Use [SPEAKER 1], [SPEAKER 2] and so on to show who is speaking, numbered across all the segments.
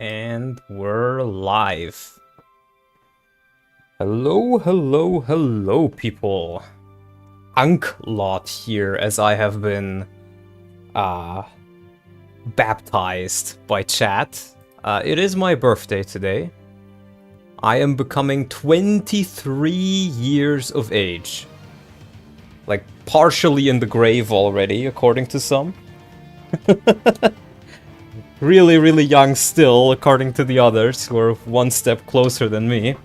[SPEAKER 1] And we're live. Hello, hello, hello, people. Unklot here, as I have been, baptized by chat. It is my birthday today. I am becoming 23 years of age. Like, partially in the grave already, according to some. Really, really young still, according to the others, who are one step closer than me.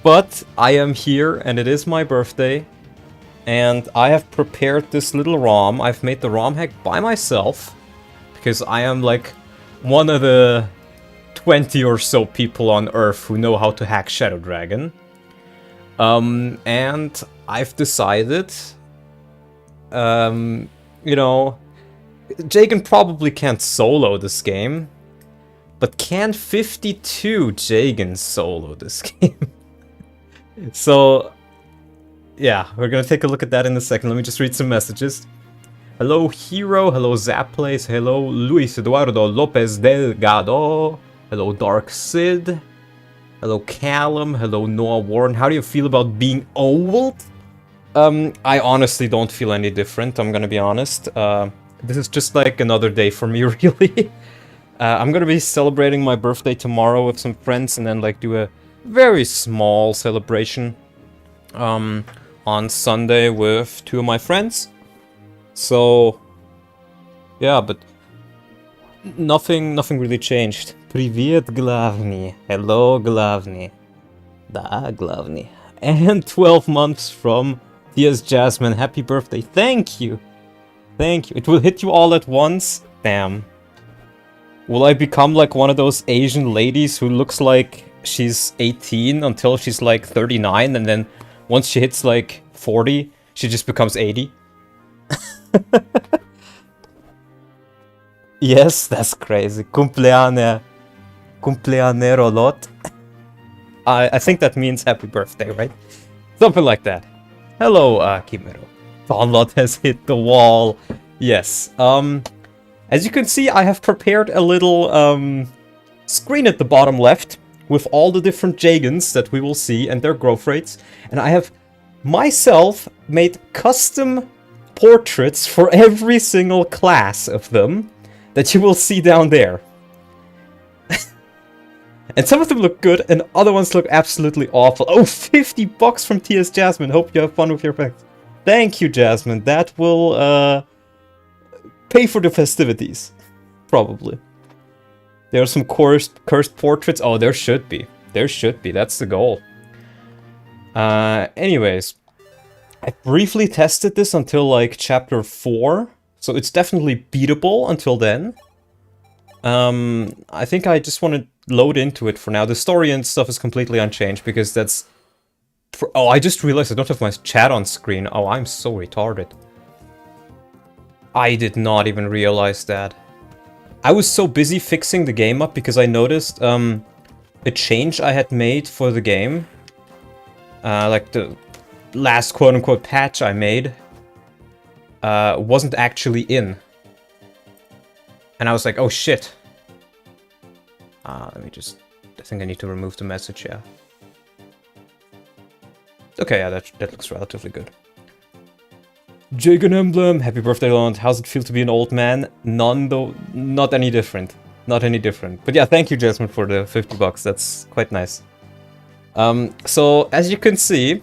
[SPEAKER 1] But I am here, and it is my birthday, and I have prepared this little ROM. I've made the ROM hack by myself, because I am like one of the 20 or so people on Earth who know how to hack Shadow Dragon. And I've decided, you know, Jagen probably can't solo this game, but can 52 Jagens solo this game? So, yeah, we're gonna take a look at that in a second. Let me just read some messages. Hello, Hero. Hello, Zapplace. Hello, Luis Eduardo Lopez Delgado. Hello, Dark Sid. Hello, Callum. Hello, Noah Warren. How do you feel about being old? I honestly don't feel any different, I'm gonna be honest. This is just like another day for me, really. I'm gonna be celebrating my birthday tomorrow with some friends and then like do a very small celebration on Sunday with two of my friends. So yeah, but nothing really changed. Привет, Glavny. Hello, Glavny. Da, Glavny. And 12 months from Tia's Jasmine. Happy birthday. Thank you. Thank you. It will hit you all at once? Damn. Will I become like one of those Asian ladies who looks like she's 18 until she's like 39, and then once she hits like 40, she just becomes 80? Yes, that's crazy. Cumpleañero lot. I think that means happy birthday, right? Something like that. Hello, Kimero. Thonlot has hit the wall. Yes. As you can see, I have prepared a little screen at the bottom left with all the different Jagens that we will see and their growth rates. And I have myself made custom portraits for every single class of them that you will see down there. And some of them look good, and other ones look absolutely awful. Oh, 50 bucks from T.S. Jasmine. Hope you have fun with your packs. Thank you, Jasmine. That will pay for the festivities. Probably. There are some cursed portraits. Oh, there should be. There should be. That's the goal. Anyways. I briefly tested this until, like, chapter 4. So it's definitely beatable until then. I think I just want to load into it for now. The story and stuff is completely unchanged because that's... Oh, I just realized I don't have my chat on screen. Oh, I'm so retarded. I did not even realize that. I was so busy fixing the game up because I noticed a change I had made for the game. Like the last quote-unquote patch I made wasn't actually in. And I was like, oh shit. Let me just... I think I need to remove the message, yeah. Okay, yeah, that looks relatively good. Jagen Emblem, happy birthday, Lond. How's it feel to be an old man? None, though, not any different. Not any different. But yeah, thank you, Jasmine, for the 50 bucks. That's quite nice. So, as you can see,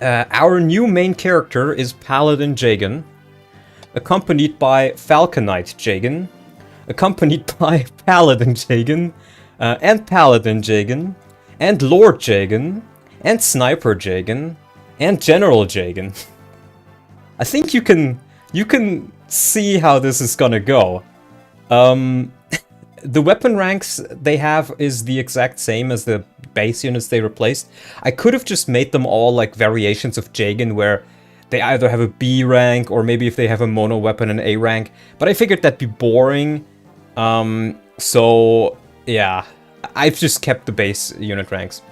[SPEAKER 1] our new main character is Paladin Jagen, accompanied by Falconite Jagen, accompanied by Paladin Jagen, and Paladin Jagen, and Lord Jagen, and Sniper Jagen, and General Jagen. I think you can see how this is gonna go. The weapon ranks they have is the exact same as the base units they replaced. I could have just made them all like variations of Jagen where they either have a B rank or maybe if they have a mono weapon an A rank, but I figured that'd be boring. So yeah, I've just kept the base unit ranks.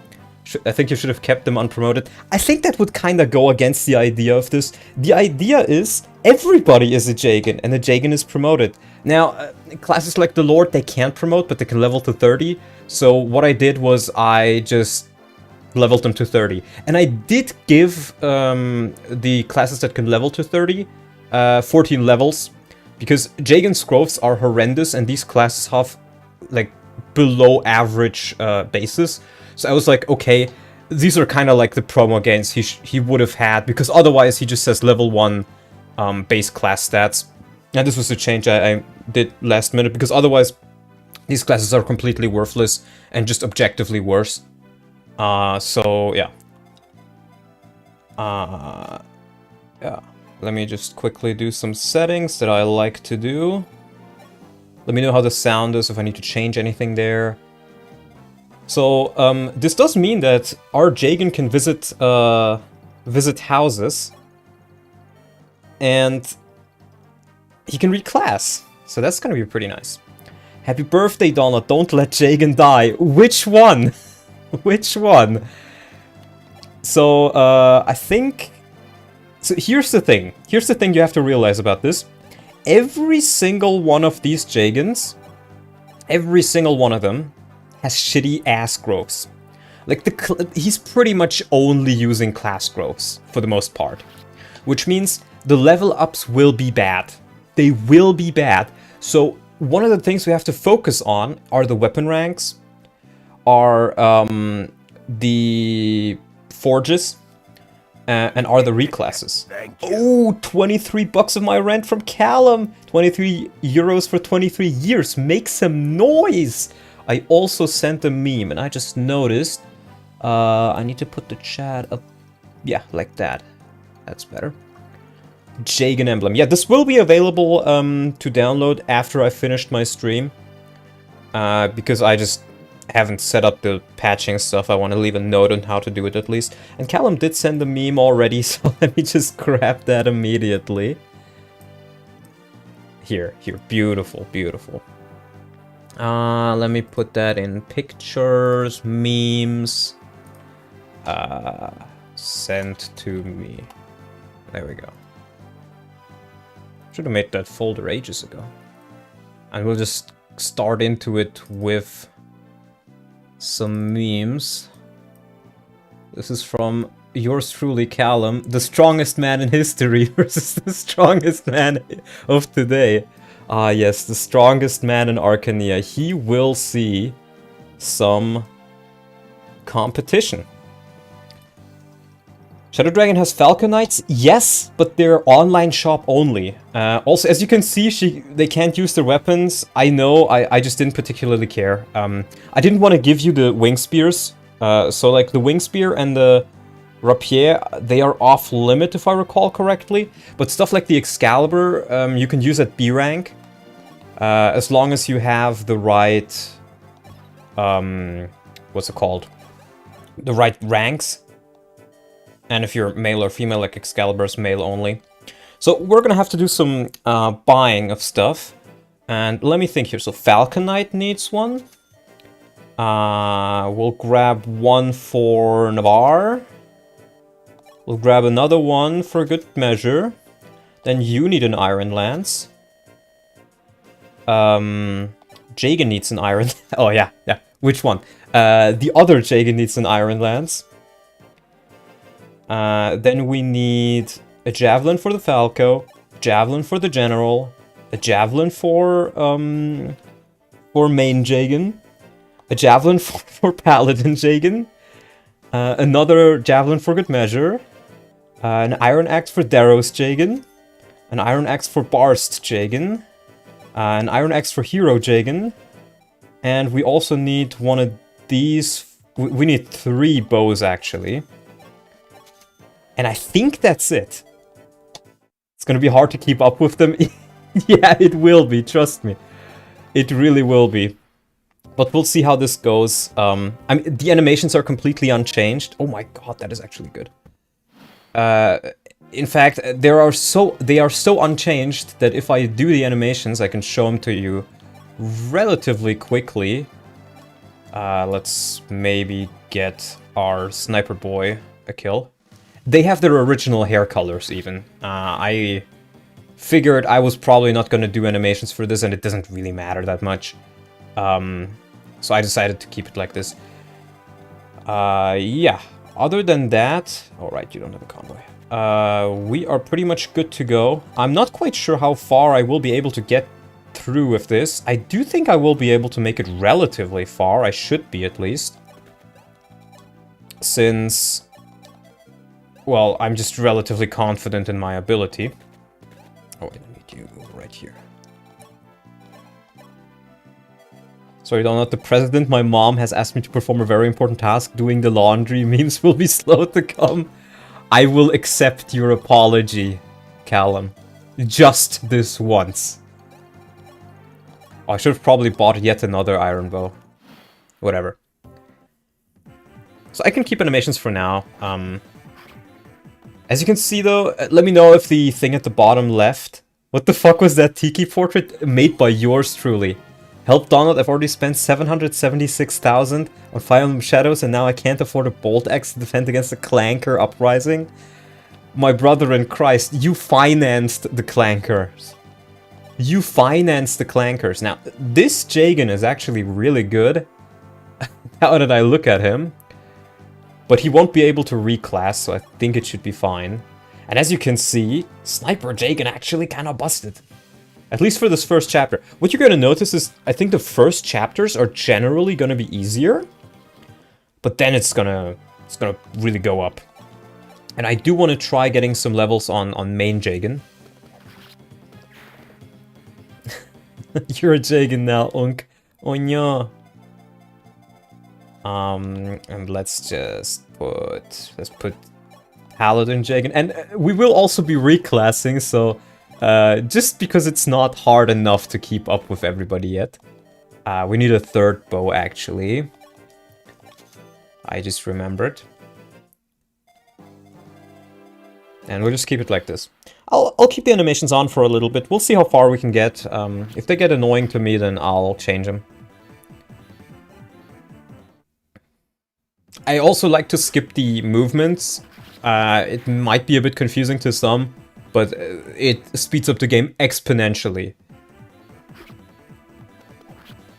[SPEAKER 1] I think you should have kept them unpromoted. I think that would kind of go against the idea of this. The idea is Everybody is a Jagen, and the Jagen is promoted. Now, classes like the Lord, they can't promote, but they can level to 30. So what I did was I just leveled them to 30. And I did give the classes that can level to 30 14 levels, because Jagen's growths are horrendous, and these classes have, like, below average bases. So I was like, okay, these are kind of like the promo gains he would have had, because otherwise he just says level 1 base class stats. And this was a change I did last minute, because otherwise these classes are completely worthless and just objectively worse. So yeah. Yeah. Let me just quickly do some settings that I like to do. Let me know how the sound is, if I need to change anything there. So, this does mean that our Jagen can visit houses. And he can read class. So that's gonna be pretty nice. Happy birthday, Donna. Don't let Jagen die. Which one? Which one? So, I think... So here's the thing. Here's the thing you have to realize about this. Every single one of these Jagens, every single one of them, has shitty ass growths. Like, he's pretty much only using class growths, for the most part. Which means the level ups will be bad. They will be bad. So, one of the things we have to focus on are the weapon ranks, are the forges, and are the reclasses. Oh, 23 bucks of my rent from Callum! 23 euros for 23 years. Make some noise! I also sent a meme, and I just noticed I need to put the chat up. Yeah, like that. That's better. Jagen emblem. Yeah, this will be available to download after I finished my stream. Because I just haven't set up the patching stuff. I want to leave a note on how to do it at least. And Callum did send a meme already, so let me just grab that immediately. Here. Beautiful, beautiful. Let me put that in pictures, memes. Sent to me. There we go. Should have made that folder ages ago. And we'll just start into it with some memes. This is from yours truly, Callum. The strongest man in history versus the strongest man of today. Ah, yes, the strongest man in Arcania. He will see some competition. Shadow Dragon has Falcon Knights? Yes, but they're online shop only. Also, as you can see, they can't use their weapons. I know, I just didn't particularly care. I didn't want to give you the Wing Spears. So, like, the Wing Spear and the Rapier, they are off limit, if I recall correctly. But stuff like the Excalibur, you can use at B rank. As long as you have the right... what's it called? The right ranks. And if you're male or female, like Excalibur's male only. So we're gonna have to do some buying of stuff. And let me think here. So Falcon Knight needs one. We'll grab one for Navarre. We'll grab another one for good measure. Then you need an Iron Lance. Jagen needs an Iron... Oh, yeah. Which one? The other Jagen needs an Iron Lance. Then we need a Javelin for the Falco, Javelin for the General, a Javelin for main Jagen, a Javelin for Paladin Jagen, another Javelin for good measure, an Iron Axe for Daros Jagen, an Iron Axe for Barst Jagen, an Iron Axe for Hero Jagen, and we also need one of these. We need 3 bows, actually. And I think that's it. It's gonna be hard to keep up with them. Yeah, it will be, trust me. It really will be. But we'll see how this goes. I mean, the animations are completely unchanged. Oh my god, that is actually good. In fact, they are so unchanged that if I do the animations, I can show them to you relatively quickly. Let's maybe get our sniper boy a kill. They have their original hair colors even. I figured I was probably not going to do animations for this, and it doesn't really matter that much. So I decided to keep it like this. Yeah. Other than that... Alright, you don't have a convoy. We are pretty much good to go. I'm not quite sure how far I will be able to get through with this. I do think I will be able to make it relatively far. I should be, at least. Since... Well, I'm just relatively confident in my ability. Oh, wait, I need you right here. Sorry, Donald, the president, my mom, has asked me to perform a very important task. Doing the laundry. Memes will be slow to come. I will accept your apology, Callum. Just this once. Oh, I should have probably bought yet another iron bow. Whatever. So I can keep animations for now. As you can see, though, let me know if the thing at the bottom left... What the fuck was that tiki portrait made by yours truly? Help Donald, I've already spent 776,000 on Fire Emblem Shadows, and now I can't afford a bolt axe to defend against the Clanker uprising. My brother in Christ, you financed the Clankers. You financed the Clankers. Now, this Jagen is actually really good. Now that I look at him. But he won't be able to reclass, so I think it should be fine. And as you can see, Sniper Jagen actually kind of busted. At least for this first chapter. What you're going to notice is, I think the first chapters are generally going to be easier. But then it's gonna really go up. And I do want to try getting some levels on main Jagen. You're a Jagen now, Unk. Oh no. And let's put Paladin Jagen. And we will also be reclassing, so just because it's not hard enough to keep up with everybody yet. We need a third bow, actually. I just remembered. And we'll just keep it like this. I'll keep the animations on for a little bit. We'll see how far we can get. If they get annoying to me, then I'll change them. I also like to skip the movements. It might be a bit confusing to some, but it speeds up the game exponentially.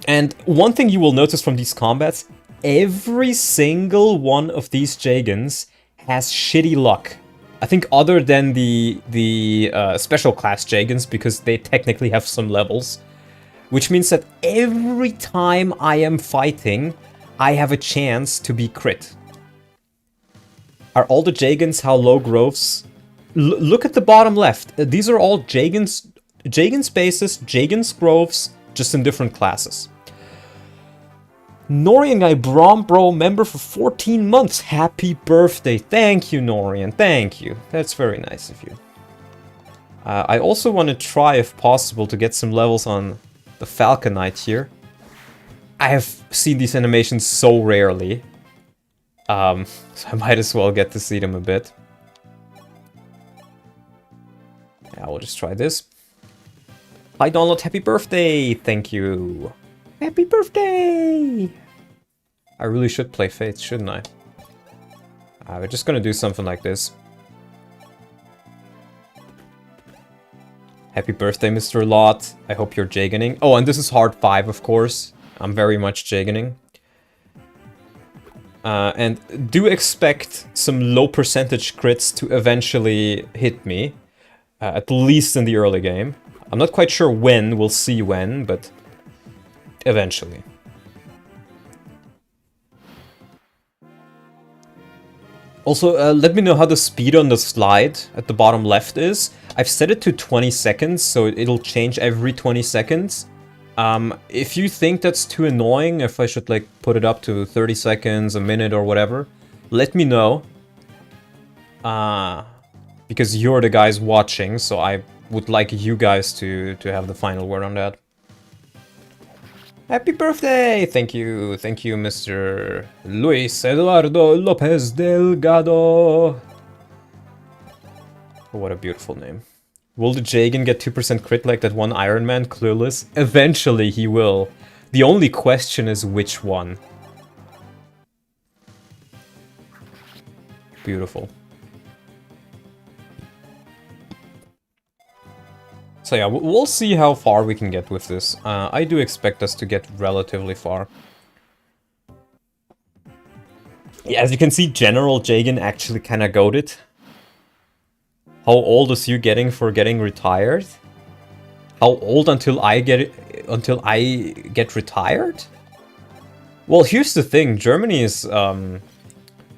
[SPEAKER 1] And one thing you will notice from these combats, every single one of these Jagens has shitty luck. I think other than the special class Jagens, because they technically have some levels. Which means that every time I am fighting, I have a chance to be crit. Are all the Jagens how low growths? Look at the bottom left. These are all Jagens bases, Jagens growths, just in different classes. Norian Guy Brom Bro member for 14 months. Happy birthday. Thank you, Norian. Thank you. That's very nice of you. I also want to try, if possible, to get some levels on the Falcon Knight here. I have seen these animations so rarely. So I might as well get to see them a bit. Yeah, we'll just try this. Hi, Donald. Happy birthday. Thank you. Happy birthday! I really should play Fates, shouldn't I? We're just gonna do something like this. Happy birthday, Mr. Lot. I hope you're Jagening. Oh, and this is hard 5, of course. I'm very much Jagening. And do expect some low percentage crits to eventually hit me. At least in the early game. I'm not quite sure when, we'll see when, but eventually. Also, let me know how the speed on the slide at the bottom left is. I've set it to 20 seconds, so it'll change every 20 seconds. If you think that's too annoying, if I should like put it up to 30 seconds, a minute or whatever, let me know. Because you're the guys watching, so I would like you guys to have the final word on that. Happy birthday! Thank you, Mr. Luis Eduardo Lopez Delgado. What a beautiful name. Will the Jagen get 2% crit like that one Ironman, Clueless? Eventually he will. The only question is which one. Beautiful. So yeah, we'll see how far we can get with this. I do expect us to get relatively far. Yeah, as you can see, General Jagen actually kind of goated. How old is you getting for getting retired? How old until I get retired? Well, here's the thing. Germany's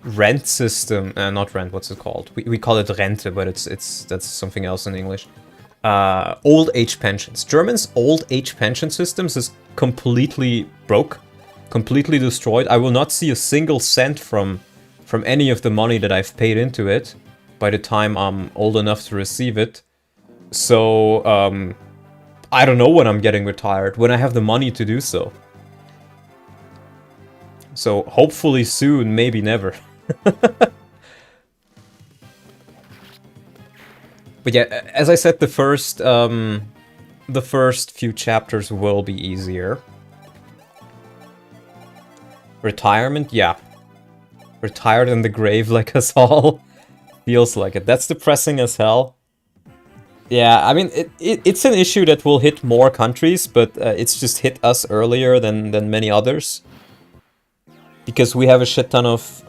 [SPEAKER 1] rent system, not rent. What's it called? We call it Rente, but that's something else in English. Old age pensions. Germans' old age pension systems is completely broke, completely destroyed. I will not see a single cent from any of the money that I've paid into it by the time I'm old enough to receive it. So, I don't know when I'm getting retired, when I have the money to do so. So, hopefully soon, maybe never. But yeah, as I said, the first few chapters will be easier. Retirement, yeah. Retired in the grave like us all. Feels like it. That's depressing as hell. Yeah, I mean, it's an issue that will hit more countries, but it's just hit us earlier than many others. Because we have a shit ton of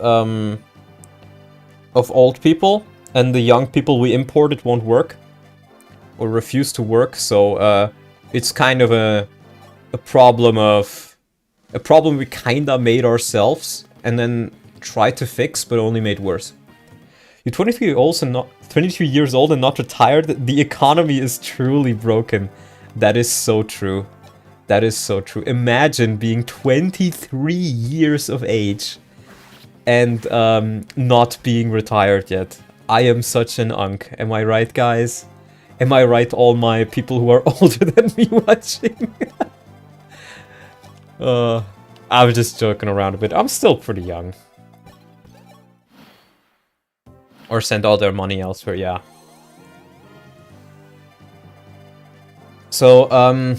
[SPEAKER 1] old people, and the young people we imported won't work. Or refuse to work, so it's kind of a problem we kinda made ourselves, and then tried to fix, but only made worse. You're 22 years old and not retired? The economy is truly broken. That is so true. That is so true. Imagine being 23 years of age and not being retired yet. I am such an unk. Am I right, guys? Am I right, all my people who are older than me watching? I'm just joking around a bit. I'm still pretty young. Or send all their money elsewhere, yeah. So, I'm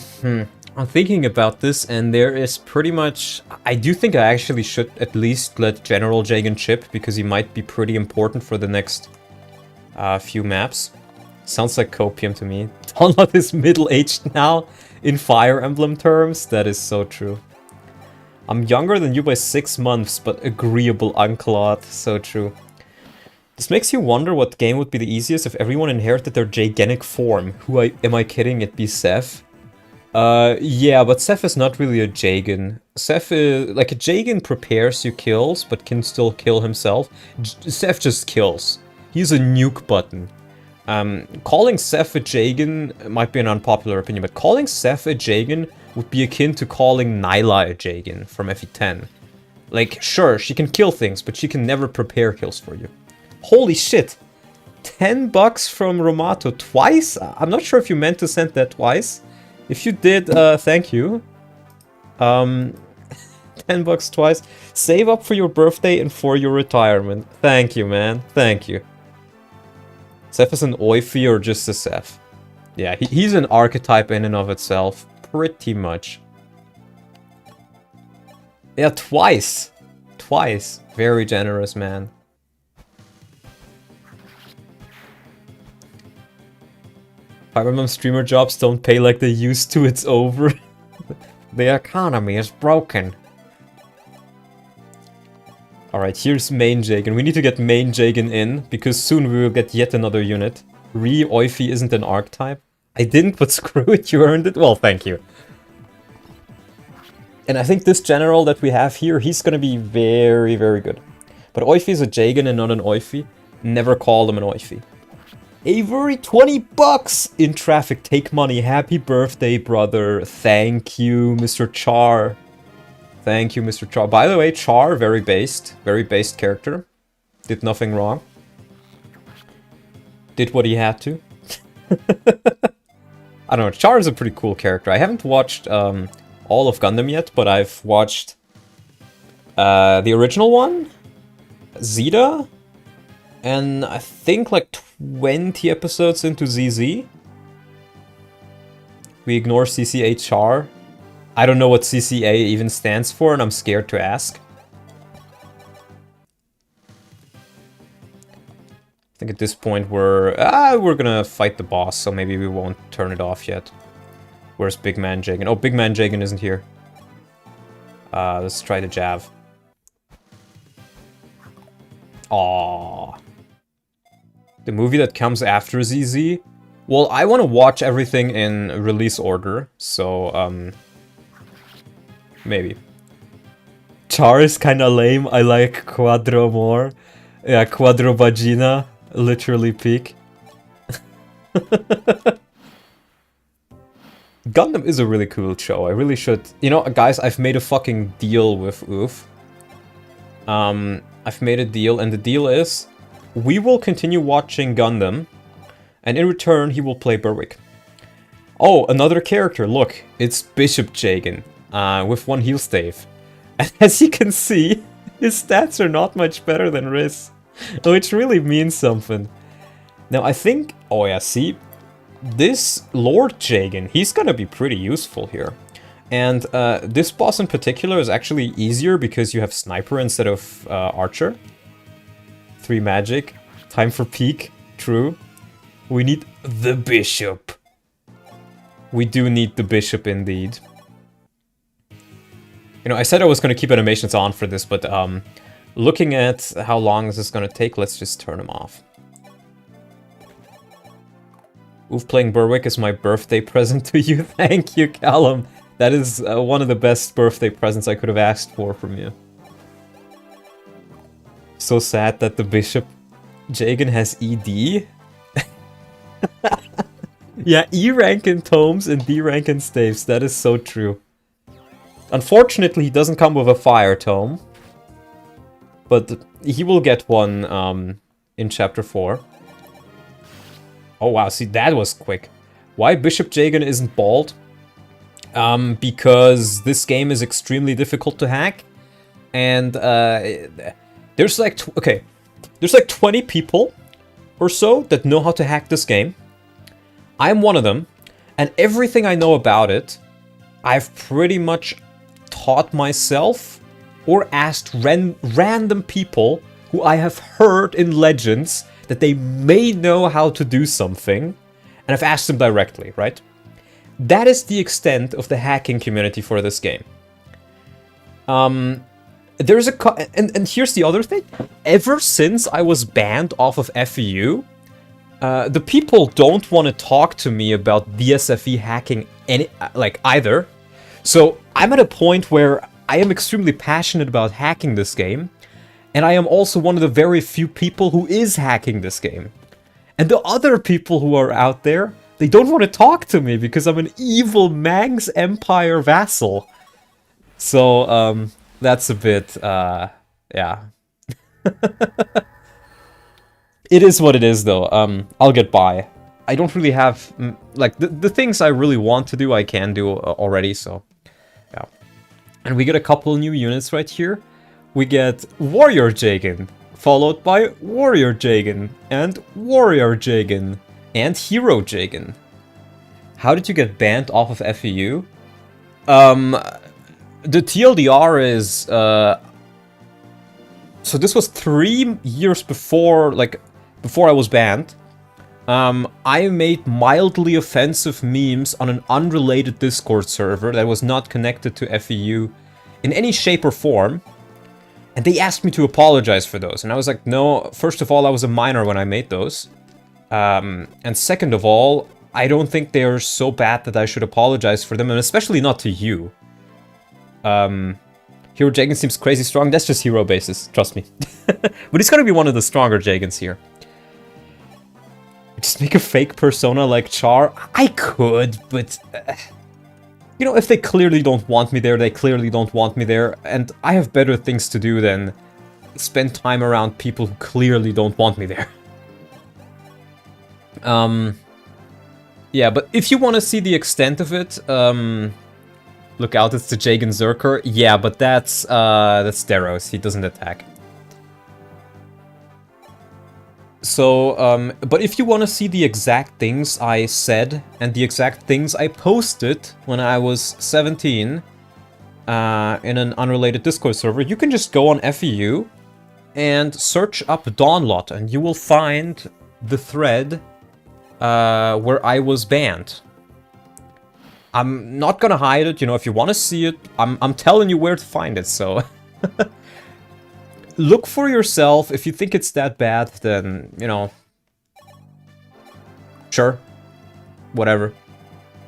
[SPEAKER 1] thinking about this, and there is pretty much... I do think I actually should at least let General Jagen chip, because he might be pretty important for the next few maps. Sounds like copium to me. Donlot is middle-aged now, in Fire Emblem terms. That is so true. I'm younger than you by 6 months, but agreeable, Unclot. So true. This makes you wonder what game would be the easiest if everyone inherited their Jagenic form. Am I kidding? It'd be Seth. Yeah, but Seth is not really a Jagen. Seth is... like, a Jagen prepares you kills, but can still kill himself. Seth just kills. He's a nuke button. Calling Seth a Jagen might be an unpopular opinion, but calling Seth a Jagen would be akin to calling Nyla a Jagen from FE10. Like, sure, she can kill things, but she can never prepare kills for you. Holy shit! $10 from Romato twice? I'm not sure if you meant to send that twice. If you did, thank you. $10 twice. Save up for your birthday and for your retirement. Thank you, man. Thank you. Seth is an Oifi or just a Seth? Yeah, he's an archetype in and of itself. Pretty much. Yeah, twice. Twice. Very generous, man. Fire Emblem streamer jobs don't pay like they used to, it's over. The economy is broken. Alright, here's main Jagen. We need to get main Jagen in, because soon we will get yet another unit. Oifi isn't an archetype. I didn't, but screw it, you earned it. Well, thank you. And I think this general that we have here, he's gonna be very, very good. But Oifi is a Jagen and not an Oifi. Never call him an Oifi. Avery, $20 in traffic. Take money. Happy birthday, brother. Thank you, Mr. Char. Thank you, Mr. Char. By the way, Char, very based character. Did nothing wrong. Did what he had to. I don't know, Char is a pretty cool character. I haven't watched all of Gundam yet, but I've watched the original one, Zeta, and I think like 20 episodes into ZZ. We ignore CCA Char. I don't know what CCA even stands for, and I'm scared to ask. I think at this point we're gonna fight the boss, so maybe we won't turn it off yet. Where's Big Man Jagen? Oh, Big Man Jagen isn't here. Let's try the Jav. Aww. The movie that comes after ZZ? Well, I want to watch everything in release order, so, maybe. Char is kinda lame, I like Quadro more. Yeah, Quadro Vagina, literally peak. Gundam is a really cool show, I really should... You know, guys, I've made a fucking deal with Oof. I've made a deal, and the deal is... We will continue watching Gundam, and in return, he will play Berwick. Oh, another character, look, it's Bishop Jagen, with 1 heal stave. And as you can see, his stats are not much better than Riz, which really means something. Now, I think... Oh yeah, see? This Lord Jagen, he's gonna be pretty useful here. And this boss in particular is actually easier because you have Sniper instead of Archer. 3 magic. Time for peak. True. We need the Bishop. We do need the Bishop indeed. You know, I said I was going to keep animations on for this, but looking at how long this is going to take, let's just turn them off. Oof, playing Berwick is my birthday present to you. Thank you, Callum. That is one of the best birthday presents I could have asked for from you. So sad that the Bishop Jagen has ED. Yeah, E rank in tomes and D rank in staves. That is so true. Unfortunately, he doesn't come with a fire tome. But he will get one in Chapter 4. Oh wow, see, that was quick. Why Bishop Jagen isn't bald? Because this game is extremely difficult to hack. And there's like, there's like 20 people or so that know how to hack this game. I'm one of them. And everything I know about it, I've pretty much taught myself or asked random people who I have heard in Legends that they may know how to do something, and I've asked them directly, right? That is the extent of the hacking community for this game. There's and here's the other thing. Ever since I was banned off of FEU, the people don't want to talk to me about DSFE hacking either. So I'm at a point where I am extremely passionate about hacking this game, and I am also one of the very few people who is hacking this game. And the other people who are out there, they don't want to talk to me because I'm an evil Manx Empire vassal. So, that's a bit, yeah. It is what it is, though. I'll get by. I don't really have, like, the things I really want to do, I can do already, so, yeah. And we get a couple new units right here. We get Warrior Jagen, followed by Warrior Jagen, and Warrior Jagen, and Hero Jagen. How did you get banned off of FEU? The TLDR is, so this was 3 years before, before I was banned. I made mildly offensive memes on an unrelated Discord server that was not connected to FEU in any shape or form. And they asked me to apologize for those. And I was like, no, first of all, I was a minor when I made those. And second of all, I don't think they are so bad that I should apologize for them, and especially not to you. Hero Jagen seems crazy strong. That's just hero basis, trust me. But he's gonna be one of the stronger Jagens here. Just make a fake persona like Char? I could, but... you know, if they clearly don't want me there, they clearly don't want me there. And I have better things to do than spend time around people who clearly don't want me there. Yeah, but if you want to see the extent of it, look out, it's the Jagen Zerker. Yeah, but that's Deros, he doesn't attack. So, but if you want to see the exact things I said and the exact things I posted when I was 17 in an unrelated Discord server, you can just go on FEU and search up Dawnlot, and you will find the thread where I was banned. I'm not gonna hide it, you know, if you want to see it, I'm telling you where to find it, so... Look for yourself. If you think it's that bad, then, you know... Sure. Whatever.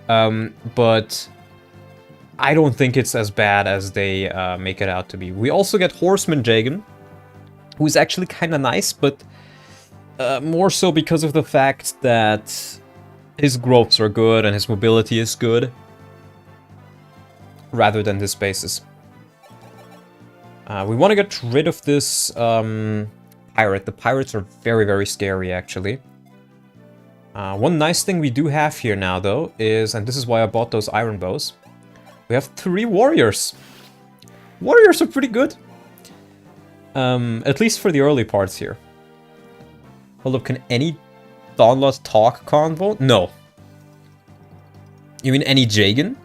[SPEAKER 1] But... I don't think it's as bad as they make it out to be. We also get Horseman Jagen, who's actually kind of nice, but more so because of the fact that his growths are good and his mobility is good, rather than his bases. We want to get rid of this pirate. The pirates are very, very scary, actually. One nice thing we do have here now, though, is, and this is why I bought those iron bows, we have 3 warriors. Warriors are pretty good. At least for the early parts here. Hold up, can any Dawnlot talk convo? No. You mean any Jagen?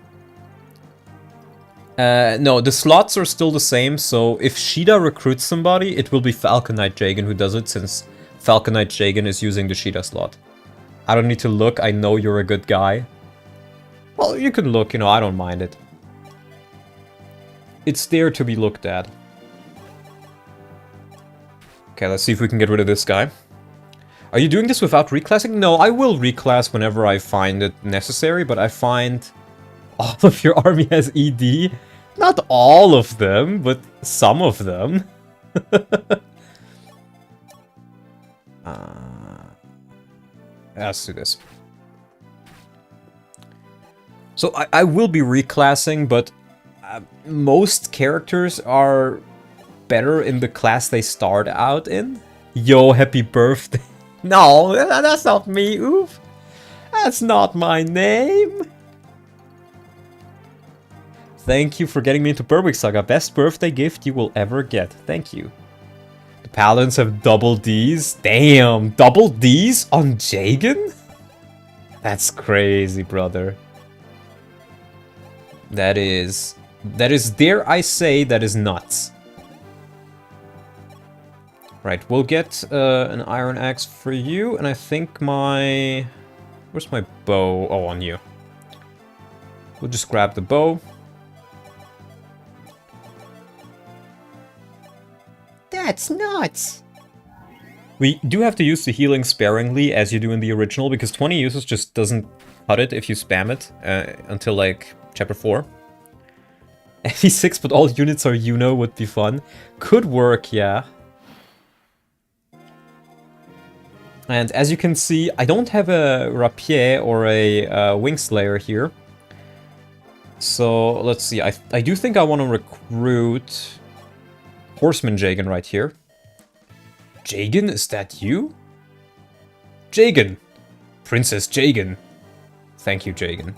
[SPEAKER 1] No, the slots are still the same, so if Shida recruits somebody, it will be Falcon Knight Jagen who does it, since Falcon Knight Jagen is using the Shida slot. I don't need to look, I know you're a good guy. Well, you can look, you know, I don't mind it. It's there to be looked at. Okay, let's see if we can get rid of this guy. Are you doing this without reclassing? No, I will reclass whenever I find it necessary, but I find all of your army has ED. Not all of them, but some of them. Let's do this. So I will be reclassing, but most characters are better in the class they start out in. Yo, happy birthday. No, that's not me, oof. That's not my name. Thank you for getting me into Berwick Saga. Best birthday gift you will ever get. Thank you. The Paladins have double Ds. Damn, double Ds on Jagen? That's crazy, brother. That is, dare I say, that is nuts. Right, we'll get an iron axe for you, and I think my... Where's my bow? Oh, on you. We'll just grab the bow. That's nuts! We do have to use the healing sparingly, as you do in the original, because 20 uses just doesn't cut it if you spam it until, like, Chapter 4. FE6, but all units are Uno would be fun. Could work, yeah. And as you can see, I don't have a Rapier or a Wingslayer here. So, let's see. I do think I want to recruit Horseman Jagen right here. Jagen, is that you? Jagen! Princess Jagen. Thank you, Jagen.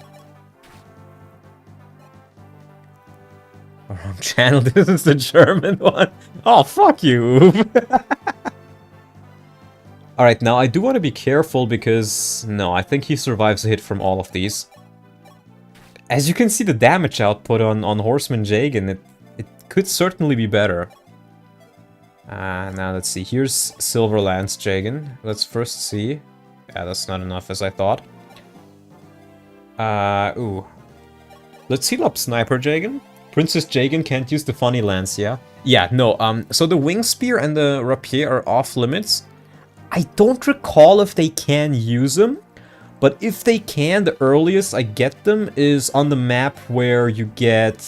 [SPEAKER 1] Wrong channel, this is the German one. Oh, fuck you! Alright, now I do want to be careful because... No, I think he survives a hit from all of these. As you can see, the damage output on Horseman Jagen, it could certainly be better. Now let's see, here's Silverlance Jagen. Let's first see. Yeah, that's not enough as I thought. Ooh. Let's heal up Sniper Jagen. Princess Jagen can't use the funny lance, yeah? Yeah, no, so the Wing Spear and the Rapier are off limits. I don't recall if they can use them, but if they can, the earliest I get them is on the map where you get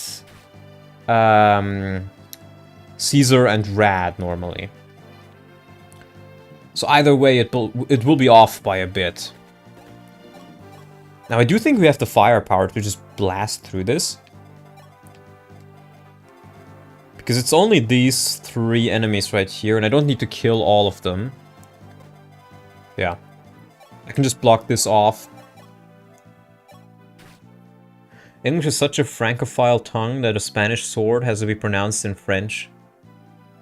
[SPEAKER 1] Caesar and Rad normally. So either way, it will be off by a bit. Now I do think we have the firepower to just blast through this. Because it's only these 3 enemies right here, and I don't need to kill all of them. Yeah. I can just block this off. English is such a francophile tongue that a Spanish sword has to be pronounced in French.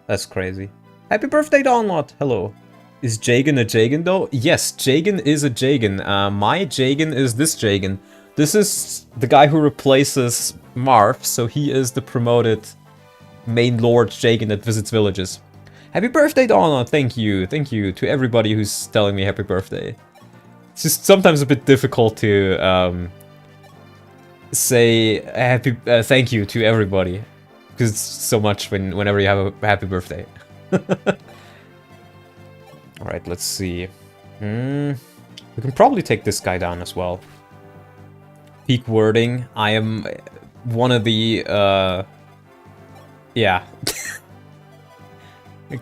[SPEAKER 1] That's crazy. Happy birthday, Dawnlot! Hello. Is Jagen a Jagen, though? Yes, Jagen is a Jagen. My Jagen is this Jagen. This is the guy who replaces Marv, so he is the promoted main lord Jagen that visits villages. Happy birthday, Donna! Thank you to everybody who's telling me happy birthday. It's just sometimes a bit difficult to say thank you to everybody, because it's so much whenever you have a happy birthday. All right, let's see. We can probably take this guy down as well. Peak wording. I am one of the yeah.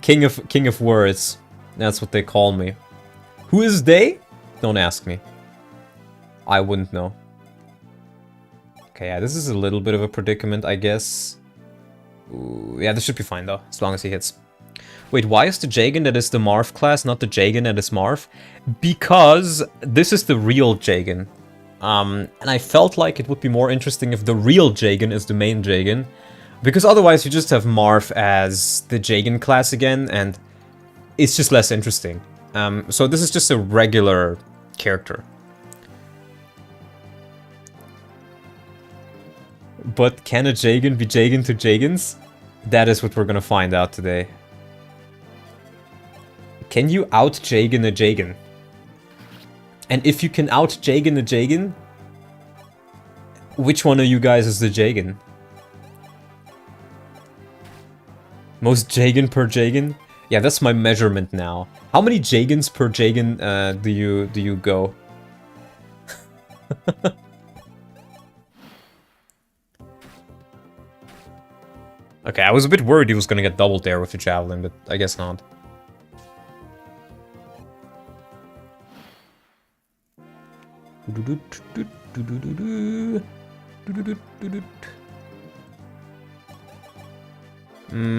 [SPEAKER 1] King of words. That's what they call me. Who is they? Don't ask me. I wouldn't know. Okay, yeah, this is a little bit of a predicament, I guess. Ooh, yeah, this should be fine though, as long as he hits. Wait, why is the Jagen that is the Marv class not the Jagen that is Marv? Because this is the real Jagen. And I felt like it would be more interesting if the real Jagen is the main Jagen. Because otherwise you just have Marv as the Jagen class again, and it's just less interesting. So this is just a regular character. But can a Jagen be Jagen to Jagens? That is what we're gonna find out today. Can you out-Jagen a Jagen? And if you can out-Jagen a Jagen, which one of you guys is the Jagen? Most Jagen per Jagen? Yeah, that's my measurement now. How many Jagens per Jagen do you go? Okay, I was a bit worried he was gonna get doubled there with the javelin, but I guess not.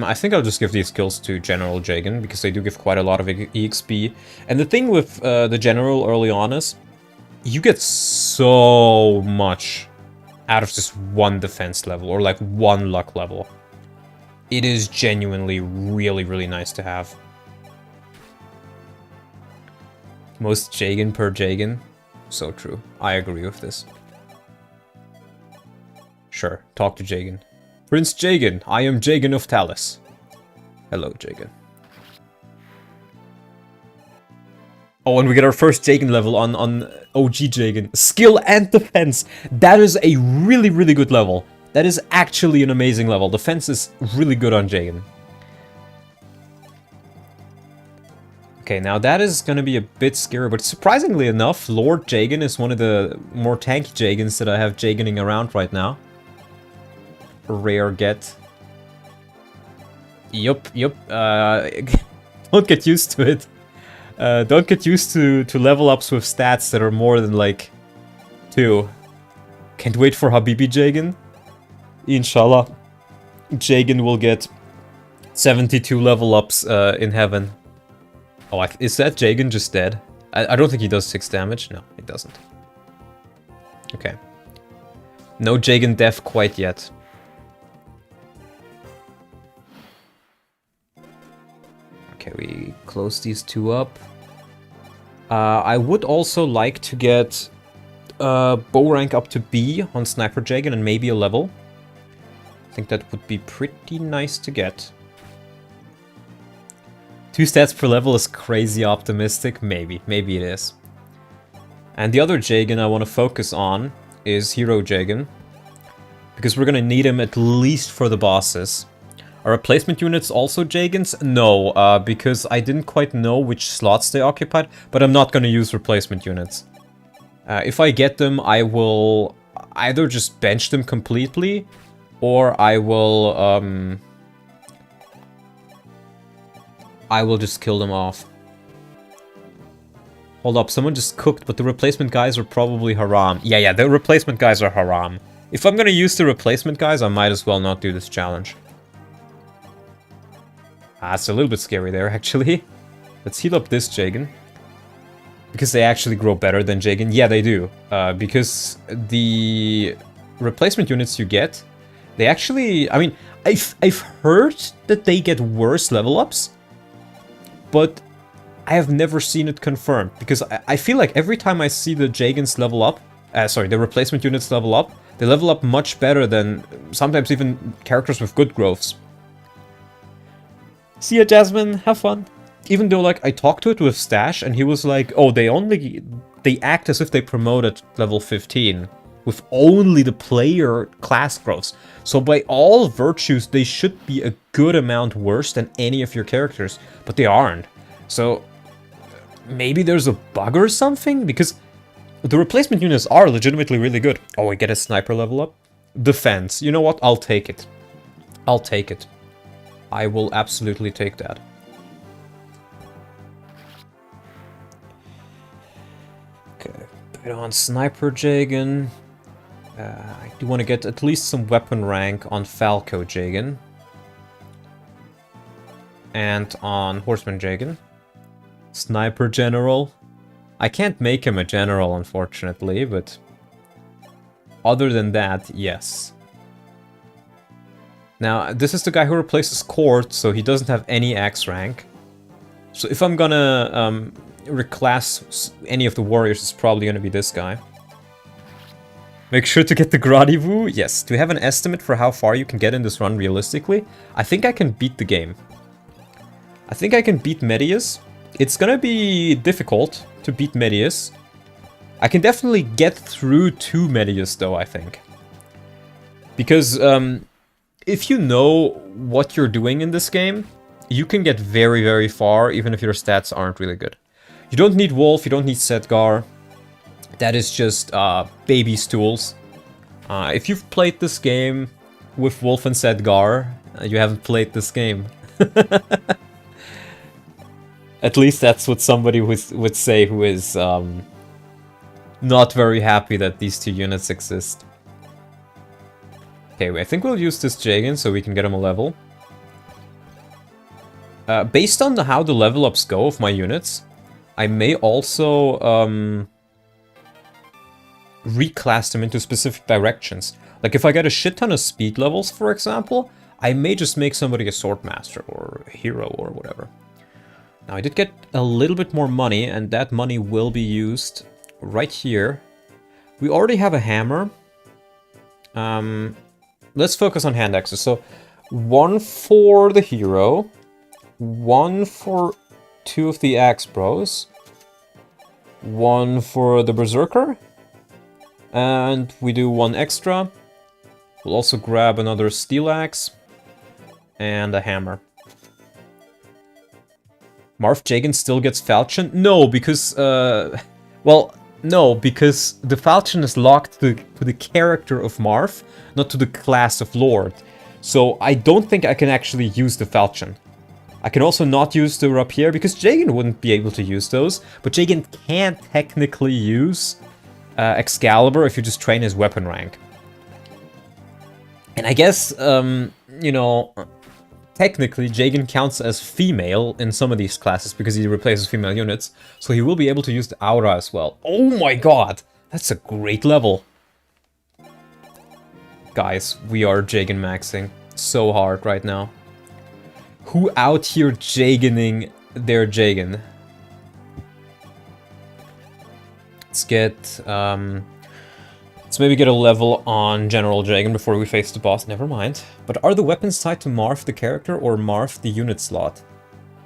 [SPEAKER 1] I think I'll just give these skills to General Jagen, because they do give quite a lot of EXP. And the thing with the General early on is, you get so much out of just one defense level, or like one luck level. It is genuinely really, really nice to have. Most Jagen per Jagen. So true. I agree with this. Sure, talk to Jagen. Prince Jagen, I am Jagen of Talus. Hello, Jagen. Oh, and we get our first Jagen level on OG Jagen. Skill and defense. That is a really, really good level. That is actually an amazing level. Defense is really good on Jagen. Okay, now that is going to be a bit scary, but surprisingly enough, Lord Jagen is one of the more tanky Jagens that I have Jagening around right now. Rare get. Yup. Don't get used to it. Don't get used to level ups with stats that are more than like 2. Can't wait for Habibi Jagen. Inshallah, Jagen will get 72 level ups in heaven. Oh, is that Jagen just dead? I don't think he does 6 damage. No, he doesn't. Okay. No Jagen death quite yet. Okay, we close these 2 up. I would also like to get bow rank up to B on Sniper Jagen and maybe a level. I think that would be pretty nice to get. 2 stats per level is crazy optimistic. Maybe it is. And the other Jagen I want to focus on is Hero Jagen, because we're gonna need him at least for the bosses. Are replacement units also Jagens? No, because I didn't quite know which slots they occupied, but I'm not gonna use replacement units. If I get them, I will either just bench them completely, or I will just kill them off. Hold up, someone just cooked, but the replacement guys are probably haram. Yeah, the replacement guys are haram. If I'm gonna use the replacement guys, I might as well not do this challenge. It's a little bit scary there, actually. Let's heal up this Jagen. Because they actually grow better than Jagen. Yeah, they do. Because the replacement units you get, they actually... I mean, I've heard that they get worse level ups, but I have never seen it confirmed. Because I feel like every time I see the Jagens level up, the replacement units level up, they level up much better than sometimes even characters with good growths. See ya, Jasmine. Have fun. Even though, like, I talked to it with Stash, and he was like, oh, they act as if they promoted level 15 with only the player class growths. So by all virtues, they should be a good amount worse than any of your characters, but they aren't. So maybe there's a bug or something? Because the replacement units are legitimately really good. Oh, I get a sniper level up? Defense. You know what? I'll take it. I'll take it. I will absolutely take that. Okay, put on Sniper Jagen. I do want to get at least some weapon rank on Falco Jagen. And on Horseman Jagen. Sniper General. I can't make him a general, unfortunately, but other than that, yes. Now, this is the guy who replaces Court, so he doesn't have any X rank. So if I'm gonna reclass any of the warriors, it's probably gonna be this guy. Make sure to get the Gradivu. Yes. Do we have an estimate for how far you can get in this run realistically? I think I can beat the game. I think I can beat Medius. It's gonna be difficult to beat Medius. I can definitely get through to Medius, though, I think. Because if you know what you're doing in this game, you can get very, very far, even if your stats aren't really good. You don't need Wolf, you don't need Sedgar. That is just baby stools. If you've played this game with Wolf and Sedgar, you haven't played this game. At least that's what somebody would say who is not very happy that these two units exist. Okay, I think we'll use this Jagen so we can get him a level. Based on how the level ups go of my units, I may also reclass them into specific directions. Like if I get a shit ton of speed levels, for example, I may just make somebody a Swordmaster or a hero or whatever. Now I did get a little bit more money, and that money will be used right here. We already have a hammer. Let's focus on hand axes. So 1 for the hero, 1 for 2 of the axe bros, 1 for the berserker, and we do 1 extra. We'll also grab another steel axe and a hammer. Marth Jagen still gets falchion? No, because well, no, because the falchion is locked to the character of Marth, not to the class of Lord. So I don't think I can actually use the falchion. I can also not use the rapier because Jagen wouldn't be able to use those, but Jagen can technically use Excalibur if you just train his weapon rank. And I guess, you know, technically Jagen counts as female in some of these classes because he replaces female units, so he will be able to use the aura as well. Oh my god, that's a great level. Guys, we are Jagen maxing so hard right now. Who out here Jagening their Jagen? Let's get, let's maybe get a level on General Jagen before we face the boss. Never mind. But are the weapons tied to Marth the character or Marth the unit slot?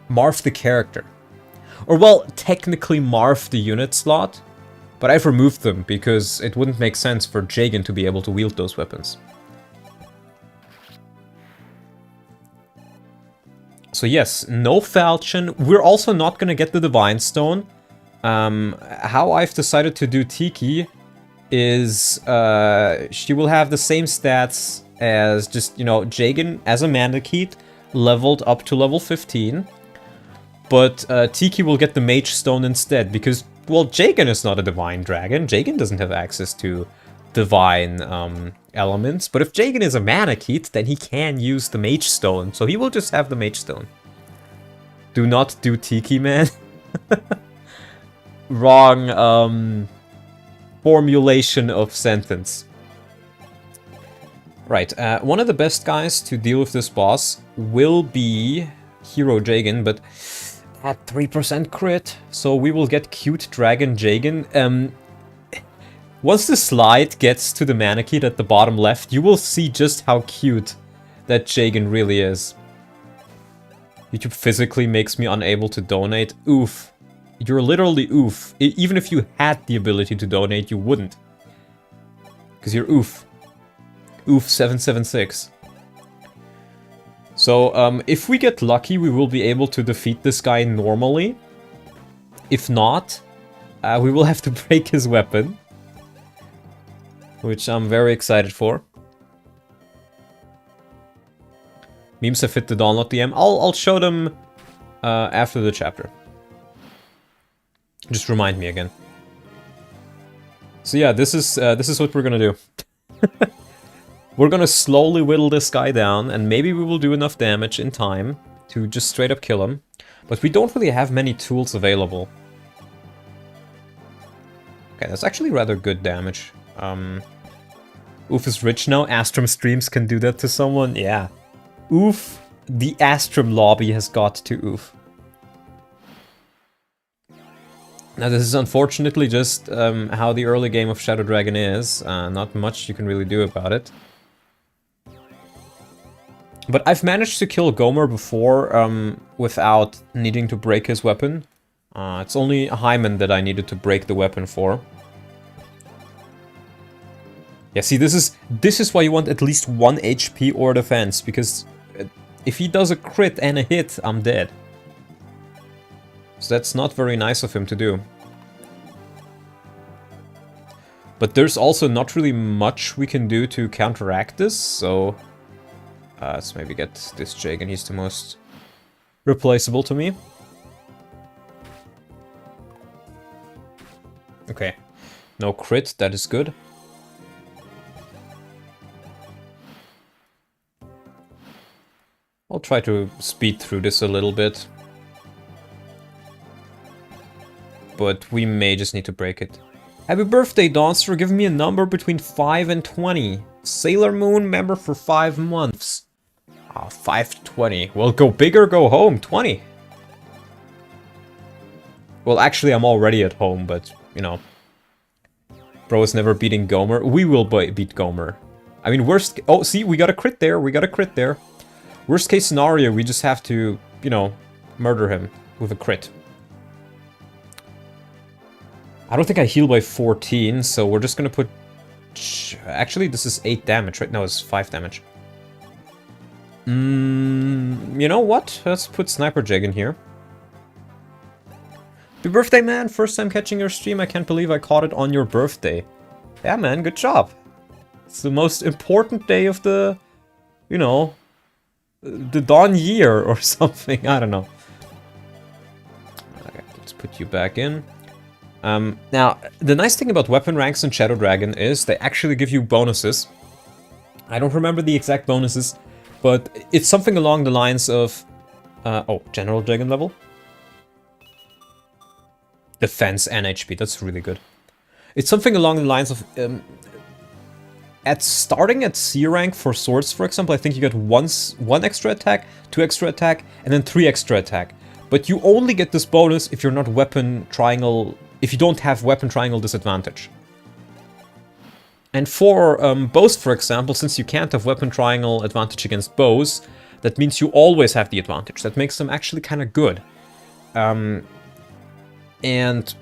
[SPEAKER 1] Marth the character. Or, well, technically Marth the unit slot, but I've removed them because it wouldn't make sense for Jagen to be able to wield those weapons. So yes, no falchion. We're also not gonna get the Divine Stone. How I've decided to do Tiki is she will have the same stats as just, you know, Jagen as a Manakete, leveled up to level 15. But Tiki will get the Mage Stone instead, because, well, Jagen is not a Divine Dragon. Jagen doesn't have access to Divine elements. But if Jagen is a Manakete, then he can use the Mage Stone, so he will just have the Mage Stone. Do not do Tiki, man. Wrong formulation of sentence. Right, one of the best guys to deal with this boss will be Hero Jagen, but at 3% crit, so we will get cute Dragon Jagen. Once the slide gets to the Manakete at the bottom left, you will see just how cute that Jagen really is. YouTube physically makes me unable to donate. Oof. You're literally oof. Even if you had the ability to donate, you wouldn't. Because you're oof. Oof 776. So, if we get lucky, we will be able to defeat this guy normally. If not, we will have to break his weapon. Which I'm very excited for. Memes have hit the download DM. I'll show them after the chapter. Just remind me again. So yeah, this is what we're gonna do. We're gonna slowly whittle this guy down, and maybe we will do enough damage in time to just straight up kill him. But we don't really have many tools available. Okay, that's actually rather good damage. Oof is rich now. Astrum streams can do that to someone. Yeah. Oof. The Astrum lobby has got to Oof. Now this is unfortunately just how the early game of Shadow Dragon is. Not much you can really do about it. But I've managed to kill Gomer before without needing to break his weapon. It's only Hyman that I needed to break the weapon for. Yeah, see, this is why you want at least 1 HP or defense, because if he does a crit and a hit, I'm dead. So that's not very nice of him to do. But there's also not really much we can do to counteract this, so... let's maybe get this Jagen, he's the most replaceable to me. Okay, no crit, that is good. I'll try to speed through this a little bit. But we may just need to break it. Happy birthday, Donster. Give me a number between 5 and 20. Sailor Moon member for 5 months. 5 to 20. Well, go big or go home. 20. Well, actually, I'm already at home, but, you know. Bro is never beating Gomer. We will beat Gomer. I mean, worst... Oh, see, we got a crit there. We got a crit there. Worst case scenario, we just have to, you know, murder him with a crit. I don't think I heal by 14, so we're just gonna put... Actually, this is 8 damage, right? No, it's 5 damage. You know what? Let's put Sniper Jagen here. Happy birthday, man! First time catching your stream. I can't believe I caught it on your birthday. Yeah, man, good job. It's the most important day of the, you know, the dawn year or something. I don't know. Okay, let's put you back in. Now, the nice thing about weapon ranks in Shadow Dragon is they actually give you bonuses. I don't remember the exact bonuses, but it's something along the lines of... oh, General Jagen level? Defense and HP, that's really good. It's something along the lines of... starting at C rank for swords, for example, I think you get one extra attack, 2 extra attack, and then 3 extra attack. But you only get this bonus if you're not weapon triangle... if you don't have weapon triangle disadvantage. And for bows, for example, since you can't have weapon triangle advantage against bows, that means you always have the advantage. That makes them actually kind of good. And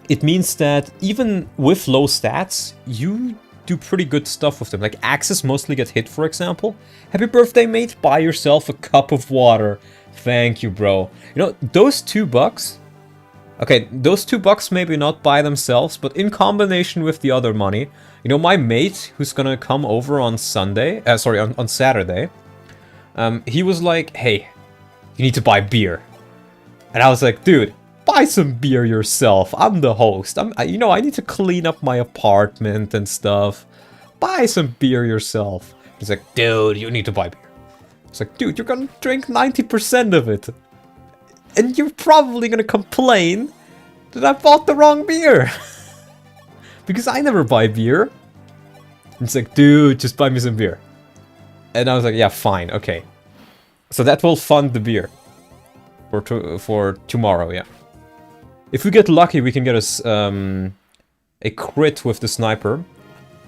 [SPEAKER 1] it means that even with low stats, you do pretty good stuff with them. Like axes mostly get hit, for example. Happy birthday, mate. Buy yourself a cup of water. Thank you, bro. You know, those $2... Okay, those $2 maybe not by themselves, but in combination with the other money. You know, my mate, who's gonna come over on Sunday, on Saturday, he was like, hey, you need to buy beer. And I was like, dude, buy some beer yourself. I'm the host. You know, I need to clean up my apartment and stuff. Buy some beer yourself. He's like, dude, you need to buy beer. It's like, dude, you're gonna drink 90% of it. And you're probably gonna complain that I bought the wrong beer. Because I never buy beer. And it's like, dude, just buy me some beer. And I was like, yeah, fine, okay. So that will fund the beer. For tomorrow, yeah. If we get lucky, we can get us a crit with the sniper.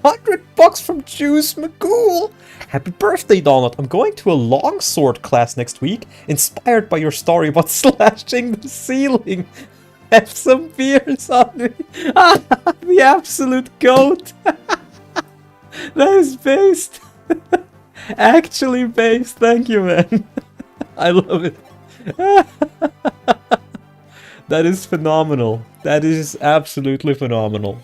[SPEAKER 1] $100 from Juice McCool! Happy birthday, Donald! I'm going to a longsword class next week, inspired by your story about slashing the ceiling. Have some beers on me. The absolute goat. That is based. Actually based. Thank you, man. I love it. That is phenomenal. That is absolutely phenomenal.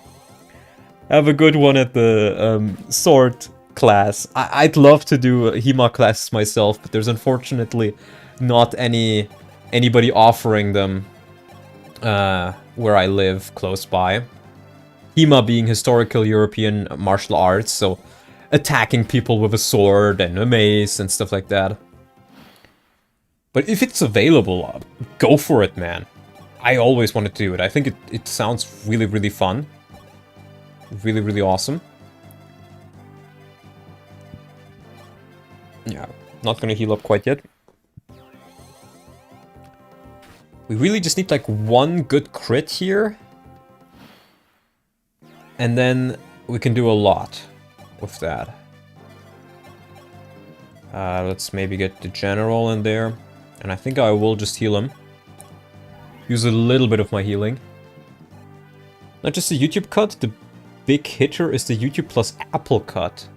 [SPEAKER 1] Have a good one at the sword class. I'd love to do HEMA classes myself, but there's unfortunately not anybody offering them where I live close by. HEMA being historical European martial arts, so attacking people with a sword and a mace and stuff like that. But if it's available, go for it, man. I always wanted to do it. I think it sounds really, really fun. Really, really awesome. Yeah, not gonna heal up quite yet. We really just need like one good crit here. And then we can do a lot with that. Let's maybe get the general in there. And I think I will just heal him. Use a little bit of my healing. Not just a YouTube cut, the big hitter is the YouTube plus Apple cut.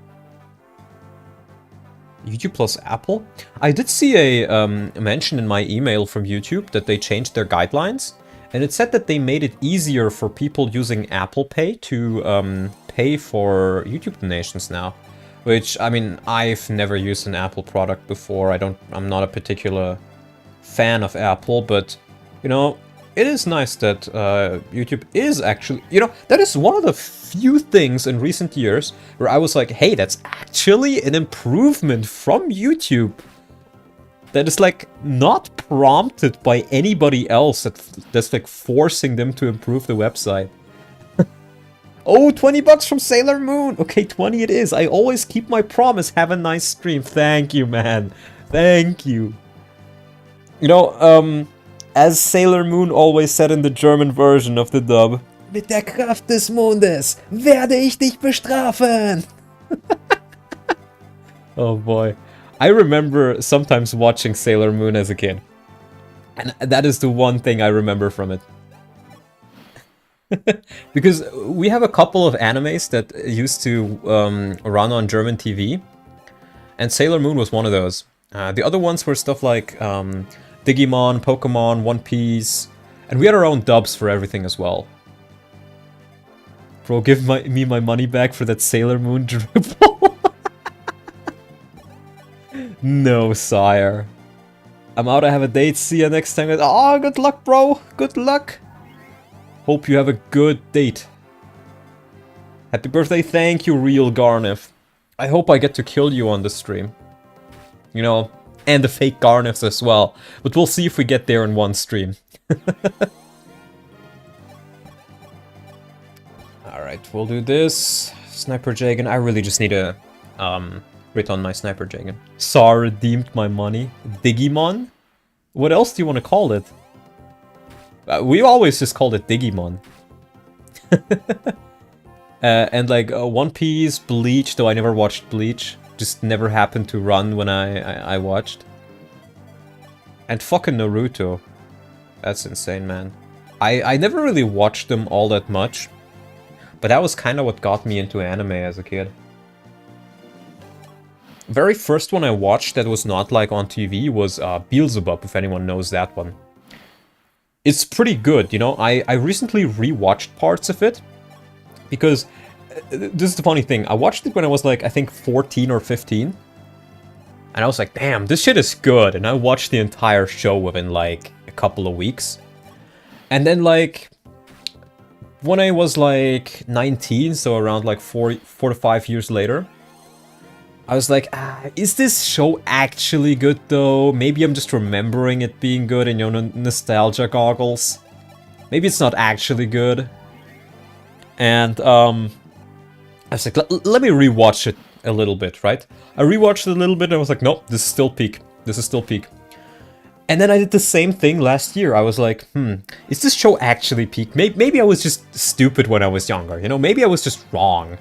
[SPEAKER 1] YouTube plus Apple? I did see a mention in my email from YouTube that they changed their guidelines. And it said that they made it easier for people using Apple Pay to pay for YouTube donations now. Which, I mean, I've never used an Apple product before. I'm not a particular fan of Apple, but, you know, it is nice that YouTube is actually, you know, that is one of the few things in recent years where I was like, hey, that's actually an improvement from YouTube. That is like not prompted by anybody else that's like forcing them to improve the website. Oh, $20 from Sailor Moon. Okay, 20 it is. I always keep my promise. Have a nice stream. Thank you, man. Thank you. You know, as Sailor Moon always said in the German version of the dub, mit der Kraft des Mondes werde ich dich bestrafen. Oh boy. I remember sometimes watching Sailor Moon as a kid. And that is the one thing I remember from it. Because we have a couple of animes that used to run on German TV. And Sailor Moon was one of those. The other ones were stuff like Digimon, Pokemon, One Piece. And we had our own dubs for everything as well. Bro, give me my money back for that Sailor Moon dribble. No, sire. I'm out, I have a date, see you next time. Oh, good luck, bro. Good luck. Hope you have a good date. Happy birthday, thank you, real Garnif. I hope I get to kill you on the stream. You know, and the fake Garnifs as well. But we'll see if we get there in one stream. Alright, we'll do this. Sniper Jagen. I really just need to crit on my Sniper Jagen. Sar redeemed my money. Digimon? What else do you want to call it? We always just called it Digimon. And like One Piece, Bleach, though I never watched Bleach. Just never happened to run when I watched. And fucking Naruto. That's insane, man. I never really watched them all that much. But that was kind of what got me into anime as a kid. Very first one I watched that was not like on TV was Beelzebub, if anyone knows that one. It's pretty good, you know. I recently rewatched parts of it. Because, this is the funny thing, I watched it when I was like, I think 14 or 15. And I was like, damn, this shit is good. And I watched the entire show within like a couple of weeks. And then like, when I was like 19, so around like 4 to 5 years later, I was like, is this show actually good though? Maybe I'm just remembering it being good and, you know, nostalgia goggles. Maybe it's not actually good. And I was like, let me rewatch it a little bit, right? I rewatched it a little bit and I was like, nope, this is still peak. This is still peak. And then I did the same thing last year. I was like, is this show actually peak? Maybe I was just stupid when I was younger, you know? Maybe I was just wrong.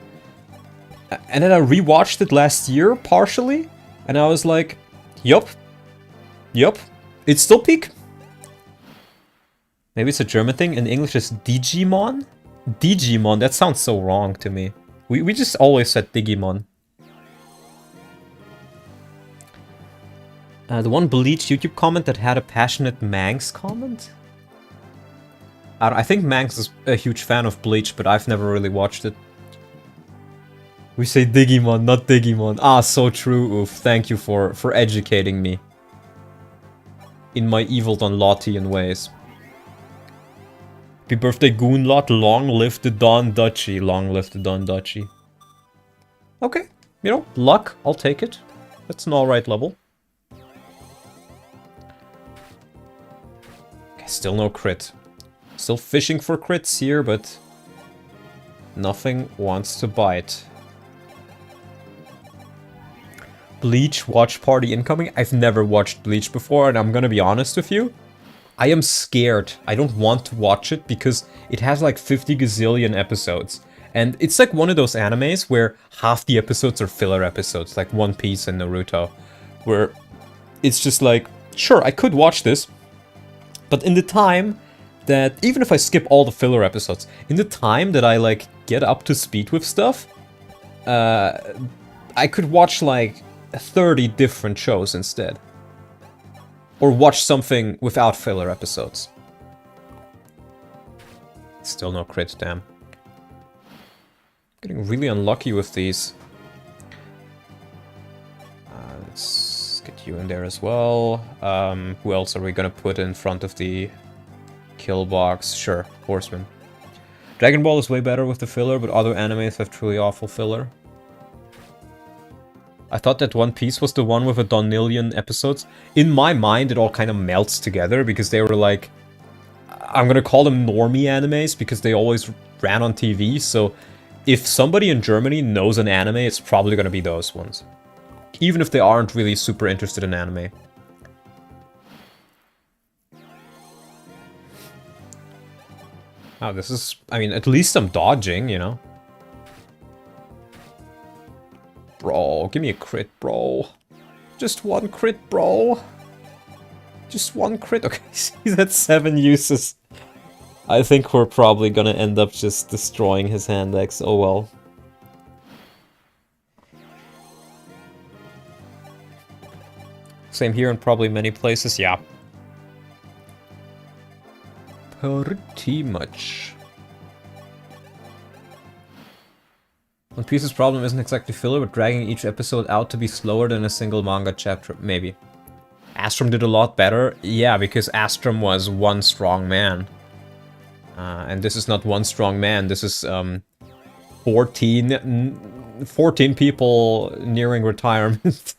[SPEAKER 1] And then I rewatched it last year, partially, and I was like, yup, it's still peak. Maybe it's a German thing. In English, it's Digimon? Digimon, that sounds so wrong to me. We just always said Digimon. The one Bleach YouTube comment that had a passionate Manx comment? I think Manx is a huge fan of Bleach, but I've never really watched it. We say Digimon, not Digimon. Ah, so true, Oof. Thank you for educating me. In my evil Don Lottian ways. Happy birthday, Goonlot. Long live the Don Duchy. Long live the Don Duchy. Okay, you know, luck, I'll take it. That's an alright level. Okay, still no crit. Still fishing for crits here, but nothing wants to bite. Bleach watch party incoming. I've never watched Bleach before, and I'm gonna be honest with you. I am scared. I don't want to watch it because it has like 50 gazillion episodes. And it's like one of those animes where half the episodes are filler episodes, like One Piece and Naruto. Where it's just like, sure, I could watch this, but in the time that, even if I skip all the filler episodes, in the time that I like get up to speed with stuff, I could watch like 30 different shows instead. Or watch something without filler episodes. Still no crit, damn. Getting really unlucky with these. Let's get you in there as well. Who else are we gonna put in front of the kill box? Sure, Horseman. Dragon Ball is way better with the filler, but other animes have truly awful filler. I thought that One Piece was the one with a donillion episodes. In my mind, it all kind of melts together because they were like... I'm gonna call them normie animes because they always ran on TV, so if somebody in Germany knows an anime, it's probably gonna be those ones. Even if they aren't really super interested in anime. Oh, this is... I mean, at least I'm dodging, you know? Bro, give me a crit, bro. Just one crit, bro. Just one crit. Okay, he's at 7 uses. I think we're probably gonna end up just destroying his hand X. Oh well. Same here in probably many places, yeah. Pretty much. One Piece's problem isn't exactly filler, but dragging each episode out to be slower than a single manga chapter. Maybe. Astrum did a lot better. Yeah, because Astrum was one strong man. And this is not one strong man. This is 14 people nearing retirement.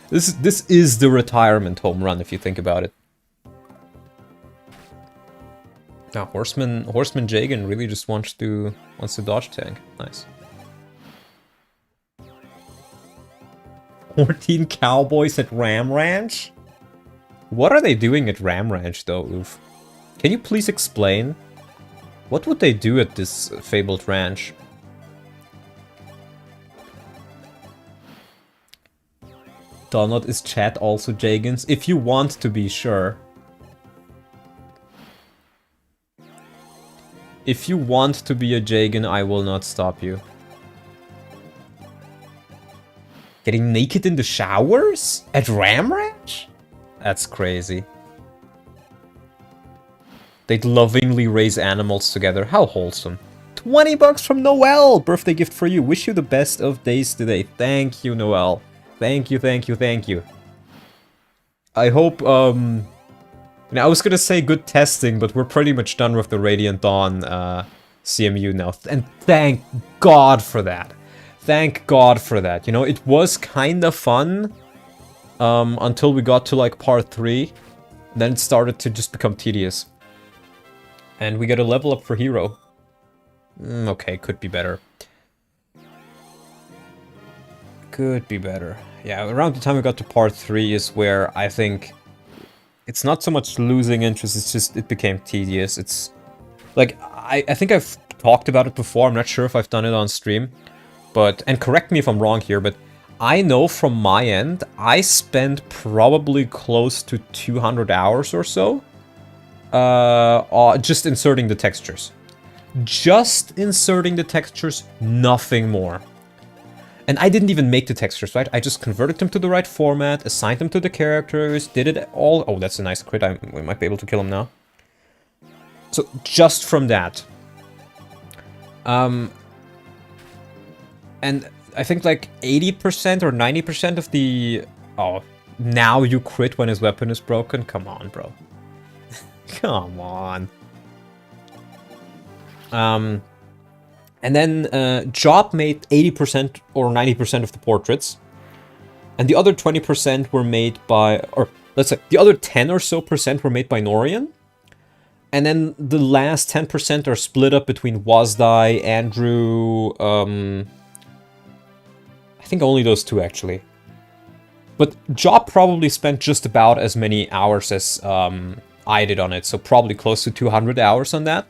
[SPEAKER 1] This is the retirement home run, if you think about it. Now, Horseman Jagen really just wants to dodge tank. Nice. 14 cowboys at Ram Ranch? What are they doing at Ram Ranch, though, Oof? Can you please explain? What would they do at this fabled ranch? Donut, is chat also Jagens? If you want to be sure. If you want to be a Jagen, I will not stop you. Getting naked in the showers? At Ram Ranch? That's crazy. They'd lovingly raise animals together. How wholesome. 20 bucks from Noel! Birthday gift for you. Wish you the best of days today. Thank you, Noel. Thank you, thank you, thank you. I hope, you know, I was gonna say good testing, but we're pretty much done with the Radiant Dawn CMU now. And thank God for that. Thank God for that. You know, it was kind of fun until we got to like part 3. Then it started to just become tedious. And we get a level up for hero. Okay, could be better. Could be better. Yeah, around the time we got to part 3 is where I think it's not so much losing interest, it's just it became tedious. It's like, I think I've talked about it before, I'm not sure if I've done it on stream. But, and correct me if I'm wrong here, but I know from my end, I spent probably close to 200 hours or so just inserting the textures. Just inserting the textures, nothing more. And I didn't even make the textures, right? I just converted them to the right format, assigned them to the characters, did it all. Oh, that's a nice crit. We might be able to kill him now. So just from that. And I think like 80% or 90% of the... Oh, now you crit when his weapon is broken? Come on, bro. Come on. And then Job made 80% or 90% of the portraits. And the other 20% were made by... Or let's say, the other 10 or so percent were made by Norian. And then the last 10% are split up between Wazdai, Andrew... I think only those two, actually. But Job probably spent just about as many hours as I did on it. So probably close to 200 hours on that.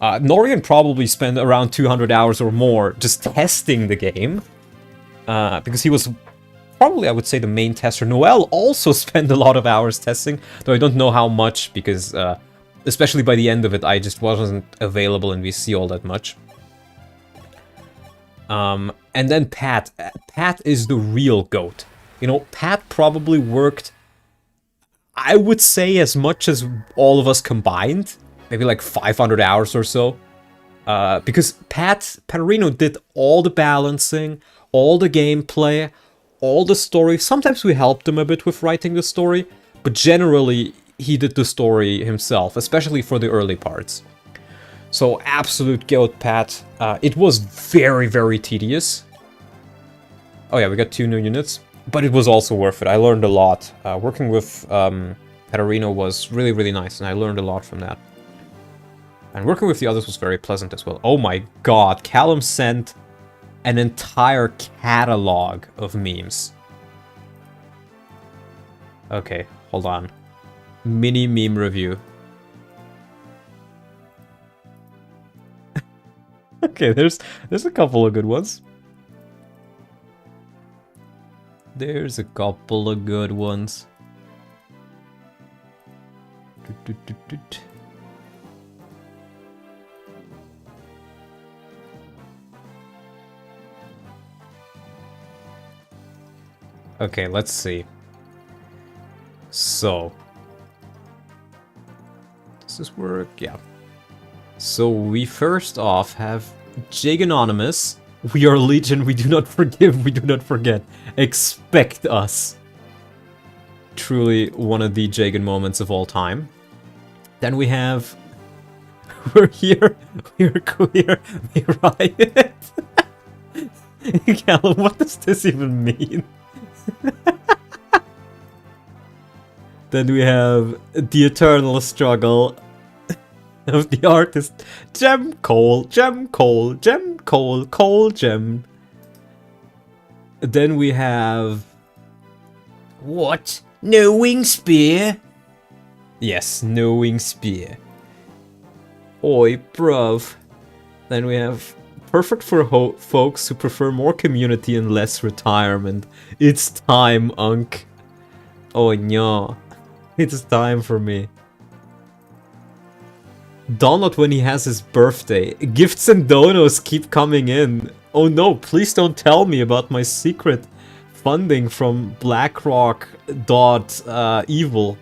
[SPEAKER 1] Norian probably spent around 200 hours or more just testing the game. Because he was probably, I would say, the main tester. Noel also spent a lot of hours testing. Though I don't know how much, because especially by the end of it, I just wasn't available in VC all that much. And then Pat. Pat is the real GOAT. You know, Pat probably worked, I would say, as much as all of us combined. Maybe like 500 hours or so. Because Paterino did all the balancing, all the gameplay, all the story. Sometimes we helped him a bit with writing the story, but generally he did the story himself, especially for the early parts. So absolute GOAT, Pat. It was very, very tedious. Oh yeah, we got 2 new units, but it was also worth it. I learned a lot. Working with Paterino was really, really nice, and I learned a lot from that. And working with the others was very pleasant as well. Oh my god, Callum sent an entire catalog of memes. Okay, hold on. Mini meme review. Okay, there's a couple of good ones. There's a couple of good ones. Okay, let's see. So, does this work? Yeah. So we first off have Jagenonymous. We are Legion, we do not forgive, we do not forget. Expect us. Truly one of the Jagen moments of all time. Then we have... We're here, we're queer, we riot. Callum, what does this even mean? Then we have the eternal struggle of the artist. Gem, coal, gem, coal, gem, coal, coal, gem. Then we have... What? No wing spear? Yes, no wing spear. Oi, bruv. Then we have... Perfect for folks who prefer more community and less retirement. It's time, Unk. Oh, no. It's time for me. Donald when he has his birthday. Gifts and donos keep coming in. Oh no, please don't tell me about my secret funding from BlackRock. Evil.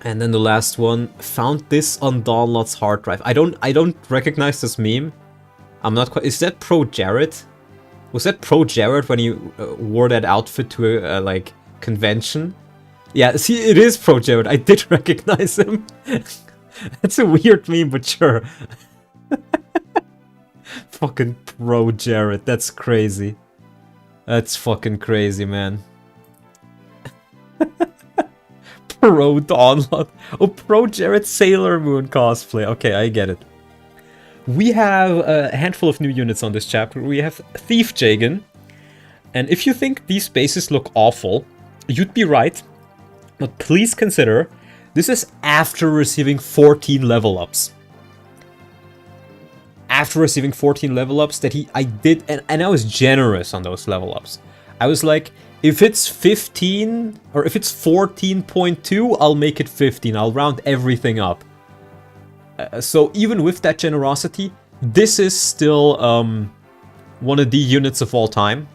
[SPEAKER 1] And then the last one, found this on Donald's hard drive. I don't recognize this meme. I'm not quite... Is that Pro Jared? Was that Pro Jared when he wore that outfit to a like convention? Yeah, see, it is Pro Jared. I did recognize him. That's a weird meme, but sure. Fucking Pro Jared. That's crazy. That's fucking crazy, man. Pro Donlot. Oh, Pro Jared Sailor Moon cosplay. Okay, I get it. We have a handful of new units on this chapter. We have Thief Jagen. And if you think these bases look awful, you'd be right. But please consider, this is after receiving 14 level ups. after receiving 14 level ups that I did, and I was generous on those level ups. I was like, if it's 15, or if it's 14.2, I'll make it 15. I'll round everything up. So even with that generosity, this is still one of the units of all time.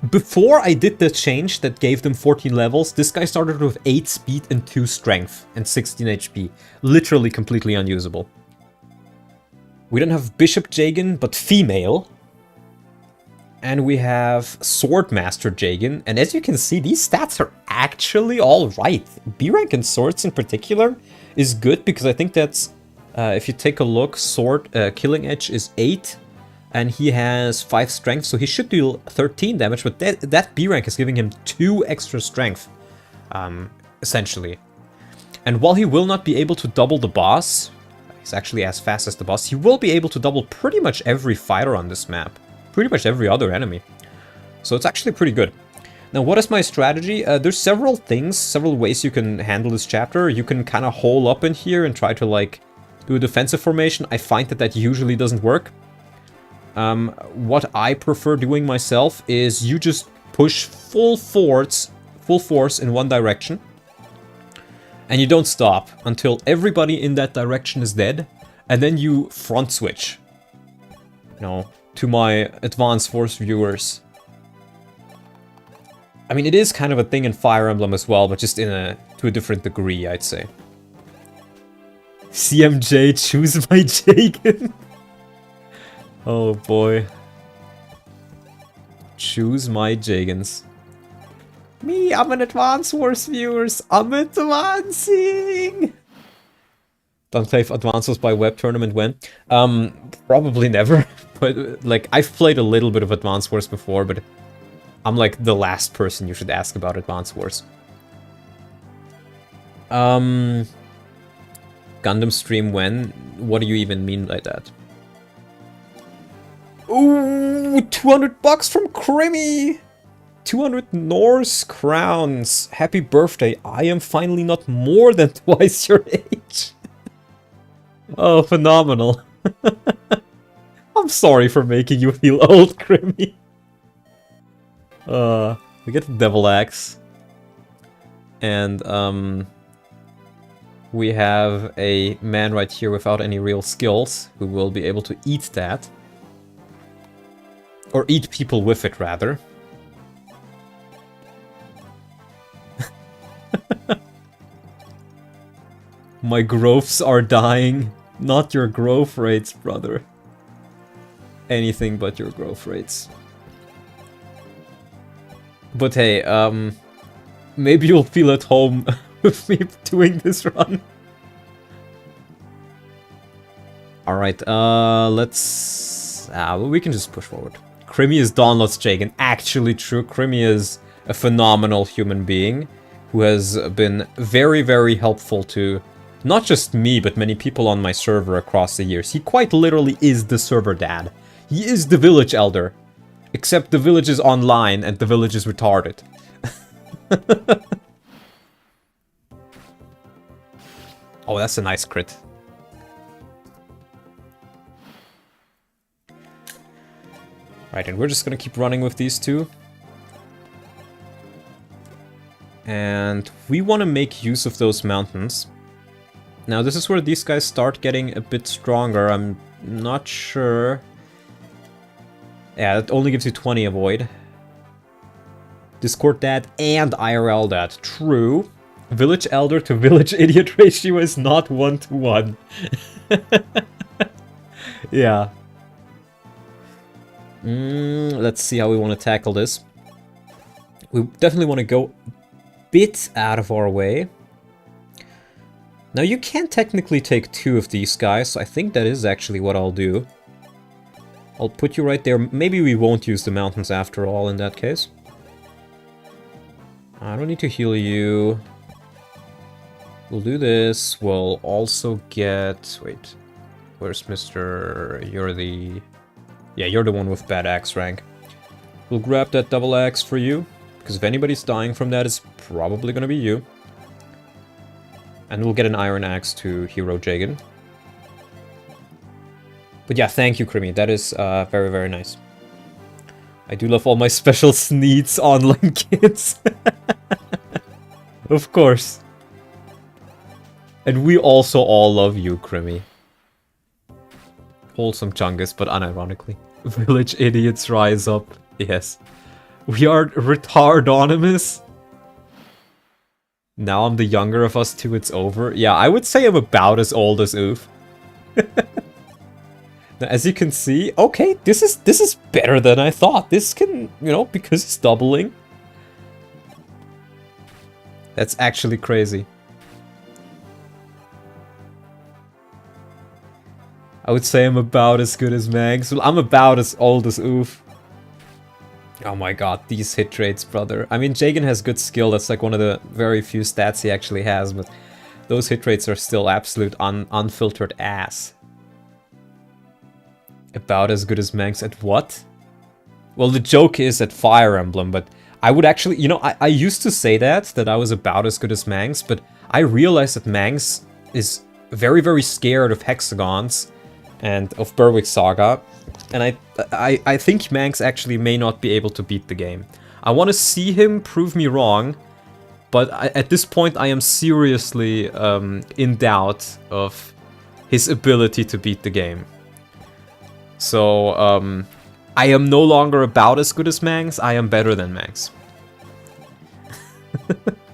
[SPEAKER 1] Before I did the change that gave them 14 levels, this guy started with 8 speed and 2 strength and 16 HP. Literally completely unusable. We don't have Bishop Jagen, but female. And we have Swordmaster Jagen. And as you can see, these stats are actually alright. B rank in swords in particular is good, because I think that's, if you take a look, sword killing edge is 8. And he has 5 strength, so he should do 13 damage, but that B rank is giving him 2 extra strength, essentially. And while he will not be able to double the boss, he's actually as fast as the boss, he will be able to double pretty much every fighter on this map. Pretty much every other enemy. So it's actually pretty good. Now, what is my strategy? There's several things, several ways you can handle this chapter. You can kind of hole up in here and try to, like, do a defensive formation. I find that usually doesn't work. What I prefer doing myself is you just push full force in one direction. And you don't stop until everybody in that direction is dead. And then you front switch. You know, to my Advanced Force viewers. I mean, it is kind of a thing in Fire Emblem as well, but just to a different degree, I'd say. CMJ, choose my Jagen. Oh boy. Choose my Jagens. Me, I'm an Advanced Wars viewers. I'm advancing. Don't play Advance Wars by web tournament when? Probably never. But like, I've played a little bit of Advance Wars before, but I'm like the last person you should ask about Advance Wars. Gundam stream when? What do you even mean by that? Ooh, 200 bucks from Crimmy! 200 Norse crowns. Happy birthday. I am finally not more than twice your age. Oh, phenomenal. I'm sorry for making you feel old, Crimmy. We get the Devil Axe. And, we have a man right here without any real skills who will be able to eat that. Or eat people with it, rather. My growths are dying. Not your growth rates, brother. Anything but your growth rates. But hey, maybe you'll feel at home with me doing this run. Alright, let's... we can just push forward. Crimmy is Dawnlot's Jagen. Actually true, Crimmy is a phenomenal human being who has been very, very helpful to not just me, but many people on my server across the years. He quite literally is the server dad. He is the village elder. Except the village is online and the village is retarded. Oh, that's a nice crit. Right, and we're just gonna keep running with these two. And we want to make use of those mountains. Now, this is where these guys start getting a bit stronger. I'm not sure. Yeah, that only gives you 20 avoid. Discord Dad and IRL Dad. True. Village Elder to Village Idiot ratio is not 1-to-1. Yeah. Let's see how we want to tackle this. We definitely want to go a bit out of our way. Now, you can technically take 2 of these guys, so I think that is actually what I'll do. I'll put you right there. Maybe we won't use the mountains after all in that case. I don't need to heal you. We'll do this. We'll also get... Wait. Where's Mr... You're the... Yeah, you're the one with bad axe rank. We'll grab that double axe for you. Because if anybody's dying from that, it's probably gonna be you. And we'll get an iron axe to Hero Jagen. But yeah, thank you, Krimi. That is very, very nice. I do love all my special Sneeds online kids. Of course. And we also all love you, Krimi. Wholesome Chungus, but unironically. Village idiots rise up. Yes. We are retardonymous. Now I'm the younger of us two, it's over. Yeah, I would say I'm about as old as Oof. Now, as you can see, okay, this is better than I thought. This can, you know, because it's doubling. That's actually crazy. I would say I'm about as good as Mags. Well, I'm about as old as Oof. Oh my god, these hit rates, brother. I mean, Jagen has good skill. That's like one of the very few stats he actually has, but those hit rates are still absolute unfiltered ass. About as good as Manx at what? Well, the joke is at Fire Emblem, but I would actually... You know, I used to say that I was about as good as Manx, but I realized that Manx is very, very scared of hexagons and of Berwick Saga, and I think Manx actually may not be able to beat the game. I want to see him prove me wrong, but at this point I am seriously in doubt of his ability to beat the game. So, I am no longer about as good as Manx, I am better than Manx.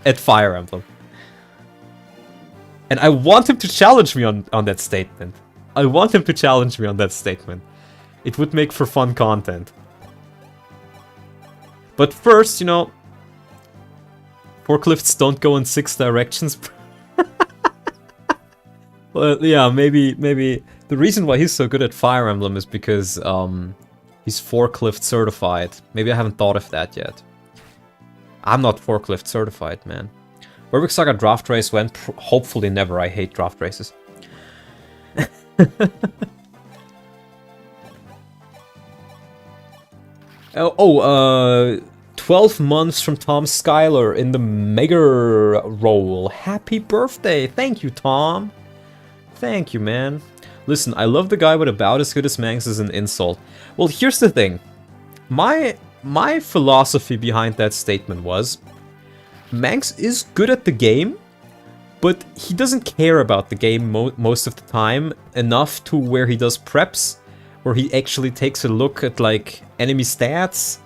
[SPEAKER 1] At Fire Emblem. And I want him to challenge me on that statement. I want him to challenge me on that statement. It would make for fun content. But first, you know, forklifts don't go in 6 directions. Well, yeah, maybe the reason why he's so good at Fire Emblem is because he's forklift certified. Maybe I haven't thought of that yet. I'm not forklift certified, man. Berwick Saga draft race went, hopefully never. I hate draft races. 12 months from Tom Schuyler in the Mega role. Happy birthday. Thank you, Tom. Thank you, man. Listen, I love the guy with about as good as Manx as an insult. Well, here's the thing. My philosophy behind that statement was, Manx is good at the game, but he doesn't care about the game most of the time enough to where he does preps, where he actually takes a look at, like, enemy stats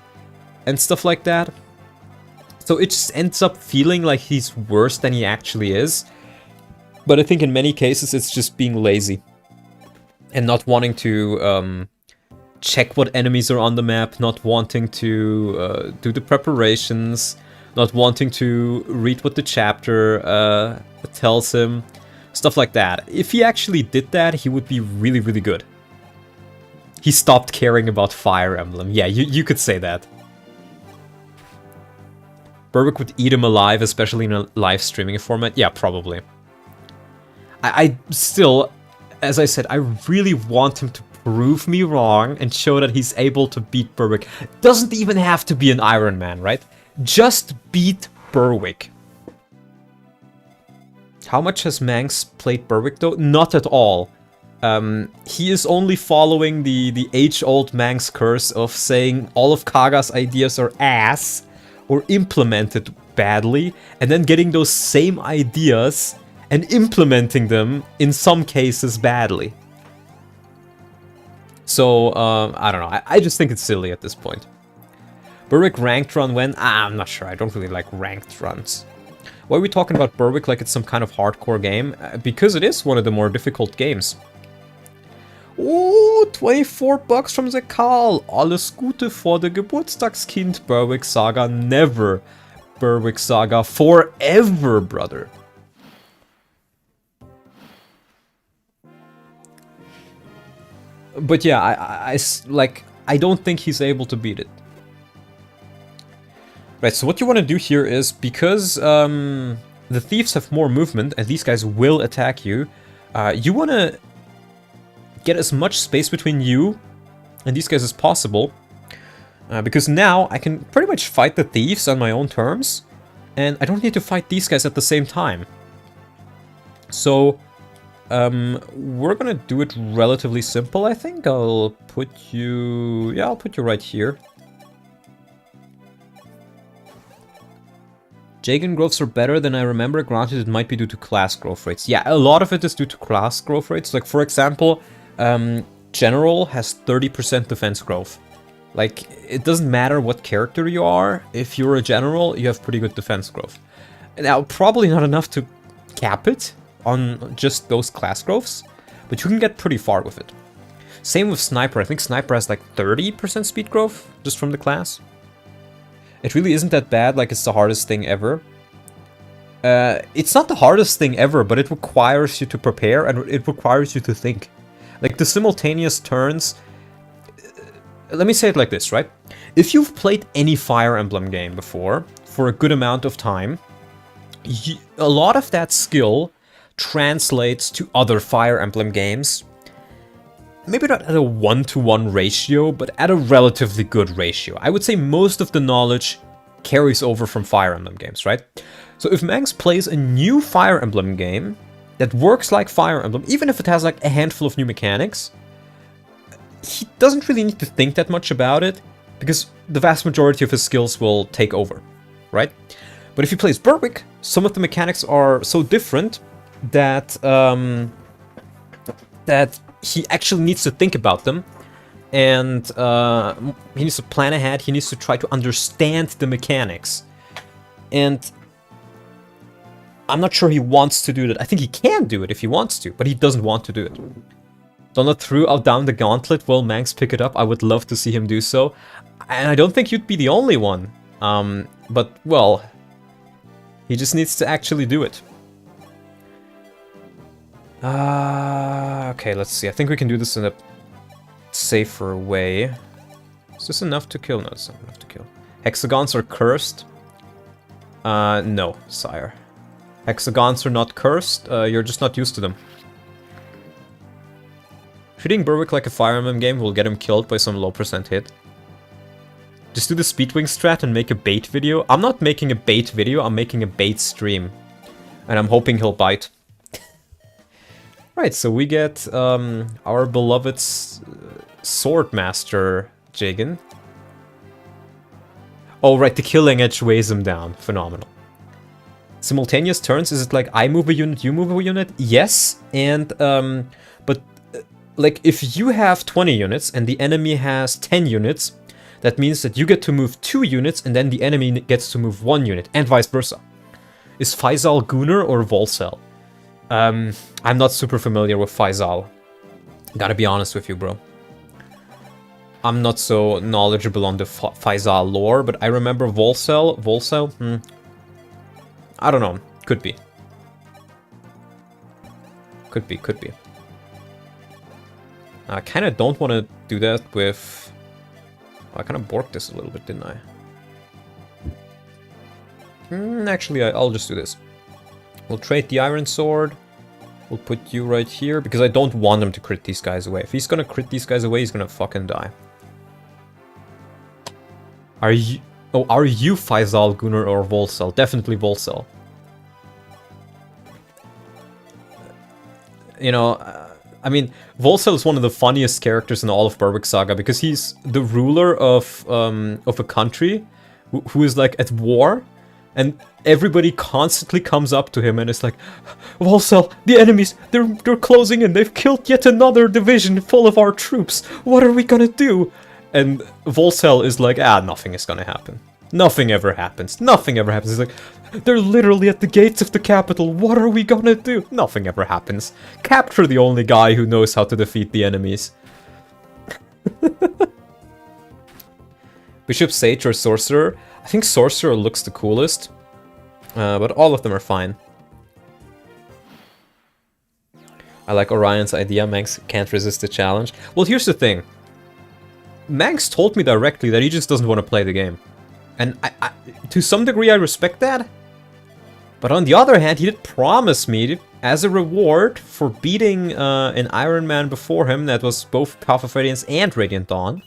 [SPEAKER 1] and stuff like that. So it just ends up feeling like he's worse than he actually is. But I think in many cases it's just being lazy and not wanting to check what enemies are on the map, not wanting to do the preparations, not wanting to read what the chapter tells him, stuff like that. If he actually did that, he would be really, really good. He stopped caring about Fire Emblem. Yeah, you could say that. Berwick would eat him alive, especially in a live streaming format. Yeah, probably. I still, as I said, I really want him to prove me wrong and show that he's able to beat Berwick. Doesn't even have to be an Ironman, right? Just beat Berwick. How much has Manx played Berwick though? Not at all. He is only following the age-old Manx curse of saying all of Kaga's ideas are ass or implemented badly, and then getting those same ideas and implementing them, in some cases, badly. So, I don't know. I just think it's silly at this point. Berwick ranked run when? I'm not sure. I don't really like ranked runs. Why are we talking about Berwick like it's some kind of hardcore game? Because it is one of the more difficult games. Oh, 24 bucks from the Karl. Alles Gute for the Geburtstagskind. Berwick Saga never. Berwick Saga forever, brother. But yeah, I don't think he's able to beat it. Right, so what you want to do here is, because the thieves have more movement and these guys will attack you, you want to get as much space between you and these guys as possible, because now I can pretty much fight the thieves on my own terms, and I don't need to fight these guys at the same time. So We're gonna do it relatively simple, I think. I'll put you... Yeah, I'll put you right here. Jagen growths are better than I remember. Granted, it might be due to class growth rates. Yeah, a lot of it is due to class growth rates. Like, for example, General has 30% defense growth. Like, it doesn't matter what character you are. If you're a General, you have pretty good defense growth. Now, probably not enough to cap it on just those class growths, but you can get pretty far with it. Same with Sniper. I think Sniper has like 30% speed growth just from the class. It really isn't that bad, like it's the hardest thing ever. It's not the hardest thing ever, but it requires you to prepare and it requires you to think. Like the simultaneous turns... Let me say it like this, right? If you've played any Fire Emblem game before, for a good amount of time, a lot of that skill translates to other Fire Emblem games. Maybe not at a 1-to-1 ratio, but at a relatively good ratio. I would say most of the knowledge carries over from Fire Emblem games, right? So if Mangs plays a new Fire Emblem game that works like Fire Emblem, even if it has like a handful of new mechanics, he doesn't really need to think that much about it, because the vast majority of his skills will take over, right? But if he plays Berwick, some of the mechanics are so different that that he actually needs to think about them, and he needs to plan ahead, he needs to try to understand the mechanics. And I'm not sure he wants to do that. I think he can do it if he wants to, but he doesn't want to do it. Donna threw out down the gauntlet. Will Mangs pick it up? I would love to see him do so. And I don't think you'd be the only one. But, well, he just needs to actually do it. Okay, let's see. I think we can do this in a safer way. Is this enough to kill? No, it's not enough to kill. Hexagons are cursed. No, sire. Hexagons are not cursed. You're just not used to them. Treating Berwick like a Fire Emblem game will get him killed by some low % hit. Just do the Speedwing strat and make a bait video. I'm not making a bait video, I'm making a bait stream. And I'm hoping he'll bite. Right, so we get our beloved Swordmaster Jagen. Oh, right, the killing edge weighs him down. Phenomenal. Simultaneous turns, is it like I move a unit, you move a unit? Yes, and, but, like, if you have 20 units and the enemy has 10 units, that means that you get to move 2 units and then the enemy gets to move 1 unit, and vice versa. Is Faisal Gunnar or Volcel? I'm not super familiar with Faisal. Gotta be honest with you, bro. I'm not so knowledgeable on the Faisal lore, but I remember Volcel. Volcel? I don't know. Could be. Could be, could be. I kind of don't want to do that with... I kind of borked this a little bit, didn't I? Actually, I'll just do this. We'll trade the Iron Sword. We'll put you right here, because I don't want him to crit these guys away. If he's gonna crit these guys away, he's gonna fucking die. Are you... Oh, are you Faisal, Gunnar, or Volcel? Definitely Volcel. You know, I mean, Volcel is one of the funniest characters in all of Berwick Saga, because he's the ruler of a country who is, like, at war, and everybody constantly comes up to him and is like, Volcel, the enemies, they're closing in, they've killed yet another division full of our troops, what are we gonna do? And Volcel is like, nothing is gonna happen. Nothing ever happens. Nothing ever happens. He's like, they're literally at the gates of the capital. What are we gonna do? Nothing ever happens. Capture the only guy who knows how to defeat the enemies. Bishop, Sage, or Sorcerer? I think Sorcerer looks the coolest. But all of them are fine. I like Orion's idea. Manx can't resist the challenge. Well, here's the thing. Manx told me directly that he just doesn't want to play the game. And I, to some degree, I respect that. But on the other hand, he did promise me, as a reward for beating an Ironman before him that was both Path of Radiance and Radiant Dawn.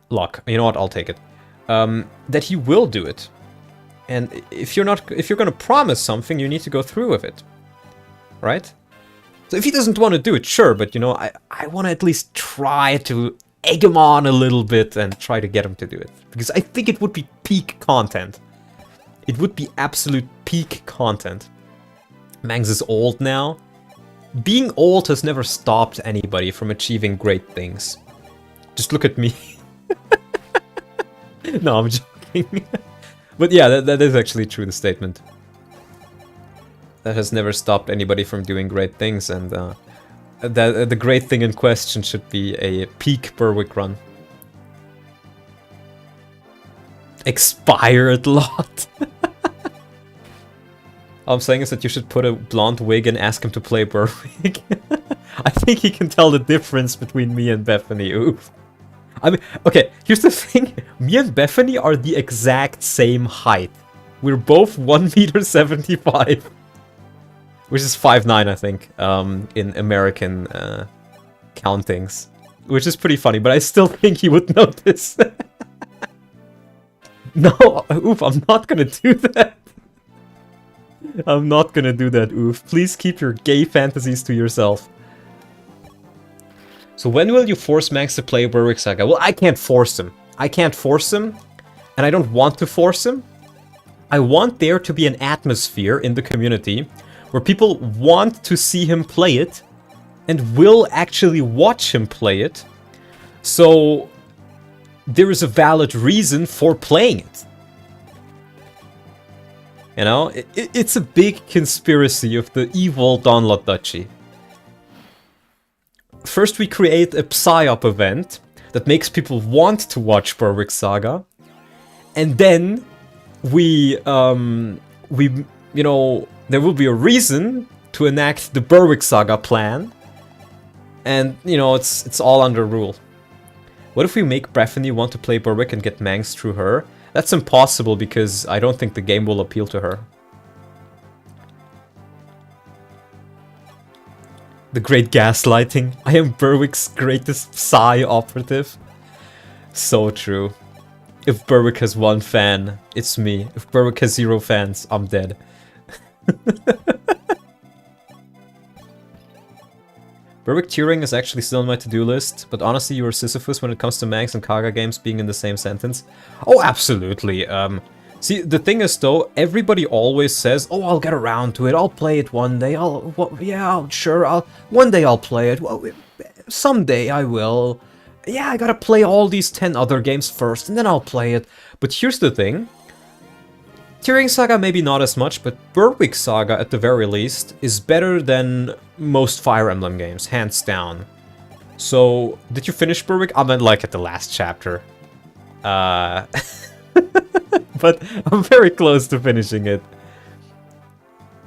[SPEAKER 1] Luck. You know what? I'll take it. That he will do it. And if you're gonna promise something, you need to go through with it. Right? So if he doesn't want to do it, sure, but you know, I want to at least try to egg him on a little bit and try to get him to do it. Because I think it would be peak content. It would be absolute peak content. Mangs is old now. Being old has never stopped anybody from achieving great things. Just look at me. No, I'm joking. But yeah, that is actually true, the statement. That has never stopped anybody from doing great things, and the great thing in question should be a peak Berwick run. Expired lot. All I'm saying is that you should put a blonde wig and ask him to play Berwick. I think he can tell the difference between me and Bethany. Oof. I mean, okay, here's the thing. Me and Bethany are the exact same height. We're both 1.75 m. Which is 5'9", I think, in American countings. Which is pretty funny, but I still think he would notice. No, oof, I'm not gonna do that. I'm not gonna do that, oof. Please keep your gay fantasies to yourself. So when will you force Max to play Berwick Saga? Well, I can't force him. I can't force him, and I don't want to force him. I want there to be an atmosphere in the community where people want to see him play it and will actually watch him play it. So there is a valid reason for playing it. You know, it's a big conspiracy of the evil Donlot Duchy. First we create a PsyOp event that makes people want to watch Berwick Saga. And then we, you know, there will be a reason to enact the Berwick Saga plan. And, you know, it's all under rule. What if we make Bethany want to play Berwick and get Mangs through her? That's impossible because I don't think the game will appeal to her. The great gaslighting. I am Berwick's greatest Psy operative. So true. If Berwick has one fan, it's me. If Berwick has 0 fans, I'm dead. Berwick Turing is actually still on my to-do list, but honestly, you're Sisyphus when it comes to Mangs and Kaga games being in the same sentence. Oh, absolutely. See, the thing is though, everybody always says, "Oh, I'll get around to it. I'll play it one day. One day I'll play it. Well, someday I will. Yeah, I gotta play all these 10 other games first, and then I'll play it." But here's the thing. Turing Saga maybe not as much, but Berwick Saga at the very least is better than most Fire Emblem games, hands down. So, did you finish Berwick? I meant like at the last chapter. But I'm very close to finishing it.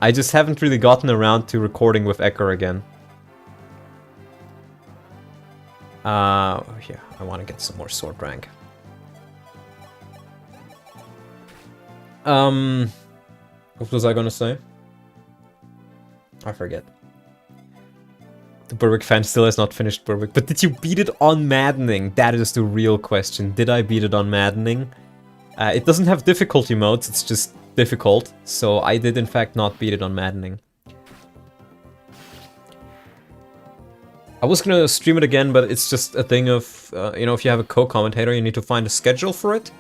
[SPEAKER 1] I just haven't really gotten around to recording with Ecker again. Yeah, I want to get some more sword rank. What was I gonna say? I forget. The Berwick fan still has not finished Berwick, but did you beat it on Maddening? That is the real question. Did I beat it on Maddening? It doesn't have difficulty modes, it's just difficult, so I did in fact not beat it on Maddening. I was gonna stream it again, but it's just a thing of, you know, if you have a co-commentator, you need to find a schedule for it.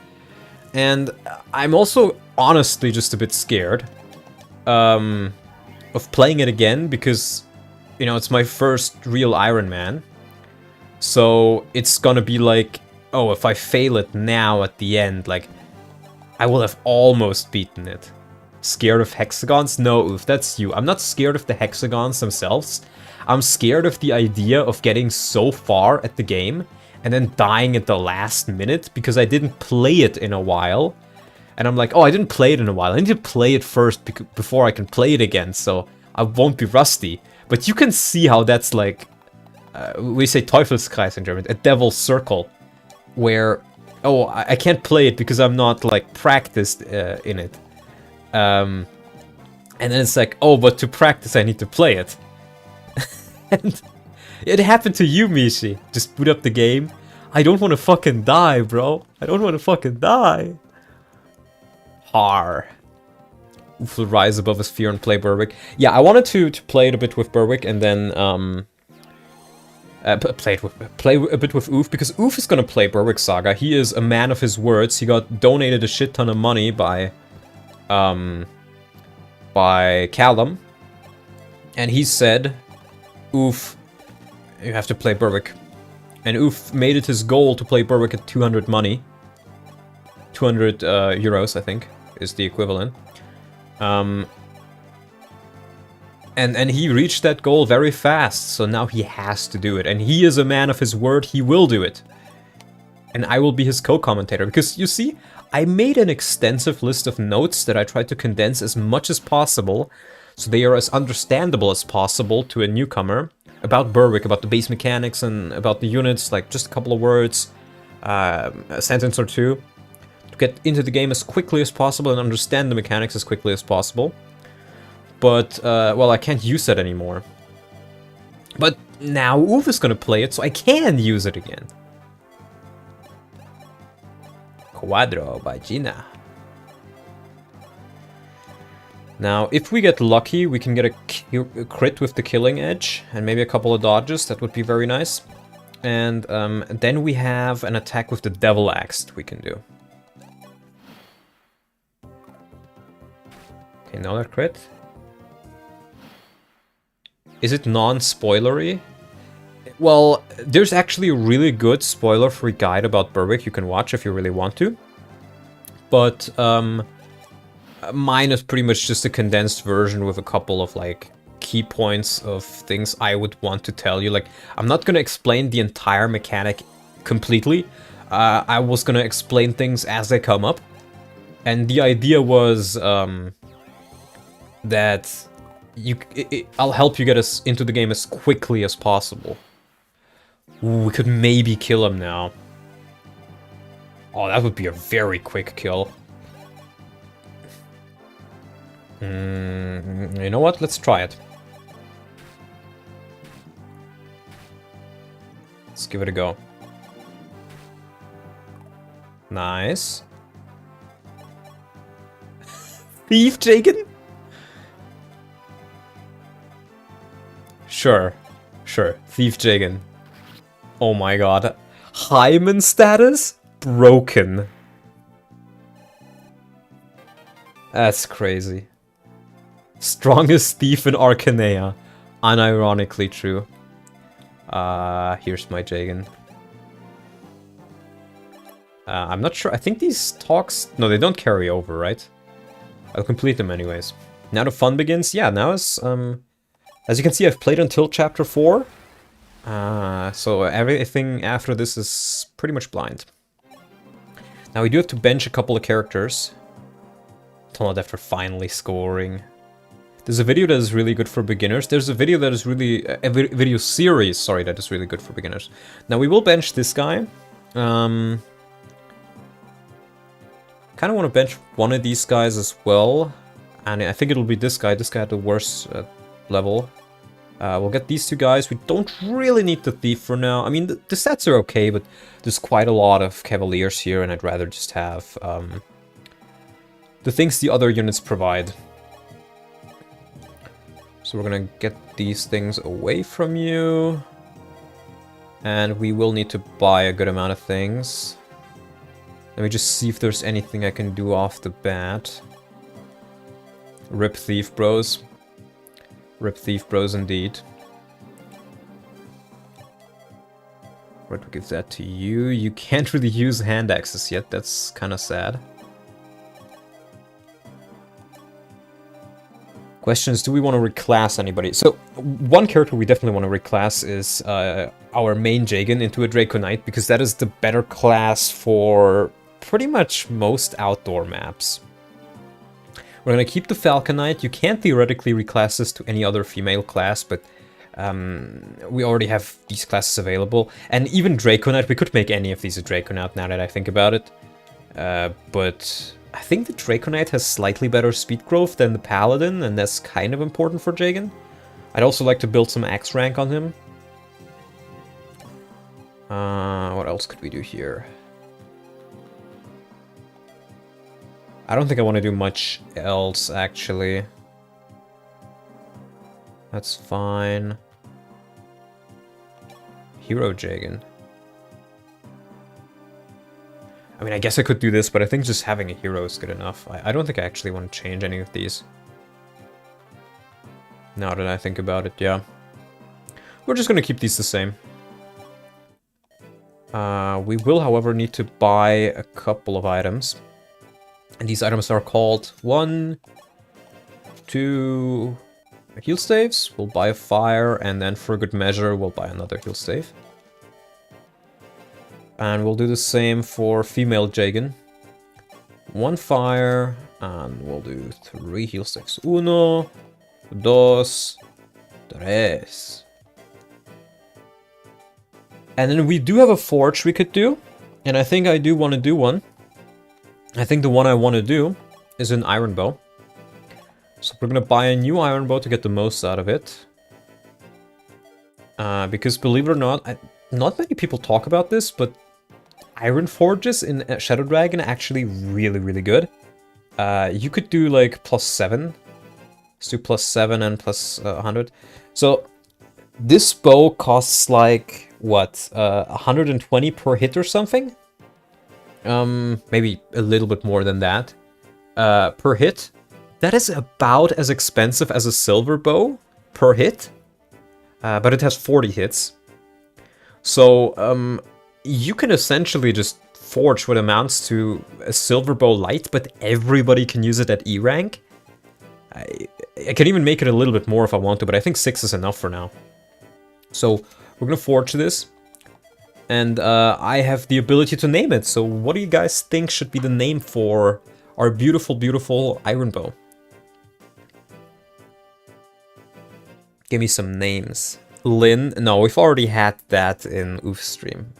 [SPEAKER 1] And I'm also honestly just a bit scared of playing it again because, you know, it's my first real Ironman. So it's gonna be like, oh, if I fail it now at the end, like, I will have almost beaten it. Scared of hexagons? No, Oof, that's you. I'm not scared of the hexagons themselves. I'm scared of the idea of getting so far at the game and then dying at the last minute because I didn't play it in a while. And I'm like, oh, I didn't play it in a while. I need to play it first before I can play it again, so I won't be rusty. But you can see how that's like, we say Teufelskreis in German, a devil's circle, where, oh, I can't play it because I'm not, like, practiced in it. And then it's like, oh, but to practice I need to play it. And it happened to you, Mishi. Just boot up the game. I don't want to fucking die, bro. I don't want to fucking die. Har. Oof will rise above his fear and play Berwick. Yeah, I wanted to play it a bit with Berwick and then play a bit with Oof, because Oof is gonna play Berwick Saga. He is a man of his words. He got donated a shit ton of money by Callum, and he said, Oof, you have to play Berwick. And Oof made it his goal to play Berwick at 200 money. 200 euros, I think, is the equivalent. And he reached that goal very fast, so now he has to do it. And he is a man of his word, he will do it. And I will be his co-commentator, because you see, I made an extensive list of notes that I tried to condense as much as possible, so they are as understandable as possible to a newcomer, about Berwick, about the base mechanics and about the units, like just a couple of words, a sentence or two, to get into the game as quickly as possible and understand the mechanics as quickly as possible. But, well, I can't use that anymore. But now Oof is gonna play it, so I can use it again. Quadro by Gina. Now, if we get lucky, we can get a crit with the Killing Edge, and maybe a couple of dodges, that would be very nice. And then we have an attack with the Devil Axe we can do. Okay, another crit. Is it non-spoilery? Well, there's actually a really good spoiler-free guide about Berwick you can watch if you really want to. But, mine is pretty much just a condensed version with a couple of, like, key points of things I would want to tell you. Like, I'm not gonna explain the entire mechanic completely. I was gonna explain things as they come up. And the idea was, that I'll help you get us into the game as quickly as possible. Ooh, we could maybe kill him now. Oh, that would be a very quick kill. You know what? Let's try it. Let's give it a go. Nice. Thief Jagen? Sure. Sure. Thief Jagen. Oh my god. Hyman status? Broken. That's crazy. Strongest thief in Arcanea. Unironically true. Here's my Jagen. I'm not sure. I think these talks... No, they don't carry over, right? I'll complete them anyways. Now the fun begins. Yeah, now is... as you can see, I've played until Chapter 4. So everything after this is pretty much blind. Now we do have to bench a couple of characters. Not after finally scoring. There's a video that is really good for beginners. There's a video that is really... a video series, sorry, that is really good for beginners. Now we will bench this guy. Kind of want to bench one of these guys as well. And I think it'll be this guy. This guy at the worst level. We'll get these two guys. We don't really need the Thief for now. I mean, the stats are okay, but there's quite a lot of Cavaliers here, and I'd rather just have the things the other units provide. So we're gonna get these things away from you. And we will need to buy a good amount of things. Let me just see if there's anything I can do off the bat. Rip Thief Bros. Rip Thief Bros indeed. Right, we'll give that to you. You can't really use hand axes yet, that's kind of sad. Question is, do we want to reclass anybody? So, one character we definitely want to reclass is our main Jagen into a Draco Knight, because that is the better class for pretty much most outdoor maps. We're going to keep the Falcon Knight. You can't theoretically reclass this to any other female class, but we already have these classes available. And even Draco Knight, we could make any of these a Draco Knight now that I think about it. But I think the Draco Knight has slightly better speed growth than the Paladin, and that's kind of important for Jagen. I'd also like to build some Axe rank on him. What else could we do here? I don't think I want to do much else, actually. That's fine. Hero Jagen. I mean, I guess I could do this, but I think just having a hero is good enough. I don't think I actually want to change any of these. Now that I think about it, yeah. We're just gonna keep these the same. We will, however, need to buy a couple of items. And these items are called 1, 2 heal staves. We'll buy a fire, and then for good measure, we'll buy another heal stave. And we'll do the same for female Jagen. 1 fire, and we'll do 3 heal staves. 1, 2, 3. And then we do have a forge we could do, and I think I do want to do one. I think the one I want to do is an iron bow. So we're gonna buy a new iron bow to get the most out of it. Because believe it or not, not many people talk about this, but iron forges in Shadow Dragon are actually really, really good. You could do like +7. Let's do +7 and plus 100. So this bow costs like, what, 120 per hit or something? Maybe a little bit more than that. Per hit. That is about as expensive as a silver bow per hit. But it has 40 hits. So, you can essentially just forge what amounts to a silver bow light, but everybody can use it at E rank. I can even make it a little bit more if I want to, but I think 6 is enough for now. So, we're gonna forge this. And I have the ability to name it. So what do you guys think should be the name for our beautiful, beautiful iron bow? Give me some names. Lynn? No, we've already had that in Oof stream.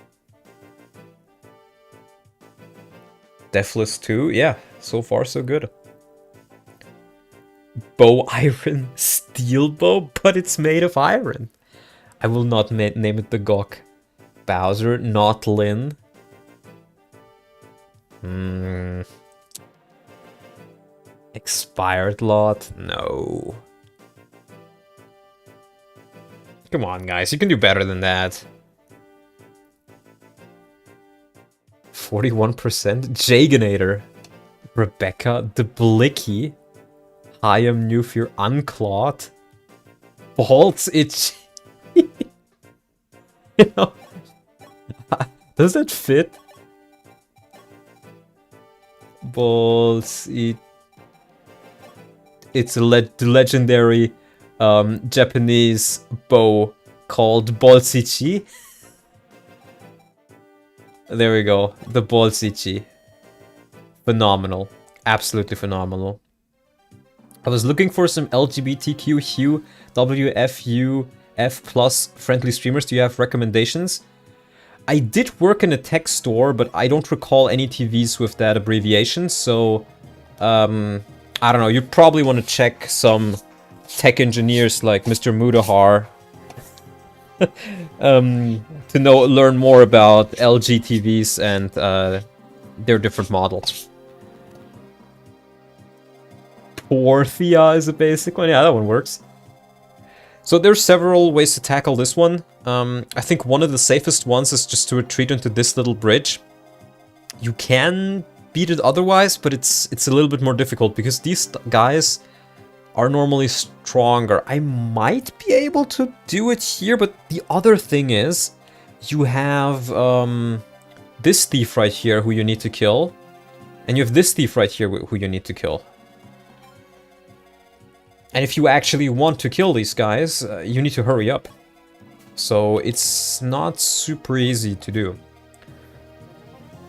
[SPEAKER 1] Deathless 2? Yeah, so far so good. Bow iron steel bow, but it's made of iron. I will not name it the Gok. Bowser, not Lynn. Expired lot? No. Come on, guys, you can do better than that. 41%? Jagenator. Rebecca, the Blicky. Hyam, Newfear, Unclawed. Balls itch. You know, does that fit? Balls it. It's a legendary Japanese bow called Bolsichi. There we go, the Bolsichi. Phenomenal, absolutely phenomenal. I was looking for some LGBTQ, Hue, WFU, F+ friendly streamers. Do you have recommendations? I did work in a tech store, but I don't recall any TVs with that abbreviation, so I don't know, you probably want to check some tech engineers like Mr. Mudahar to learn more about LG TVs and their different models. Porthia is a basic one. Yeah, that one works. So there's several ways to tackle this one. I think one of the safest ones is just to retreat into this little bridge. You can beat it otherwise, but it's a little bit more difficult because these guys are normally stronger. I might be able to do it here, but the other thing is you have this thief right here who you need to kill, and you have this thief right here who you need to kill. And if you actually want to kill these guys, you need to hurry up. So it's not super easy to do.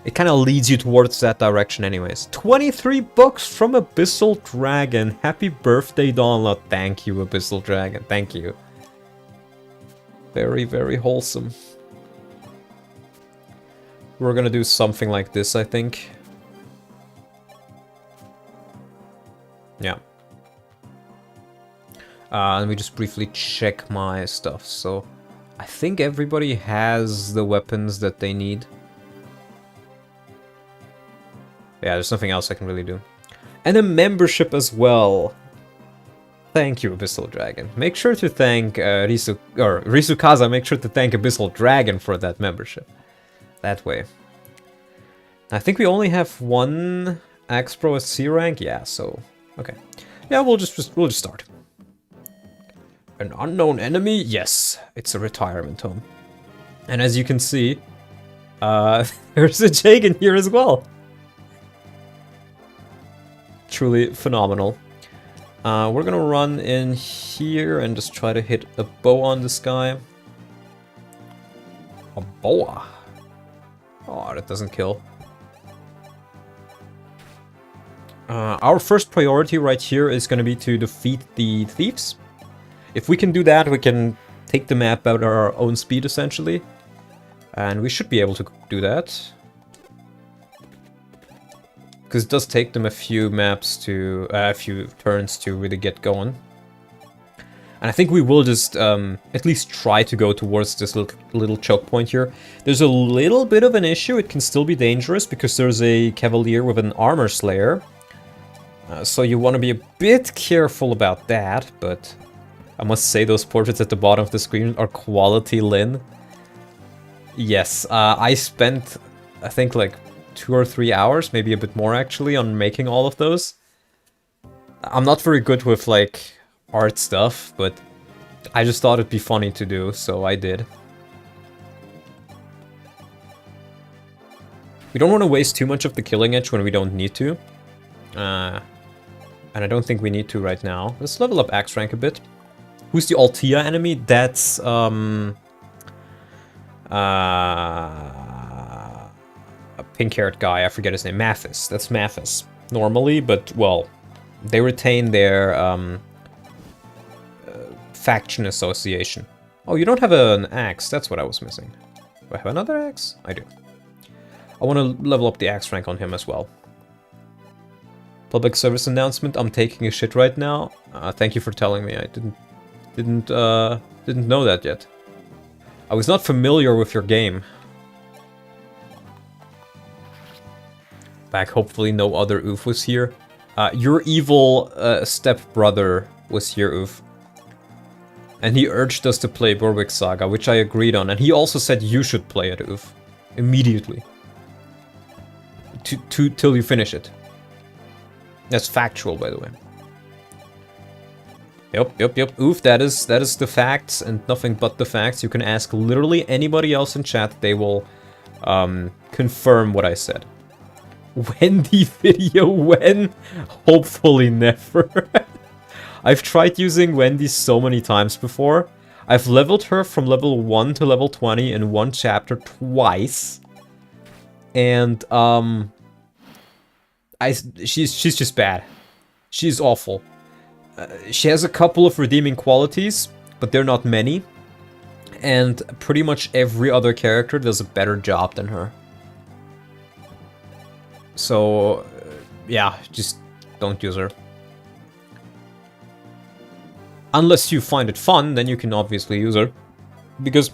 [SPEAKER 1] It kind of leads you towards that direction anyways. 23 bucks from Abyssal Dragon. Happy birthday, Donla. Thank you, Abyssal Dragon. Thank you. Very, very wholesome. We're gonna do something like this, I think. Yeah. Let me just briefly check my stuff. So, I think everybody has the weapons that they need. Yeah, there's nothing else I can really do. And a membership as well. Thank you, Abyssal Dragon. Make sure to thank Risukaza, make sure to thank Abyssal Dragon for that membership. That way. I think we only have one Axe Pro at C rank, yeah, so okay. Yeah, we'll just start. An unknown enemy? Yes, it's a retirement home. And as you can see, there's a Jagen here as well. Truly phenomenal. We're gonna run in here and just try to hit a bow on this guy. A boa. Oh, that doesn't kill. Our first priority right here is gonna be to defeat the thieves. If we can do that, we can take the map at our own speed, essentially. And we should be able to do that. Because it does take them a few turns to really get going. And I think we will just at least try to go towards this little choke point here. There's a little bit of an issue. It can still be dangerous because there's a Cavalier with an Armor Slayer. So you want to be a bit careful about that, but I must say those portraits at the bottom of the screen are quality Lin. Yes, I spent, I think, like 2 or 3 hours, maybe a bit more actually, on making all of those. I'm not very good with, like, art stuff, but I just thought it'd be funny to do, so I did. We don't want to waste too much of the killing edge when we don't need to. And I don't think we need to right now. Let's level up Axe rank a bit. Who's the Altea enemy? That's, a pink-haired guy, I forget his name. Mathis. That's Mathis. Normally, but, well, they retain their, faction association. Oh, you don't have an axe. That's what I was missing. Do I have another axe? I do. I want to level up the axe rank on him as well. Public service announcement. I'm taking a shit right now. Thank you for telling me. I didn't know that yet. I was not familiar with your game. Back. Hopefully no other Oof was here. Your evil stepbrother was here, Oof. And he urged us to play Borwick Saga, which I agreed on. And he also said you should play it, Oof. Immediately. Till you finish it. That's factual, by the way. Yep. Oof, that is the facts and nothing but the facts. You can ask literally anybody else in chat. They will confirm what I said. Wendy video when? Hopefully never. I've tried using Wendy so many times before. I've leveled her from level 1 to level 20 in one chapter twice. And she's just bad. She's awful. She has a couple of redeeming qualities, but they're not many. And pretty much every other character does a better job than her. So, yeah, just don't use her. Unless you find it fun, then you can obviously use her. Because,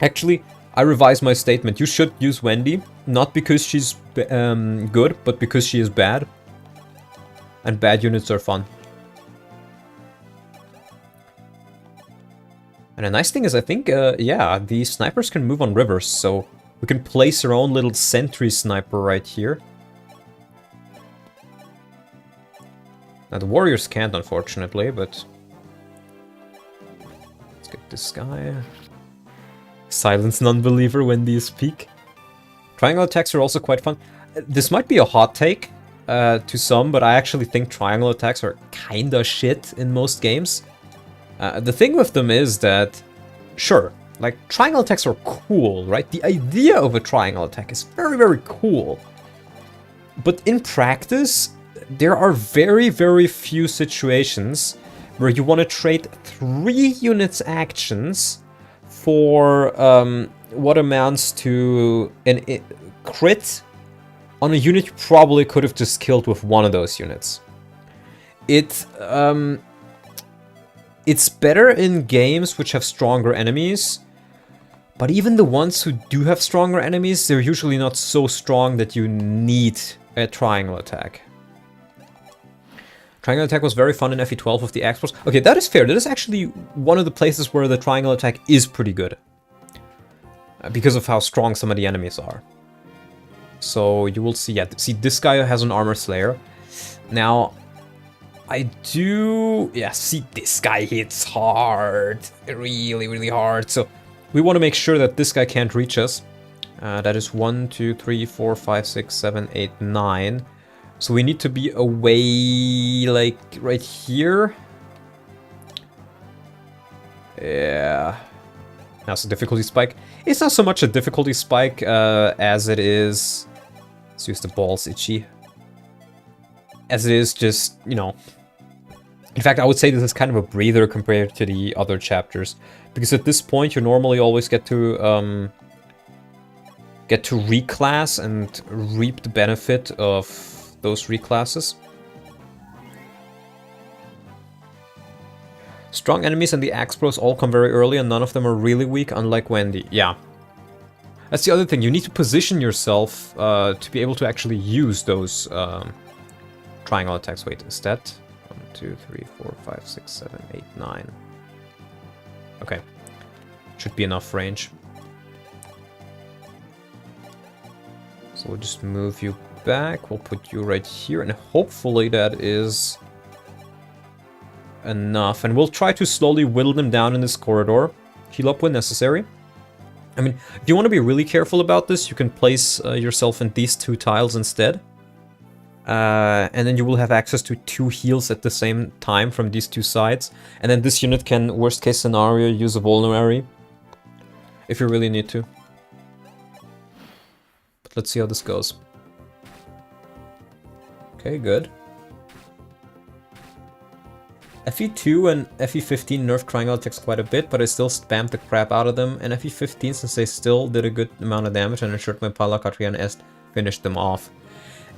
[SPEAKER 1] actually, I revised my statement. You should use Wendy, not because she's good, but because she is bad. And bad units are fun. And a nice thing is, I think, yeah, the snipers can move on rivers, so we can place our own little sentry sniper right here. Now, the warriors can't, unfortunately, but... Let's get this guy. Silence non-believer when these peak. Triangle attacks are also quite fun. This might be a hot take to some, but I actually think triangle attacks are kinda shit in most games. The thing with them is that, sure, like, triangle attacks are cool, right? The idea of a triangle attack is very, very cool. But in practice, there are very, very few situations where you want to trade 3 units actions for what amounts to a crit on a unit you probably could have just killed with one of those units. It's better in games which have stronger enemies, but even the ones who do have stronger enemies, they're usually not so strong that you need a triangle attack. Triangle attack was very fun in FE12 with the X-Pros. Okay, that is fair. That is actually one of the places where the triangle attack is pretty good. Because of how strong some of the enemies are. So you will see, yeah, see this guy has an Armor Slayer. Now, I do, yeah, see this guy hits hard. Really, really hard. So we want to make sure that this guy can't reach us. That is 1, 2, 3, 4, 5, 6, 7, 8, 9. So we need to be away, like, right here. Yeah. Now, it's a difficulty spike. It's not so much a difficulty spike as it is... Let's use the balls, itchy. As it is just, you know... In fact, I would say this is kind of a breather compared to the other chapters. Because at this point, you normally always get to reclass and reap the benefit of those reclasses. Strong enemies and the Axe Bros all come very early and none of them are really weak, unlike Wendy. Yeah. That's the other thing, you need to position yourself to be able to actually use those triangle attacks. Wait, is that 1, 2, 3, 4, 5, 6, 7, 8, 9? Okay. Should be enough range. So we'll just move you back, we'll put you right here, and hopefully that is enough. And we'll try to slowly whittle them down in this corridor. Heal up when necessary. I mean, if you want to be really careful about this, you can place yourself in these 2 tiles instead. And then you will have access to 2 heals at the same time from these 2 sides. And then this unit can, worst case scenario, use a vulnerary. If you really need to. But let's see how this goes. Okay, good. FE2 and FE15 nerfed triangle attacks quite a bit, but I still spammed the crap out of them. And FE15, since they still did a good amount of damage and ensured my Palakatria Est finished them off.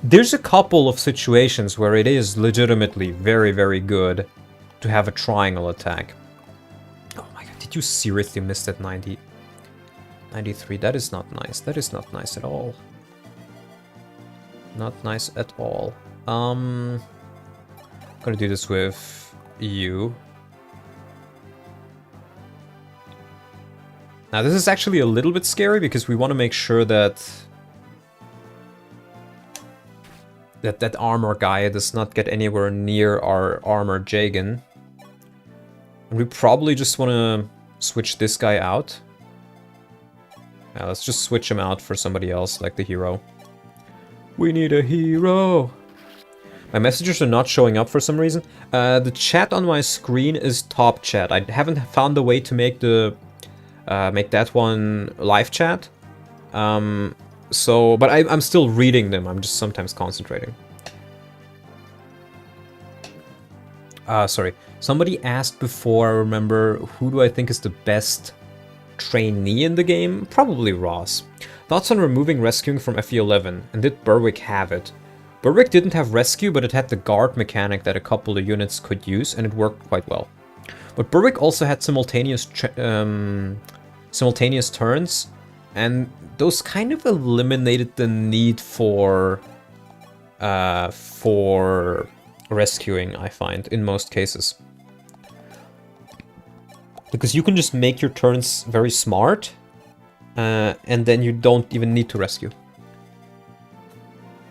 [SPEAKER 1] There's a couple of situations where it is legitimately very, very good to have a triangle attack. Oh my god, did you seriously miss that 90? 93, that is not nice. That is not nice at all. Not nice at all. I'm gonna do this with you. Now this is actually a little bit scary because we want to make sure that that armor guy does not get anywhere near our armor Jagen. And we probably just want to switch this guy out. Yeah, let's just switch him out for somebody else, like the hero. We need a hero! My messages are not showing up for some reason. The chat on my screen is top chat. I haven't found a way to make the make that one live chat. But I'm still reading them. I'm just sometimes concentrating. Sorry. Somebody asked before, I remember, who do I think is the best trainee in the game? Probably Ross. Thoughts on removing rescuing from FE11, and did Berwick have it? Berwick didn't have rescue, but it had the guard mechanic that a couple of units could use, and it worked quite well. But Berwick also had simultaneous turns, and those kind of eliminated the need for rescuing, I find, in most cases. Because you can just make your turns very smart, and then you don't even need to rescue.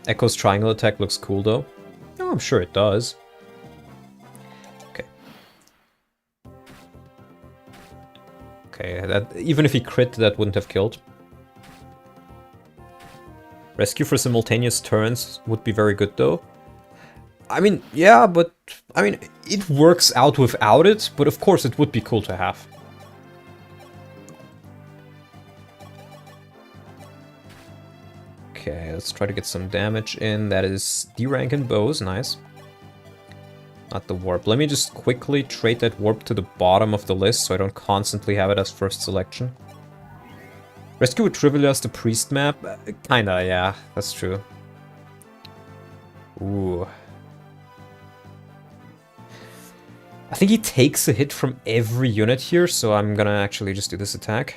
[SPEAKER 1] Echo's triangle attack looks cool though. Oh, I'm sure it does. Okay. Okay, that even if he crit, that wouldn't have killed. Rescue for simultaneous turns would be very good though. I mean, yeah, but I mean, it works out without it, but of course it would be cool to have. Okay, let's try to get some damage in. That is D-rank and bows, nice. Not the warp. Let me just quickly trade that warp to the bottom of the list so I don't constantly have it as first selection. Rescue with Trivia's the priest map? Kinda, yeah, that's true. Ooh. I think he takes a hit from every unit here, so I'm gonna actually just do this attack.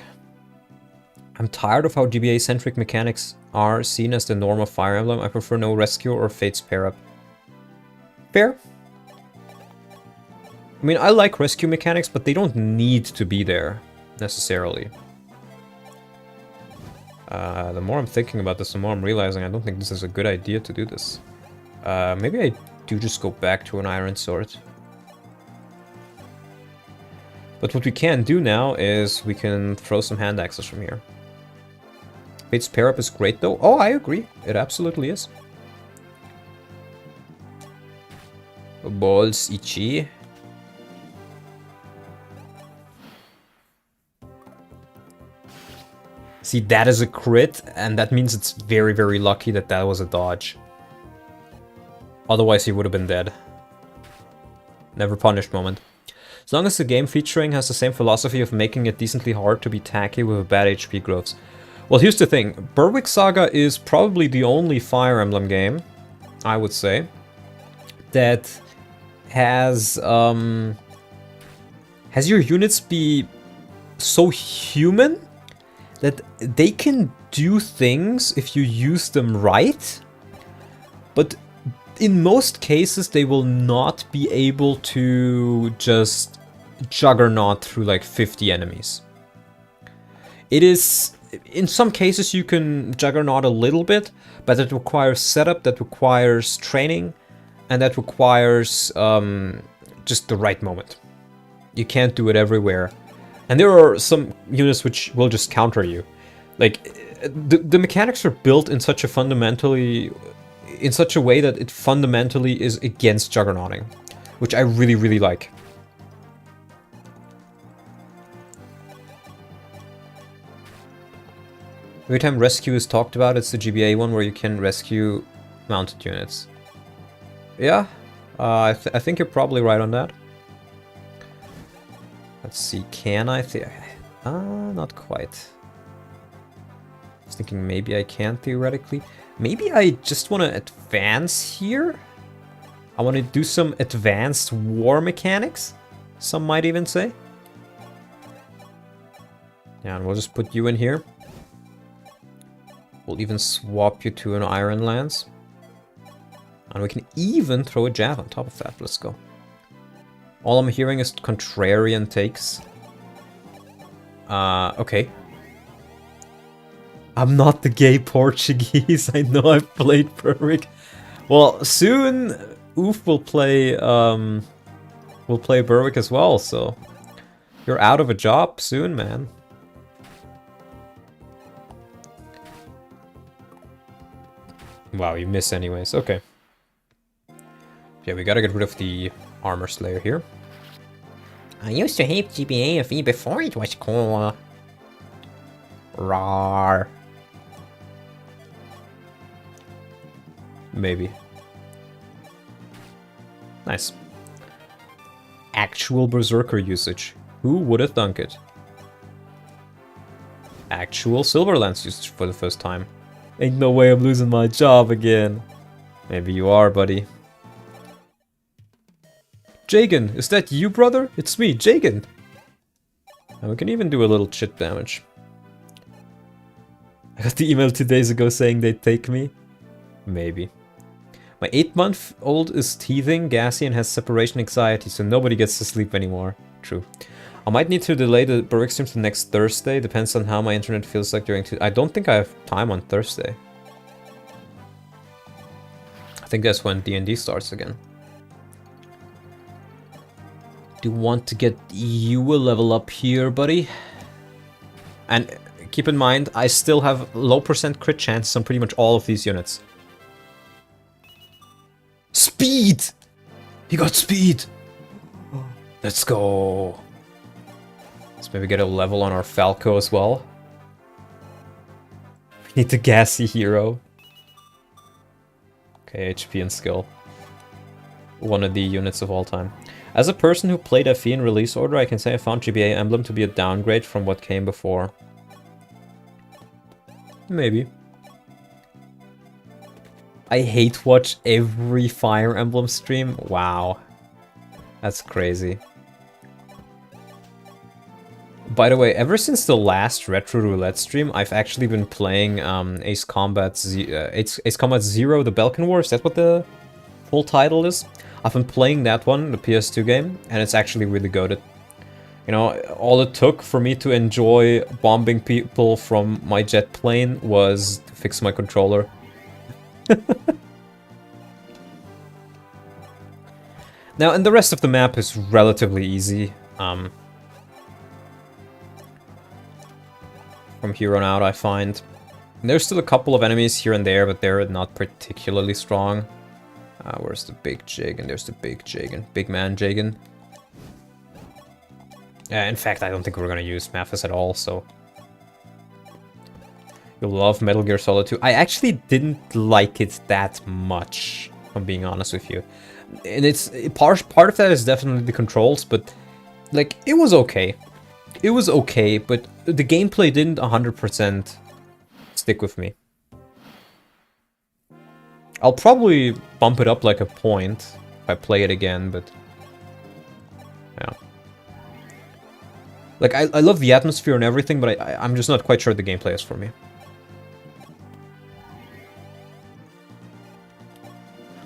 [SPEAKER 1] I'm tired of how GBA-centric mechanics are seen as the norm of Fire Emblem. I prefer no rescue or Fate's pair up. Fair. I mean, I like rescue mechanics, but they don't need to be there, necessarily. The more I'm thinking about this, the more I'm realizing I don't think this is a good idea to do this. Maybe I do just go back to an iron sword. But what we can do now is we can throw some hand axes from here. Fate's pair up is great though. Oh, I agree. It absolutely is. Balls Ichi. See, that is a crit, and that means it's very, very lucky that that was a dodge. Otherwise, he would have been dead. Never punished moment. As long as the game featuring has the same philosophy of making it decently hard to be tacky with bad HP growths. Well, here's the thing. Berwick Saga is probably the only Fire Emblem game, I would say, that has your units be so human that they can do things if you use them right, but in most cases they will not be able to just juggernaut through like 50 enemies. It is, in some cases you can juggernaut a little bit, but that requires setup, that requires training, and that requires just the right moment. You can't do it everywhere. And there are some units which will just counter you. Like, the mechanics are built in such a way that it fundamentally is against juggernauting, which I really, really like. Every time rescue is talked about, it's the GBA one where you can rescue mounted units. Yeah, I think you're probably right on that. Let's see, can I? Not quite. I was thinking maybe I can theoretically. Maybe I just want to advance here? I want to do some advanced war mechanics, some might even say. Yeah, and we'll just put you in here. We'll even swap you to an Iron Lance. And we can even throw a Jav on top of that. Let's go. All I'm hearing is contrarian takes. Okay. I'm not the gay Portuguese. I know I've played Berwick. Well, soon Oof will play Berwick as well, so you're out of a job soon, man. Wow, you miss anyways. Okay. Yeah, we gotta get rid of the Armor Slayer here. I used to hate GBA FE before it was cool. Rawr. Maybe. Nice. Actual Berserker usage. Who would have thunk it? Actual Silver Lance usage for the first time. Ain't no way I'm losing my job again. Maybe you are, buddy. Jagen, is that you, brother? It's me, Jagen. And we can even do a little chit damage. I got the email 2 days ago saying they'd take me. Maybe. My 8-month-old is teething, gassy, and has separation anxiety, so nobody gets to sleep anymore. True. I might need to delay the Berwick stream to next Thursday. Depends on how my internet feels like during I don't think I have time on Thursday. I think that's when D&D starts again. Do want to get you a level up here, buddy. And keep in mind, I still have low % crit chances on pretty much all of these units. Speed! He got speed! Let's go. Let's maybe get a level on our Falco as well. We need the gassy hero. Okay, HP and skill. One of the units of all time. As a person who played FE in release order, I can say I found GBA Emblem to be a downgrade from what came before. Maybe. I hate watch every Fire Emblem stream. Wow. That's crazy. By the way, ever since the last Retro Roulette stream, I've actually been playing Ace Combat 0, the Belkan War. Is that what the full title is? I've been playing that one, the PS2 game, and it's actually really good. You know, all it took for me to enjoy bombing people from my jet plane was to fix my controller. Now, and the rest of the map is relatively easy. From here on out, I find. There's still a couple of enemies here and there, but they're not particularly strong. Where's the big Jagen? There's the big Jagen. Big man Jagen. In fact, I don't think we're gonna use Mathis at all, so... You'll love Metal Gear Solid 2. I actually didn't like it that much, if I'm being honest with you. And it's... Part of that is definitely the controls, but... Like, it was okay. It was okay, but the gameplay didn't 100% stick with me. I'll probably bump it up like a point if I play it again, but... Yeah. Like, I love the atmosphere and everything, but I'm just not quite sure the gameplay is for me.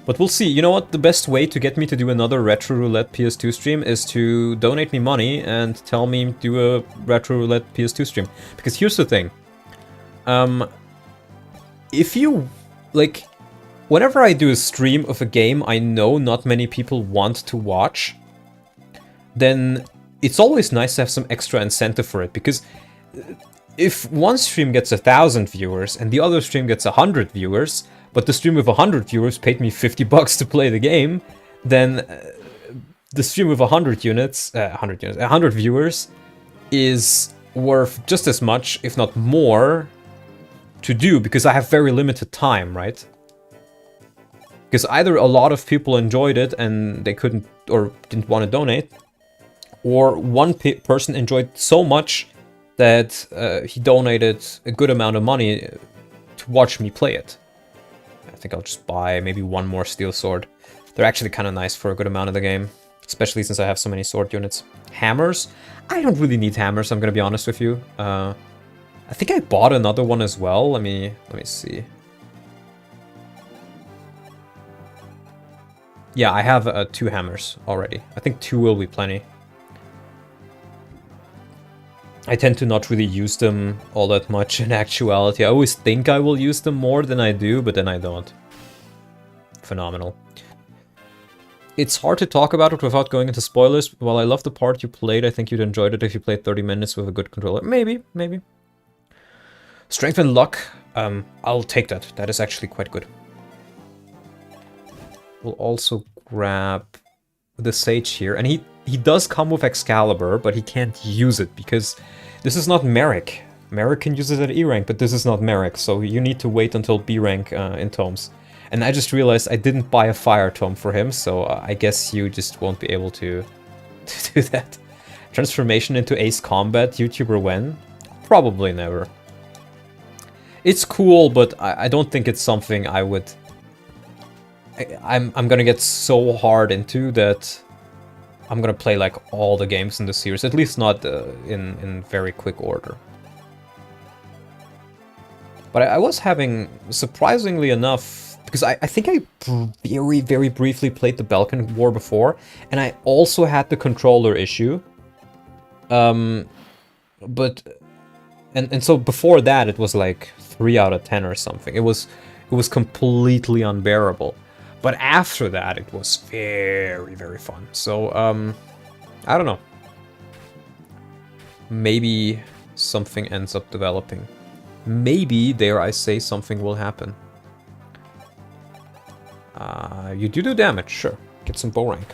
[SPEAKER 1] But we'll see. You know what? The best way to get me to do another Retro Roulette PS2 stream is to donate me money and tell me do a Retro Roulette PS2 stream. Because here's the thing. If you... Like, whenever I do a stream of a game I know not many people want to watch, then... It's always nice to have some extra incentive for it, because if one stream gets 1,000 viewers and the other stream gets 100 viewers, but the stream with 100 viewers paid me $50 to play the game, then the stream with 100 viewers is worth just as much, if not more, to do, because I have very limited time, right? Because either a lot of people enjoyed it and they couldn't or didn't want to donate, or one person enjoyed so much that he donated a good amount of money to watch me play it. I think I'll just buy maybe one more steel sword. They're actually kind of nice for a good amount of the game, especially since I have so many sword units. Hammers? I don't really need hammers, I'm gonna be honest with you. I think I bought another one as well. Let me see. Yeah, I have 2 hammers already. I think 2 will be plenty. I tend to not really use them all that much in actuality. I always think I will use them more than I do, but then I don't. Phenomenal. It's hard to talk about it without going into spoilers. While I love the part you played, I think you'd enjoyed it if you played 30 minutes with a good controller. Maybe, maybe. Strength and luck. I'll take that. That is actually quite good. We'll also grab the Sage here. And he does come with Excalibur, but he can't use it because this is not Merrick. Merrick can use it at E rank, but this is not Merrick, so you need to wait until B rank in tomes. And I just realized I didn't buy a fire tome for him, so I guess you just won't be able to do that. Transformation into Ace Combat, YouTuber when? Probably never. It's cool, but I don't think it's something I would... I'm gonna get so hard into that I'm gonna play like all the games in the series, at least not in very quick order. But I was having, surprisingly enough, because I think I very, very briefly played the Balkan War before, and I also had the controller issue. And so before that it was like 3 out of 10 or something. It was completely unbearable. But after that, it was very, very fun. So, I don't know. Maybe something ends up developing. Maybe, dare I say, something will happen. You do damage, sure. Get some bow rank.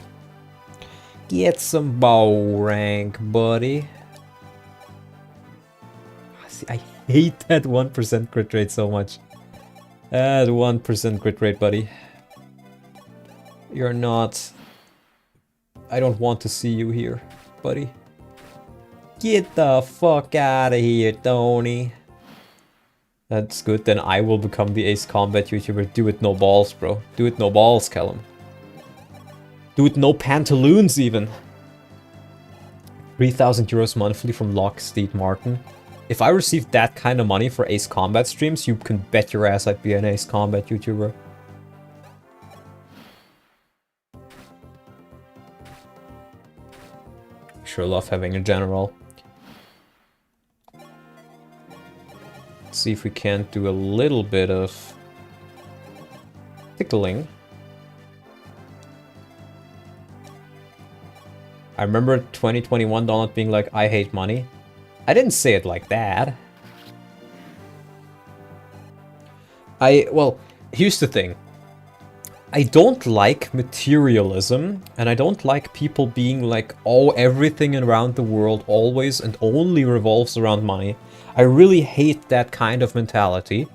[SPEAKER 1] Get some bow rank, buddy. See, I hate that 1% crit rate so much. That 1% crit rate, buddy. You're not... I don't want to see you here, buddy. Get the fuck out of here, Tony. That's good, then I will become the Ace Combat YouTuber. Do it no balls, bro. Do it no balls, Callum. Do it no pantaloons, even. 3,000 euros monthly from Locksteed Martin. If I received that kind of money for Ace Combat streams, you can bet your ass I'd be an Ace Combat YouTuber. sure love having a general. Let's see if we can't do a little bit of tickling. I remember 2021 Donald being like, I hate money. I didn't say it like that. Well, here's the thing. I don't like materialism, and I don't like people being like, oh, everything around the world always and only revolves around money. I really hate that kind of mentality.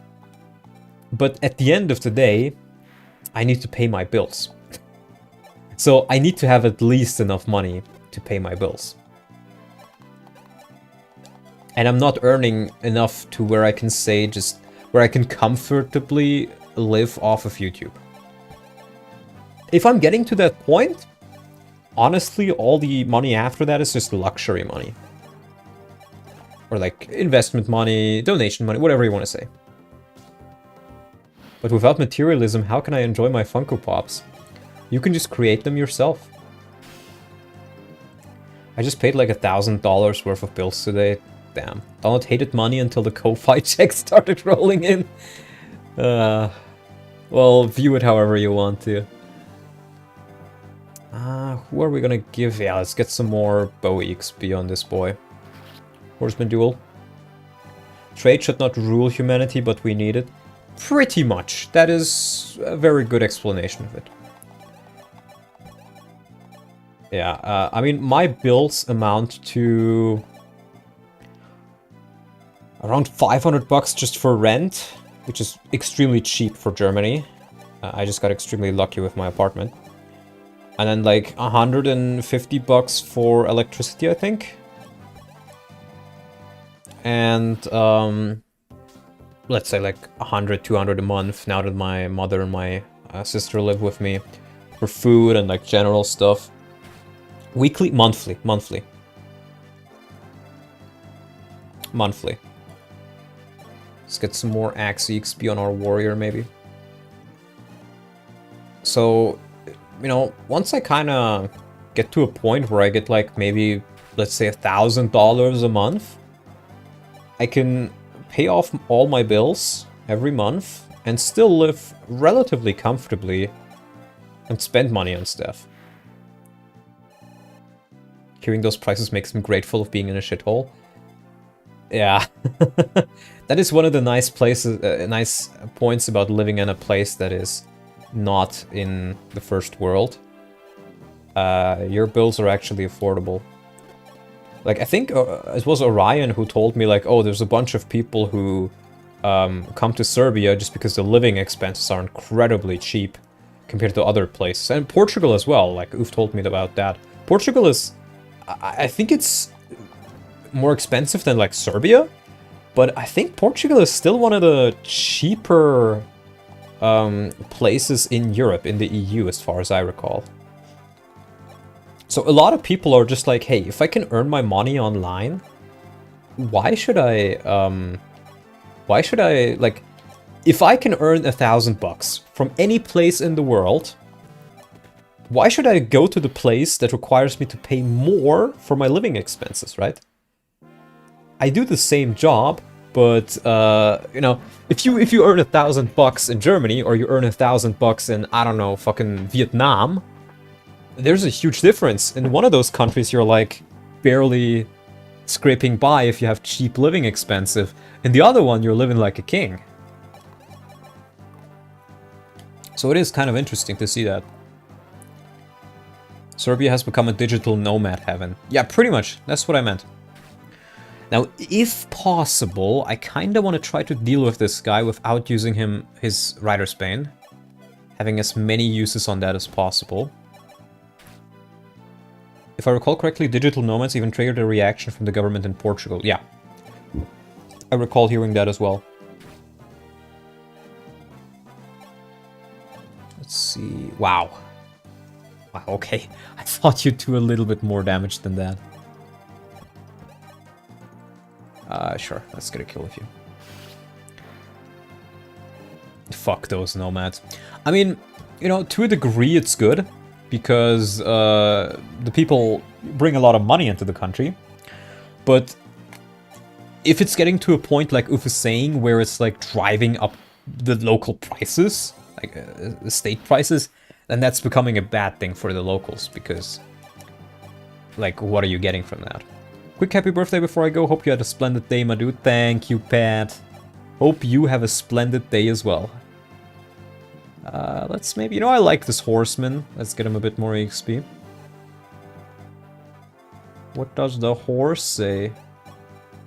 [SPEAKER 1] But at the end of the day, I need to pay my bills. So I need to have at least enough money to pay my bills. And I'm not earning enough to where I can say just where I can comfortably live off of YouTube. If I'm getting to that point, honestly, all the money after that is just luxury money. Or like investment money, donation money, whatever you want to say. But without materialism, how can I enjoy my Funko Pops? You can just create them yourself. I just paid like $1,000 worth of bills today. Damn. Donald hated money until the Ko-Fi check started rolling in. Well, view it however you want to. Who are we gonna give? Yeah, let's get some more bow XP on this boy. Horseman duel. Trade should not rule humanity, but we need it. Pretty much. That is a very good explanation of it. Yeah, I mean, my bills amount to around 500 bucks just for rent, which is extremely cheap for Germany. I just got extremely lucky with my apartment. And then like 150 bucks for electricity, I think. And let's say like 100, 200 a month now that my mother and my sister live with me, for food and like general stuff. Weekly, monthly. Let's get some more Axe XP on our warrior, maybe. So, you know, once I kind of get to a point where I get like maybe, let's say $1,000 a month, I can pay off all my bills every month and still live relatively comfortably and spend money on stuff. Hearing those prices makes me grateful of being in a shithole. Yeah. That is one of the nice places, nice points about living in a place that is not in the first world. Your bills are actually affordable. Like, I think it was Orion who told me, like, oh, there's a bunch of people who come to Serbia just because the living expenses are incredibly cheap compared to other places. And Portugal as well, like, Oof told me about that. Portugal is, I think it's more expensive than, like, Serbia, but I think Portugal is still one of the cheaper places in Europe, in the EU, as far as I recall. So a lot of people are just like, hey, if I can earn my money online, why should I, like, if I can earn $1,000 from any place in the world, why should I go to the place that requires me to pay more for my living expenses, right? I do the same job, but, you know, if you earn $1,000 in Germany, or you earn $1,000 in, I don't know, fucking Vietnam, there's a huge difference. In one of those countries, you're like barely scraping by if you have cheap living expensive. In the other one, you're living like a king. So it is kind of interesting to see that. Serbia has become a digital nomad heaven. Yeah, pretty much. That's what I meant. Now, if possible, I kind of want to try to deal with this guy without using his Rider's Bane. Having as many uses on that as possible. If I recall correctly, digital nomads even triggered a reaction from the government in Portugal. Yeah. I recall hearing that as well. Let's see. Wow. Wow, okay. I thought you'd do a little bit more damage than that. Sure. Let's get a kill with you. Fuck those nomads. I mean, you know, to a degree it's good. Because the people bring a lot of money into the country. But if it's getting to a point like Uf is saying, where it's like driving up the local prices, like the state prices, then that's becoming a bad thing for the locals, because like, what are you getting from that? Quick happy birthday before I go. Hope you had a splendid day, my dude. Thank you, Pat. Hope you have a splendid day as well. Let's maybe... You know, I like this horseman. Let's get him a bit more XP. What does the horse say?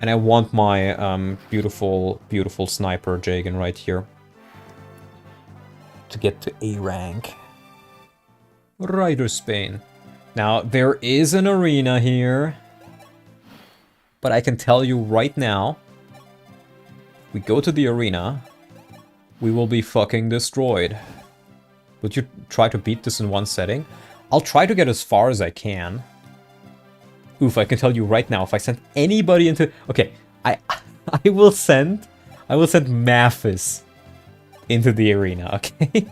[SPEAKER 1] And I want my beautiful, beautiful sniper Jagen right here. To get to A rank. Rider Spain. Now, there is an arena here. But I can tell you right now, we go to the arena, we will be fucking destroyed. Would you try to beat this in one setting? I'll try to get as far as I can. Oof, I can tell you right now, if I send anybody into... Okay, I will send Mathis into the arena, okay?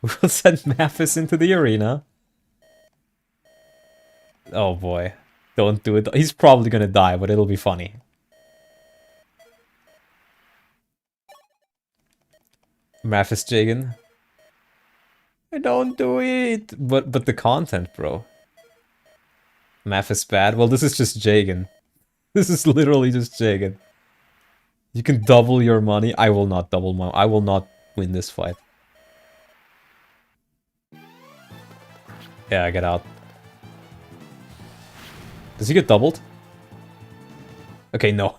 [SPEAKER 1] We will send Mathis into the arena. Oh boy. Don't do it. He's probably gonna die, but it'll be funny. Mathis Jagen. Don't do it! But the content, bro. Mathis bad? Well, this is just Jagen. This is literally just Jagen. You can double your money. I will not double my... I will not win this fight. Yeah, get out. Does he get doubled? Okay, no.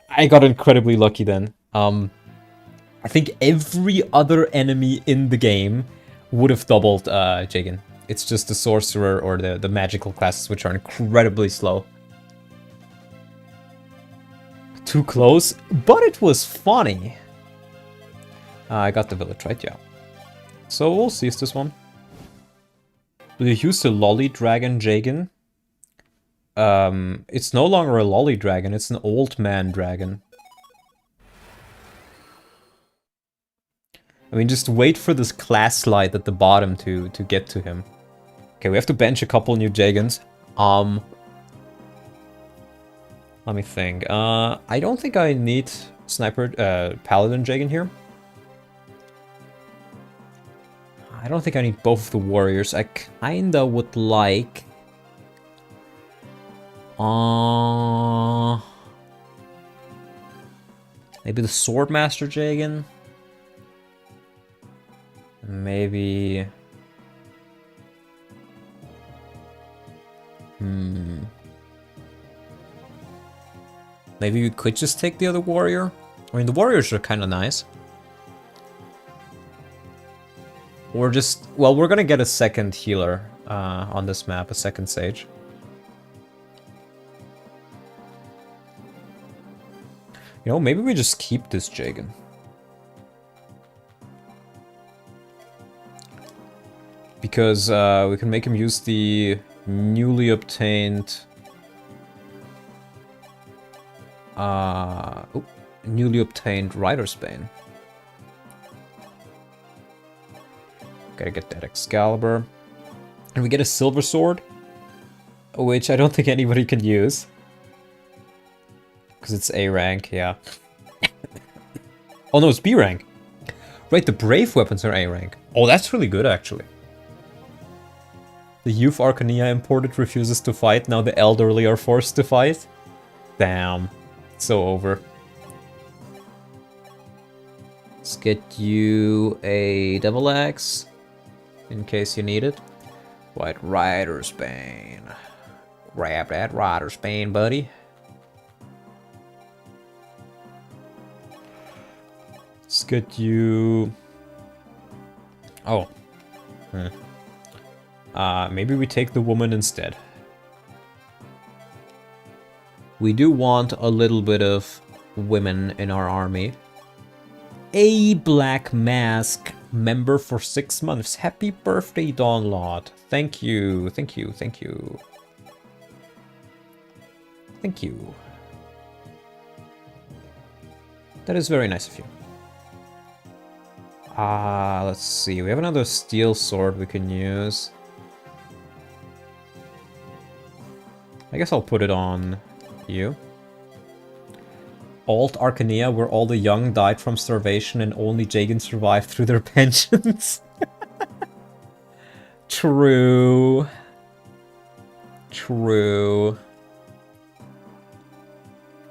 [SPEAKER 1] I got incredibly lucky then. I think every other enemy in the game would have doubled Jagen. It's just the sorcerer or the magical classes, which are incredibly slow. Too close, but it was funny. I got the village, right? Yeah. So we'll seize this one. Will you use the lolly dragon Jagen? It's no longer a lolly dragon, it's an old man dragon. I mean, just wait for this class slide at the bottom to get to him. Okay, we have to bench a couple new Jagens. Let me think. I don't think I need sniper, paladin Jagen here. I don't think I need both of the warriors. I kinda would like... maybe the Swordmaster Jagen? Maybe... Maybe we could just take the other warrior? I mean, the warriors are kind of nice. Or just... Well, we're gonna get a second healer on this map, a second sage. You know, maybe we just keep this Jagen. Because we can make him use the newly obtained... newly obtained Rider's Bane. Gotta get that Excalibur. And we get a Silver Sword, which I don't think anybody can use. Because it's A rank, yeah. Oh no, it's B rank. Right, the Brave weapons are A rank. Oh, that's really good, actually. The youth Arcania imported refuses to fight. Now the elderly are forced to fight. Damn. It's so over. Let's get you a double axe. In case you need it. White Rider's Bane. Grab that Rider's Bane, buddy. Let's get you... Oh. Maybe we take the woman instead. We do want a little bit of women in our army. A Black Mask member for 6 months. Happy birthday, Dawnlord. Thank you, thank you, thank you. Thank you. That is very nice of you. Let's see. We have another steel sword we can use. guess I'll put it on you. Alt Arcanea, where all the young died from starvation and only Jagen survived through their pensions. True. True.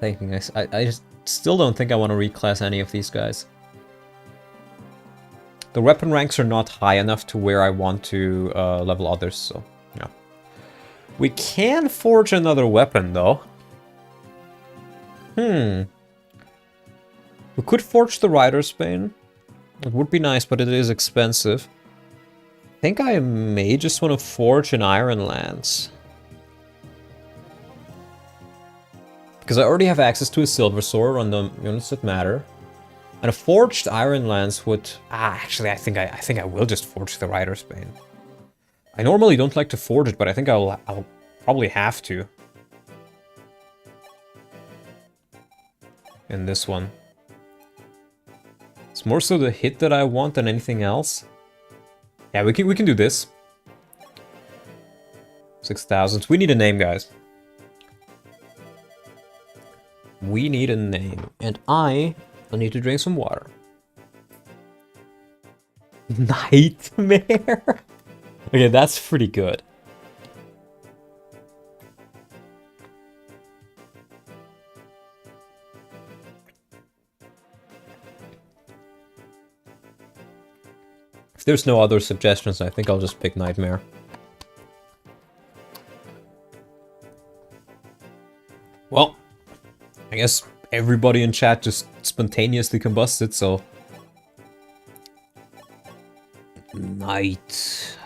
[SPEAKER 1] Thinking this, I just still don't think I want to reclass any of these guys. The weapon ranks are not high enough to where I want to level others, so yeah. We can forge another weapon, though. We could forge the Rider's Bane. It would be nice, but it is expensive. I think I may just want to forge an Iron Lance. Because I already have access to a Silver Sword on the units that matter. And a forged Iron Lance would... actually, I think I will just forge the Rider's Bane. I normally don't like to forge it, but I think I'll probably have to. In this one. It's more so the hit that I want than anything else. Yeah, we can do this. 6,000. We need a name, guys. We need a name. And I need to drink some water. Nightmare? Okay, that's pretty good. If there's no other suggestions, I think I'll just pick Nightmare. Well, I guess everybody in chat just spontaneously combusted, so... Nightmare.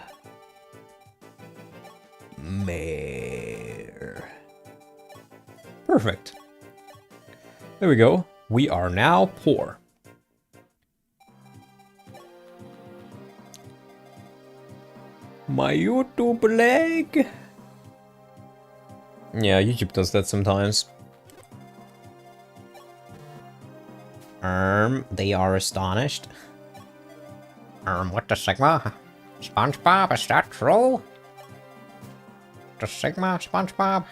[SPEAKER 1] Perfect. There we go. We are now poor. My YouTube lag. Yeah, YouTube does that sometimes. They are astonished. What the Sigma? SpongeBob, is that true? The Sigma, SpongeBob?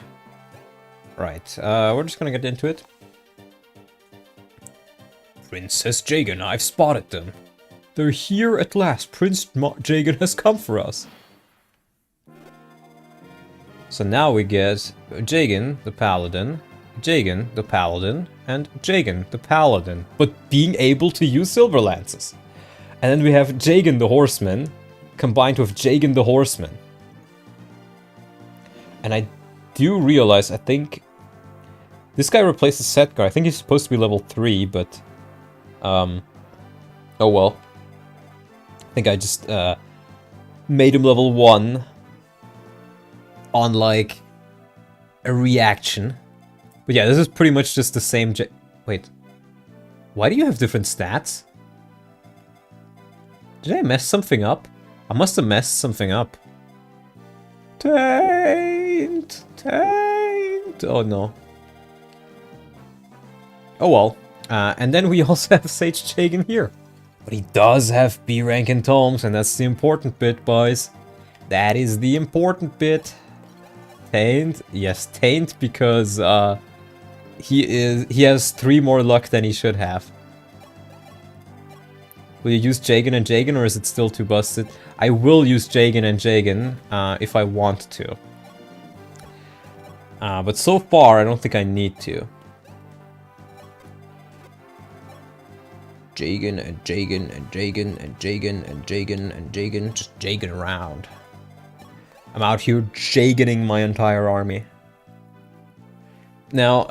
[SPEAKER 1] Right, we're just gonna get into it. Princess Jagen, I've spotted them. They're here at last. Prince Jagen has come for us. So now we get Jagen, the Paladin, Jagen, the Paladin, and Jagen, the Paladin, but being able to use Silver Lances. And then we have Jagen, the Horseman, combined with Jagen, the Horseman. And I do realize, I think... This guy replaces Setgar. I think he's supposed to be level 3, but... oh well. I think I just made him level 1 on, like, a reaction. But yeah, this is pretty much just the same Wait. Why do you have different stats? Did I mess something up? I must have messed something up. Taint! Taint! Oh no. Oh well. And then we also have Sage Jagen here. But he does have B rank in tomes, and that's the important bit, boys. That is the important bit. Taint? Yes, Taint, because he has 3 more luck than he should have. Will you use Jagen and Jagen, or is it still too busted? I will use Jagen and Jagen if I want to. But so far, I don't think I need to. Jagen and Jagen and Jagen and Jagen and Jagen and Jagen, just Jagen around. I'm out here Jagening my entire army. Now,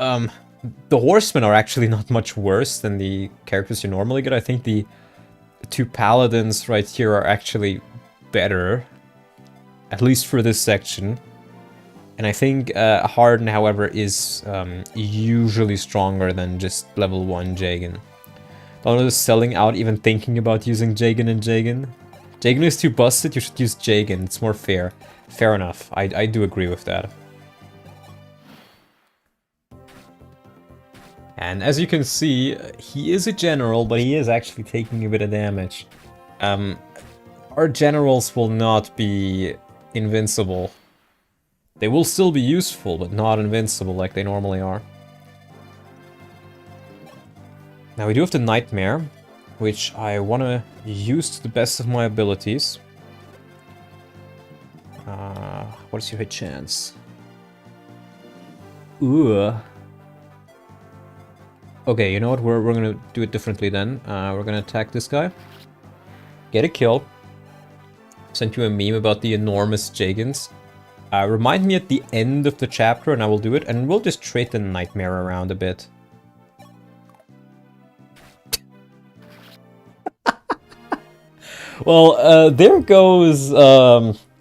[SPEAKER 1] the horsemen are actually not much worse than the characters you normally get. I think the 2 paladins right here are actually better, at least for this section. And I think Harden, however, is usually stronger than just level 1 Jagen. Don't know, selling out even thinking about using Jagen and Jagen. Jagen is too busted, you should use Jagen, it's more fair. Fair enough, I do agree with that. And as you can see, he is a general, but he is actually taking a bit of damage. Our generals will not be invincible. They will still be useful, but not invincible like they normally are. Now we do have the Nightmare, which I want to use to the best of my abilities. What is your hit chance? Ooh. Okay, you know what? We're gonna do it differently then. We're gonna attack this guy. Get a kill. Sent you a meme about the enormous Jagens. Remind me at the end of the chapter and I will do it. And we'll just trade the Nightmare around a bit. Well, there goes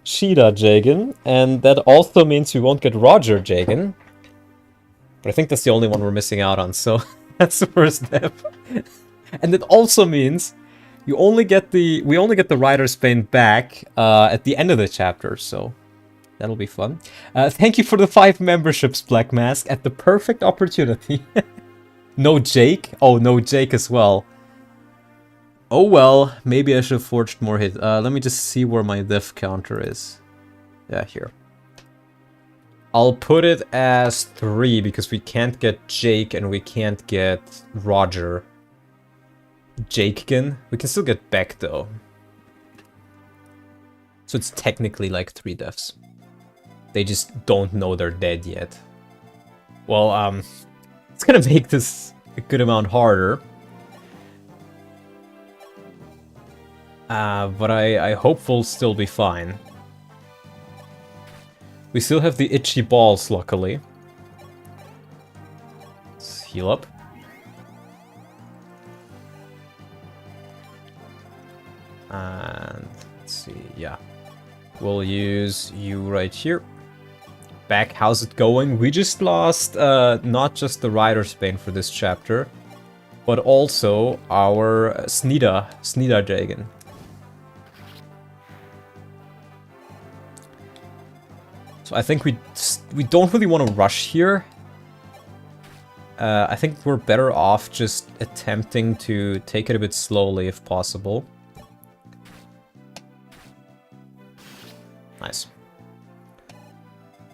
[SPEAKER 1] Sheeta Jagen. And that also means we won't get Roger Jagen. But I think that's the only one we're missing out on, so that's the first step. And it also means we only get the Rider's Bane back at the end of the chapter, so that'll be fun. Thank you for the 5 memberships, Black Mask, at the perfect opportunity. No Jake? Oh, no Jake as well. Oh well, maybe I should have forged more hits. Let me just see where my diff counter is. Yeah, here. I'll put it as 3 because we can't get Jake and we can't get Roger. Jagen. We can still get Beck though. So it's technically like 3 deaths. They just don't know they're dead yet. Well, it's gonna make this a good amount harder. But I hope we'll still be fine. We still have the itchy balls, luckily. Let's heal up. And let's see, yeah. We'll use you right here. Back, how's it going? We just lost not just the Rider's Bane for this chapter, but also our Sneeda Jagen. So I think we don't really want to rush here. I think we're better off just attempting to take it a bit slowly if possible. Nice.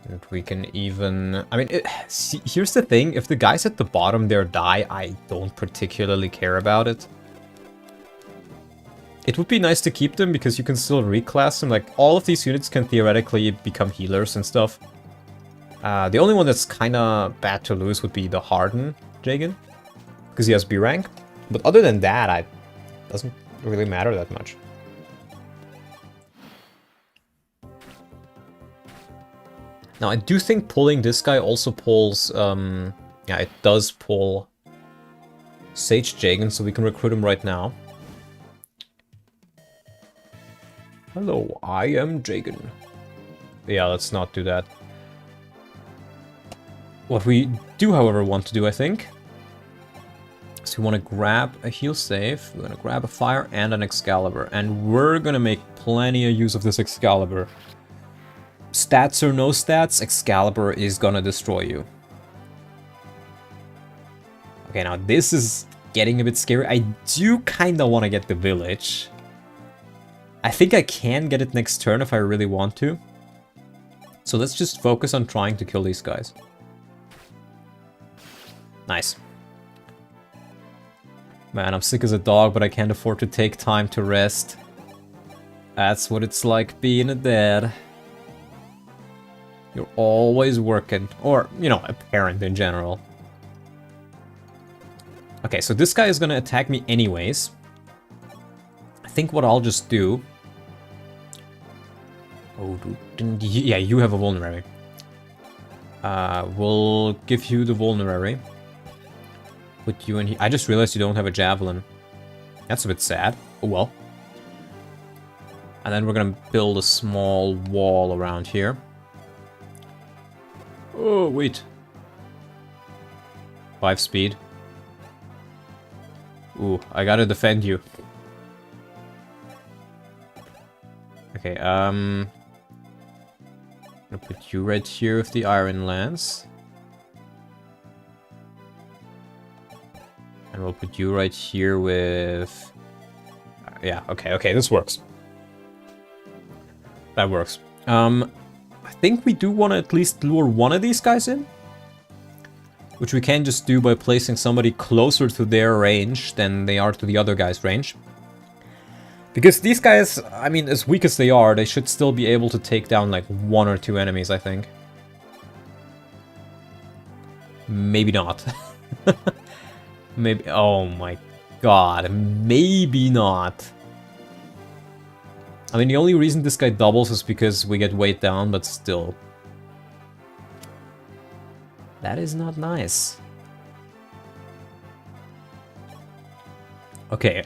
[SPEAKER 1] And we can even... I mean, see, here's the thing. If the guys at the bottom there die, I don't particularly care about it. It would be nice to keep them because you can still reclass them. Like, all of these units can theoretically become healers and stuff. The only one that's kind of bad to lose would be the Harden Jagen, because he has B rank. But other than that, it doesn't really matter that much. Now, I do think pulling this guy also pulls... yeah, it does pull Sage Jagen, so we can recruit him right now. Hello, I am Jagen. Yeah, let's not do that. What we do, however, want to do, I think, is we want to grab a heal save, we're going to grab a fire and an Excalibur, and we're going to make plenty of use of this Excalibur. Stats or no stats, Excalibur is going to destroy you. Okay, now this is getting a bit scary. I do kind of want to get the village. I think I can get it next turn if I really want to. So let's just focus on trying to kill these guys. Nice. Man, I'm sick as a dog, but I can't afford to take time to rest. That's what it's like being a dad. You're always working. Or, you know, a parent in general. Okay, so this guy is gonna attack me anyways. I think what I'll just do... Oh, yeah, you have a vulnerary. We'll give you the vulnerary. Put you in here. I just realized you don't have a javelin. That's a bit sad. Oh well. And then we're gonna build a small wall around here. Oh, wait. 5 speed. Ooh, I gotta defend you. Okay, I'm gonna put you right here with the Iron Lance. And we'll put you right here with... yeah, okay, this works. That works. I think we do want to at least lure one of these guys in. Which we can just do by placing somebody closer to their range than they are to the other guy's range. Because these guys, I mean, as weak as they are, they should still be able to take down like 1 or 2 enemies, I think. Maybe not. Maybe, oh my god, maybe not. I mean, the only reason this guy doubles is because we get weighed down, but still. That is not nice. Okay,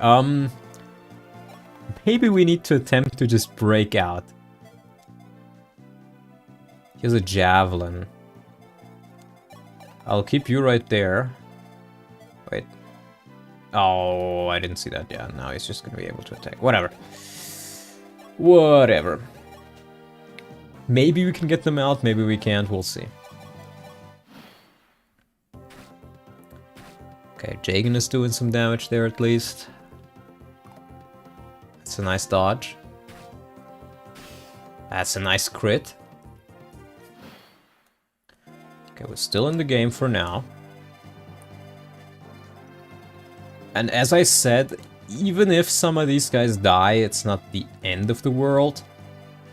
[SPEAKER 1] maybe we need to attempt to just break out. Here's a javelin. I'll keep you right there. Wait. Oh, I didn't see that. Yeah, now he's just gonna be able to attack. Whatever. Whatever. Maybe we can get them out, maybe we can't, we'll see. Okay, Jagen is doing some damage there at least. That's a nice dodge. That's a nice crit. Okay, we're still in the game for now. And as I said, even if some of these guys die, it's not the end of the world.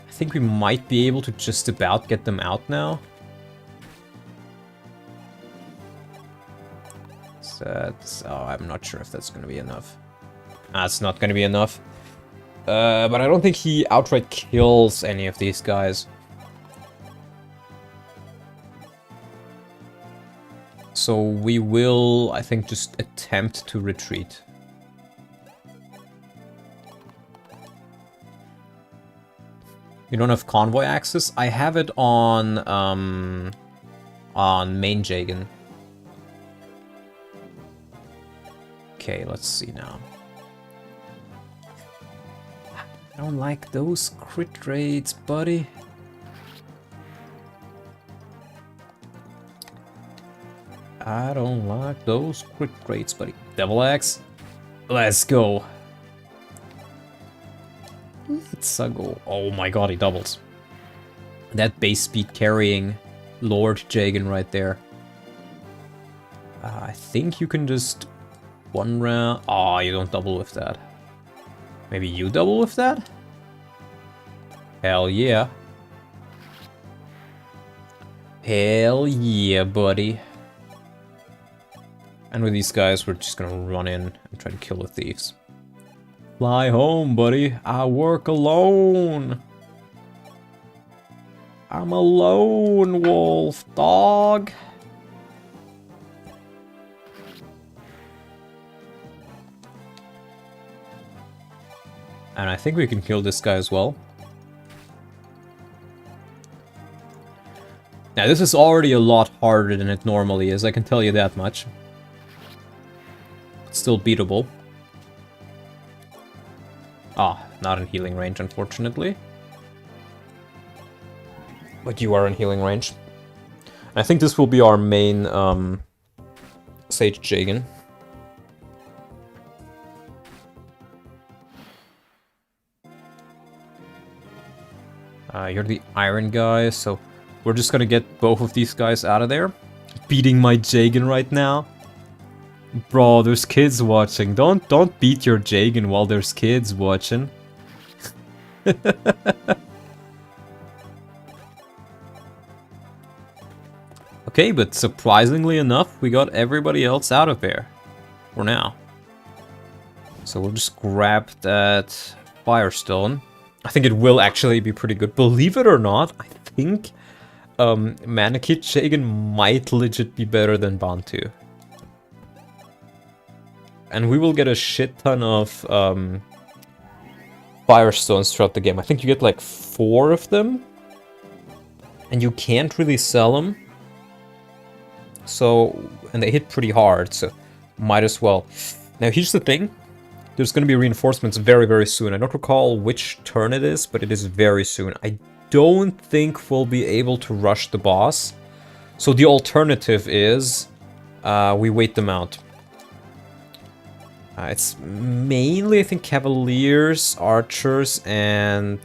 [SPEAKER 1] I think we might be able to just about get them out now. So, I'm not sure if that's going to be enough. That's not going to be enough. But I don't think he outright kills any of these guys. So we will, I think, just attempt to retreat. You don't have convoy access? I have it on main Jagen. Okay, let's see now. I don't like those crit rates, buddy. I don't like those crit rates, buddy. Devil Axe. Let's go. Let's go. Oh my god, he doubles. That base speed carrying Lord Jagen right there. I think you can just one round. Oh, you don't double with that. Maybe you double with that? Hell yeah. Hell yeah, buddy. And with these guys, we're just gonna run in and try to kill the thieves. Fly home, buddy. I work alone. I'm a lone wolf, dog. And I think we can kill this guy as well. Now, this is already a lot harder than it normally is, I can tell you that much. It's still beatable. Ah, not in healing range, unfortunately. But you are in healing range. I think this will be our main Sage Jagen. You're the iron guy, so we're just gonna get both of these guys out of there. Beating my Jagen right now. Bro, there's kids watching. Don't beat your Jagen while there's kids watching. Okay, but surprisingly enough, we got everybody else out of there. For now. So we'll just grab that Firestone. I think it will actually be pretty good. Believe it or not, I think Manakit Jagen might legit be better than Bantu. And we will get a shit ton of Firestones throughout the game. I think you get like 4 of them. And you can't really sell them. So, and they hit pretty hard, so might as well. Now here's the thing. There's going to be reinforcements very, very soon. I don't recall which turn it is, but it is very soon. I don't think we'll be able to rush the boss. So the alternative is we wait them out. It's mainly, I think, Cavaliers, Archers, and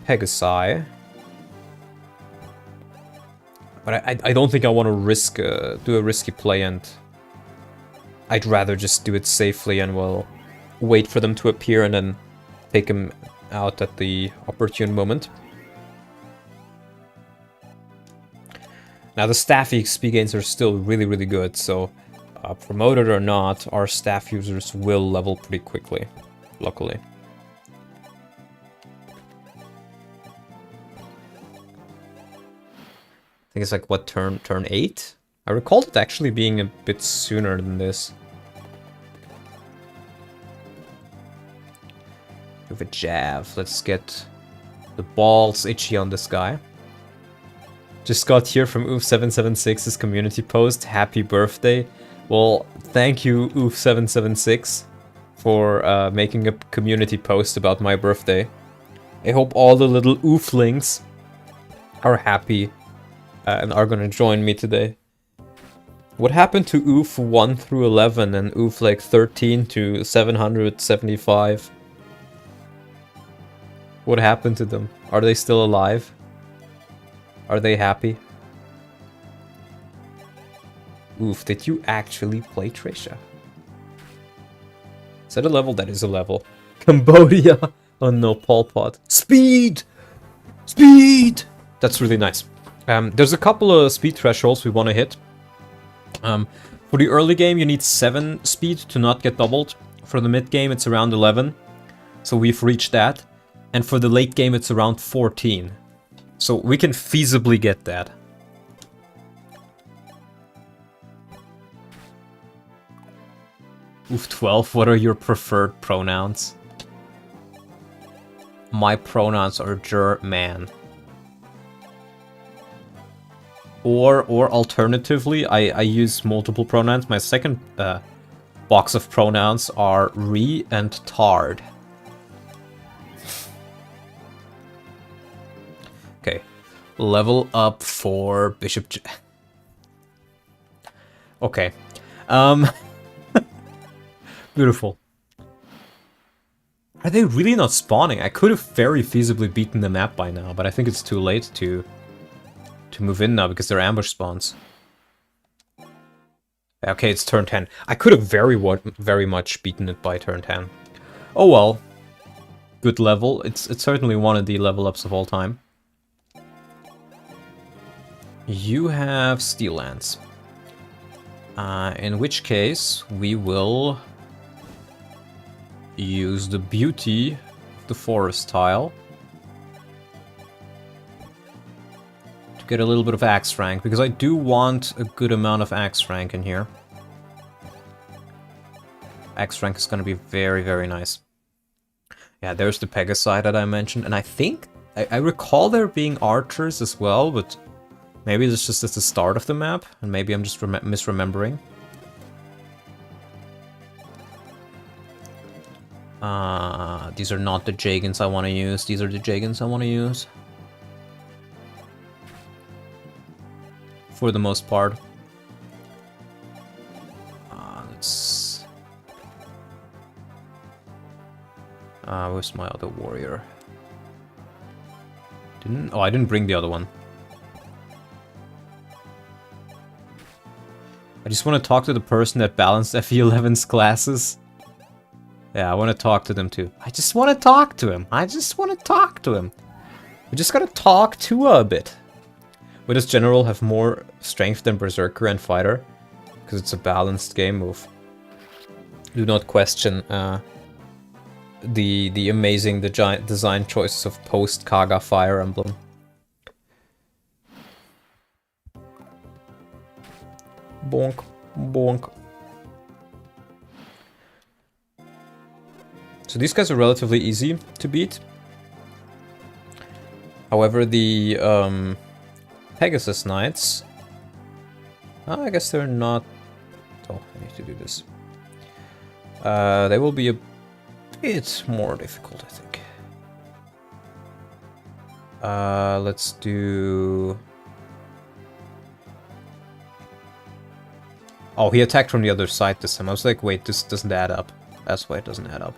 [SPEAKER 1] Pegasi. But I don't think I want to risk do a risky play, and I'd rather just do it safely and we'll wait for them to appear and then take them out at the opportune moment. Now the staff XP gains are still really, really good, so promoted or not, our staff users will level pretty quickly, luckily. I think it's like, what, turn 8? I recalled it actually being a bit sooner than this. With a Jav, let's get the balls itchy on this guy. Just got here from Oof776's community post, happy birthday. Well, thank you Oof776 for making a community post about my birthday. I hope all the little Ooflings are happy and are gonna join me today. What happened to Oof 1 through 11 and Oof like 13 to 775? What happened to them? Are they still alive? Are they happy? Oof, did you actually play Trisha? Is that a level? That is a level. Cambodia! Oh no, Pol Pot. Speed! Speed! That's really nice. There's a couple of speed thresholds we want to hit. For the early game, you need 7 speed to not get doubled. For the mid game, it's around 11. So we've reached that. And for the late game, it's around 14. So we can feasibly get that. Oof 12, what are your preferred pronouns? My pronouns are German. Or alternatively, I use multiple pronouns. My second box of pronouns are re and tard. Okay, level up for Bishop okay. Beautiful. Are they really not spawning? I could have very feasibly beaten the map by now, but I think it's too late to move in now because they're ambush spawns. Okay, it's turn 10. I could have very much beaten it by turn 10. Oh well. Good level. It's certainly one of the level ups of all time. You have Steel Lance. In which case, we will use the beauty of the forest tile to get a little bit of axe rank, because I do want a good amount of axe rank in here. Axe rank is going to be very, very nice. Yeah, there's the Pegasi that I mentioned, and I think, I recall there being archers as well, but maybe it's just at the start of the map, and maybe I'm just misremembering. These are not the Jagens I want to use. These are the Jagens I want to use. For the most part. Let's... where's my other warrior? Oh, I didn't bring the other one. I just want to talk to the person that balanced FE11's classes. Yeah, I want to talk to them too. I just want to talk to him. I just want to talk to him. We just gotta talk to her a bit. But does General have more strength than Berserker and Fighter? Because it's a balanced game move. Do not question the amazing design choices of post-Kaga Fire Emblem. Bonk, bonk. So these guys are relatively easy to beat. However, the Pegasus Knights... I guess they're not... Oh, I need to do this. They will be a bit more difficult, I think. Let's do... Oh, he attacked from the other side this time. I was like, wait, this doesn't add up. That's why it doesn't add up.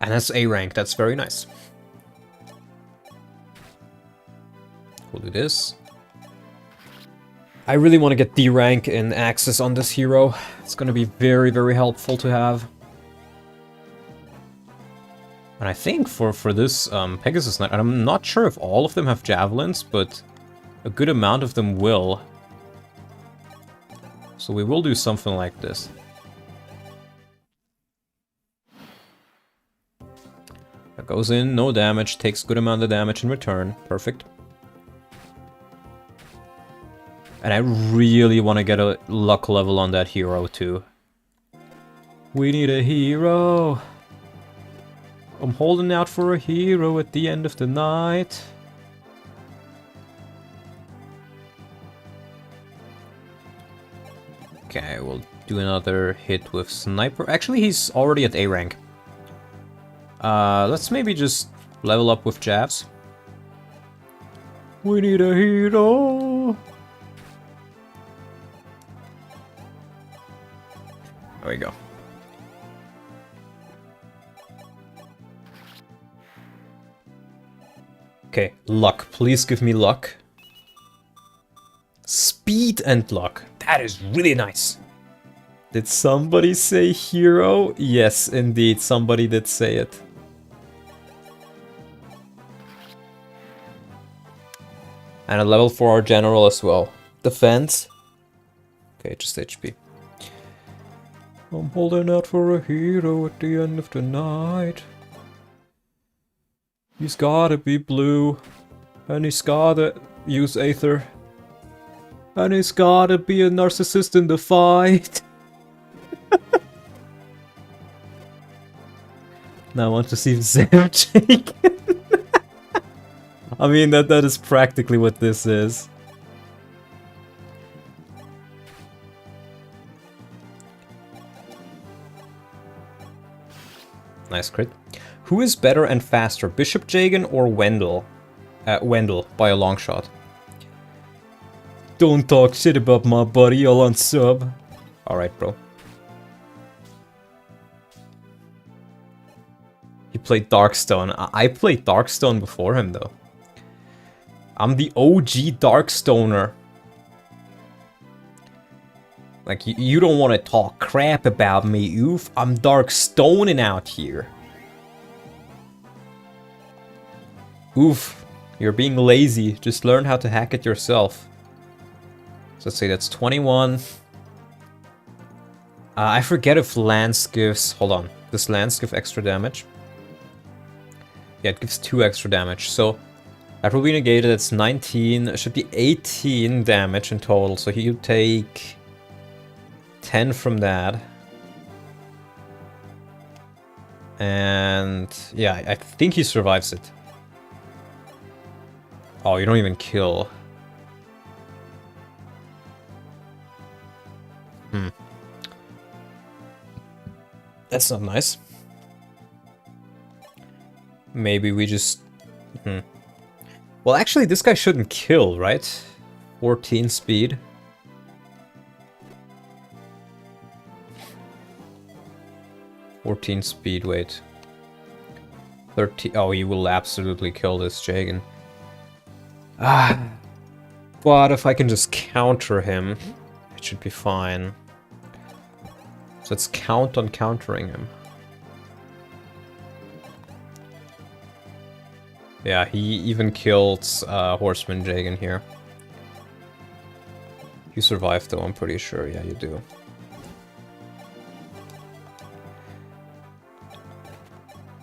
[SPEAKER 1] And that's A rank, that's very nice. do this. I really want to get D rank in access on this hero. It's going to be very, very helpful to have. And I think for this Pegasus Knight, and I'm not sure if all of them have javelins, but a good amount of them will. So we will do something like this. That goes in, no damage, takes good amount of damage in return. Perfect. And I really want to get a luck level on that hero too. We need a hero. I'm holding out for a hero at the end of the night. Okay, we'll do another hit with Sniper. Actually, he's already at A rank. Let's maybe just level up with jabs. We need a hero. There we go. Okay, luck. Please give me luck. Speed and luck. That is really nice. Did somebody say hero? Yes, indeed, somebody did say it. And a level for our general as well. Defense. Okay, just HP. I'm holding out for a hero at the end of the night. He's gotta be blue. And he's gotta use Aether. And he's gotta be a narcissist in the fight. Now I want to see Sam Jagen. I mean, that is practically what this is. Nice crit. Who is better and faster, Bishop Jagen or Wendell? Wendell, by a long shot. Don't talk shit about my buddy, I'll unsub. Alright, bro. He played Darkstone. I played Darkstone before him, though. I'm the OG Darkstoner. Like, you don't want to talk crap about me, oof. I'm Darkstoning out here. Oof. You're being lazy. Just learn how to hack it yourself. So let's say that's 21. I forget if Lance gives... Hold on. Does Lance give extra damage? Yeah, it gives 2 extra damage. So that will be negated. It's 19. It should be 18 damage in total. So he'll take 10 from that. And yeah, I think he survives it. Oh, you don't even kill. That's not nice. Maybe we just... Well, actually, this guy shouldn't kill, right? 14 speed. Wait. 13... Oh, he will absolutely kill this Jagen. But if I can just counter him, it should be fine. So let's count on countering him. Yeah, he even killed Horseman Jagen here. You survived though, I'm pretty sure. Yeah, you do.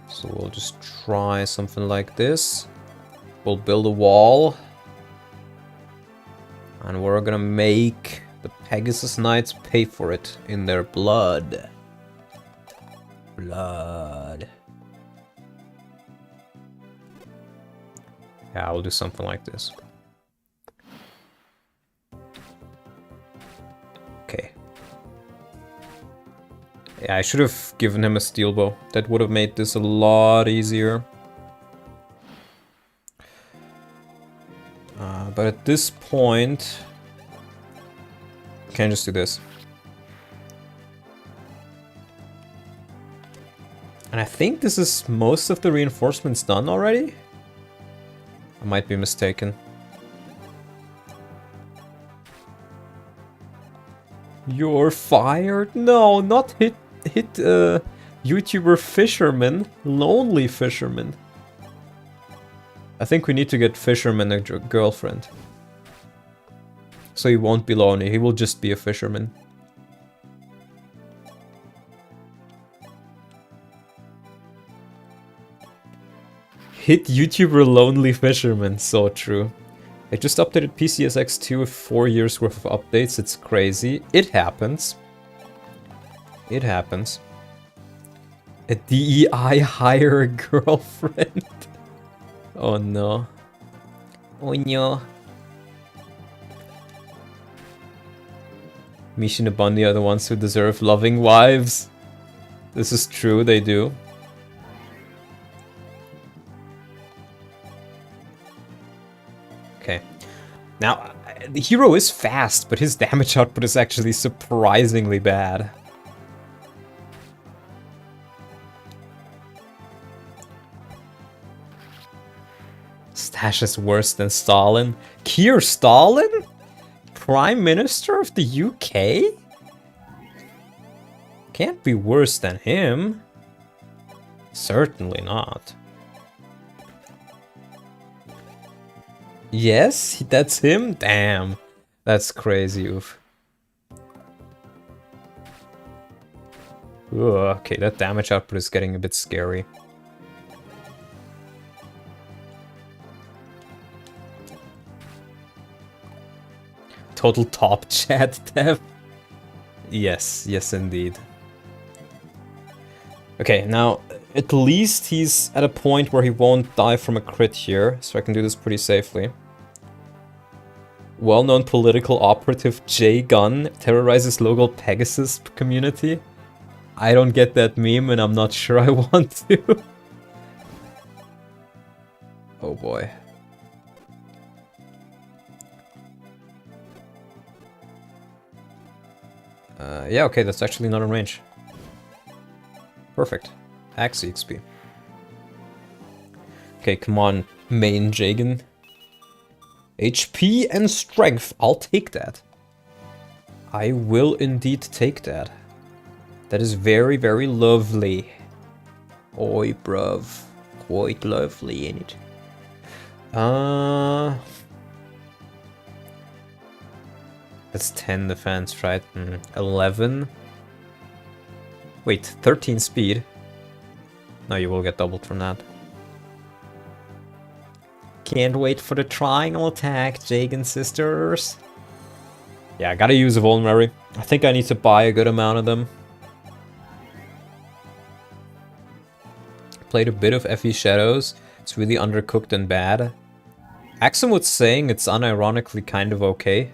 [SPEAKER 1] So we'll just try something like this. We'll build a wall. And we're gonna make the Pegasus Knights pay for it in their blood. Blood. Yeah, I'll do something like this. Okay. Yeah, I should have given him a steel bow. That would have made this a lot easier. But at this point, can I just do this? And I think this is most of the reinforcements done already? I might be mistaken. You're fired? No, not hit YouTuber Fisherman. Lonely Fisherman. I think we need to get Fisherman a girlfriend. So he won't be lonely, he will just be a fisherman. Hit YouTuber Lonely Fisherman, so true. I just updated PCSX2 with 4 years worth of updates, it's crazy. It happens. It happens. A DEI hire a girlfriend. Oh no. Oh no. Mishin and Bundy are the ones who deserve loving wives. This is true, they do. Okay. Now, the hero is fast, but his damage output is actually surprisingly bad. Stash is worse than Stalin. Keir Stalin? Prime Minister of the UK? Can't be worse than him. Certainly not. Yes, that's him? Damn. That's crazy, oof. Ugh, okay, that damage output is getting a bit scary. Total top chat dev. Yes, yes indeed. Okay, now at least he's at a point where he won't die from a crit here, so I can do this pretty safely. Well-known political operative Jagen terrorizes local Pegasus community. I don't get that meme and I'm not sure I want to. Oh boy. Yeah, okay, that's actually not in range. Perfect. Axe XP. Okay, come on, main Jagen. HP and strength, I'll take that. I will indeed take that. That is very, very lovely. Oi, bruv. Quite lovely, ain't it? That's 10 defense, right? 11. Wait, 13 speed. No, you will get doubled from that. Can't wait for the triangle attack, Jagen sisters. Yeah, I gotta use a vulnerary. I think I need to buy a good amount of them. Played a bit of FE Shadows. It's really undercooked and bad. Axum was saying it's unironically kind of okay.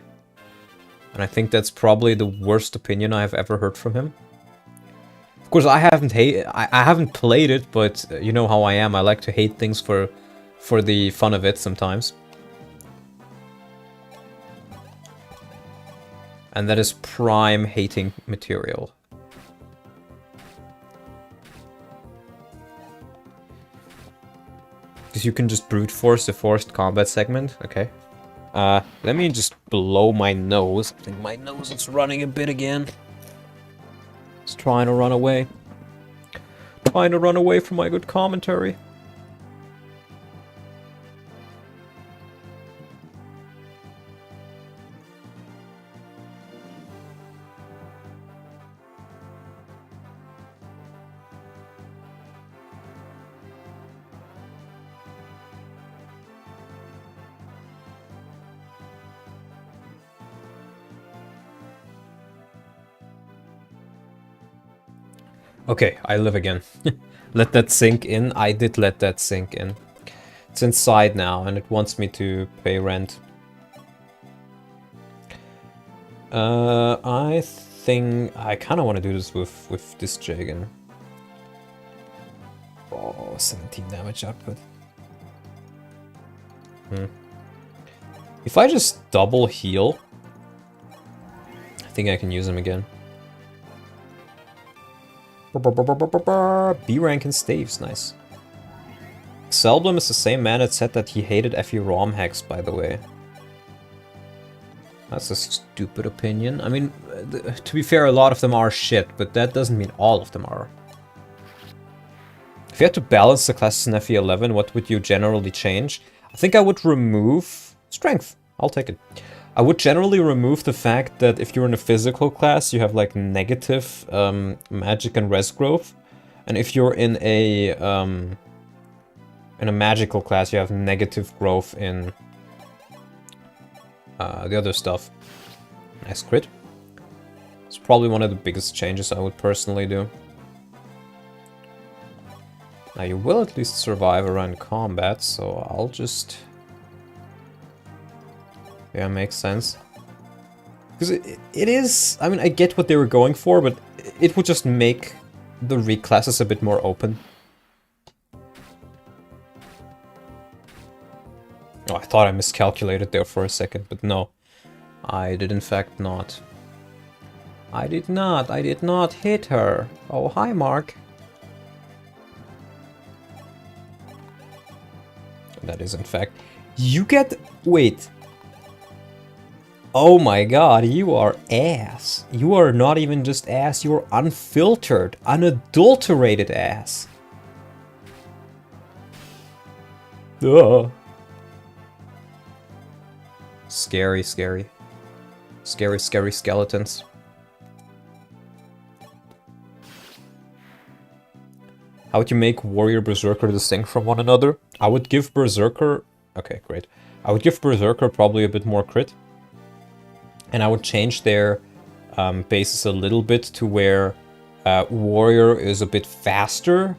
[SPEAKER 1] And I think that's probably the worst opinion I have ever heard from him. Of course, I haven't played it, but you know how I am. I like to hate things for the fun of it sometimes. And that is prime hating material. Because you can just brute force the forced combat segment. Okay. Let me just blow my nose. I think my nose is running a bit again. It's trying to run away. Trying to run away from my good commentary. Okay, I live again. Let that sink in. I did let that sink in. It's inside now, and it wants me to pay rent. I think I kind of want to do this with this Jagen. Oh, 17 damage output. If I just double heal, I think I can use him again. B rank and staves, nice. Selblim is the same man that said that he hated FE ROM hacks, by the way. That's a stupid opinion. I mean, to be fair, a lot of them are shit, but that doesn't mean all of them are. If you had to balance the classes in FE11, what would you generally change? I think I would remove strength. I'll take it. I would generally remove the fact that if you're in a physical class, you have like negative magic and res growth, and if you're in a magical class, you have negative growth in the other stuff. Nice crit. It's probably one of the biggest changes I would personally do. Now you will at least survive around combat, so I'll just... Yeah, makes sense. Because it is... I mean, I get what they were going for, but it would just make the reclasses a bit more open. Oh, I thought I miscalculated there for a second, but no. I did in fact not. I did not hit her. Oh, hi, Mark. That is in fact... You get... Wait. Oh my god, you are ass. You are not even just ass, you are unfiltered, unadulterated ass. Ugh. Scary, scary. Scary, scary skeletons. How would you make Warrior Berserker distinct from one another? I would give Berserker... Okay, great. I would give Berserker probably a bit more crit. And I would change their bases a little bit to where Warrior is a bit faster.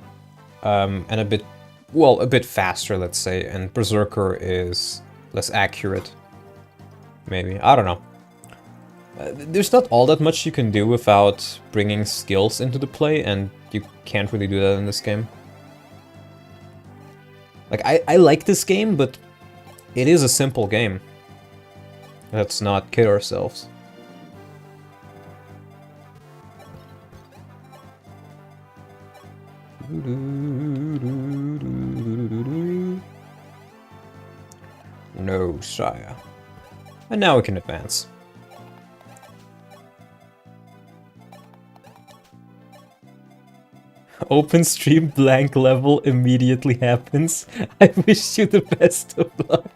[SPEAKER 1] And a bit... Well, a bit faster, let's say. And Berserker is less accurate. Maybe. I don't know. There's not all that much you can do without bringing skills into the play, and you can't really do that in this game. Like, I like this game, but it is a simple game. Let's not kid ourselves. No, sire. And now we can advance. Open stream blank level immediately happens. I wish you the best of luck.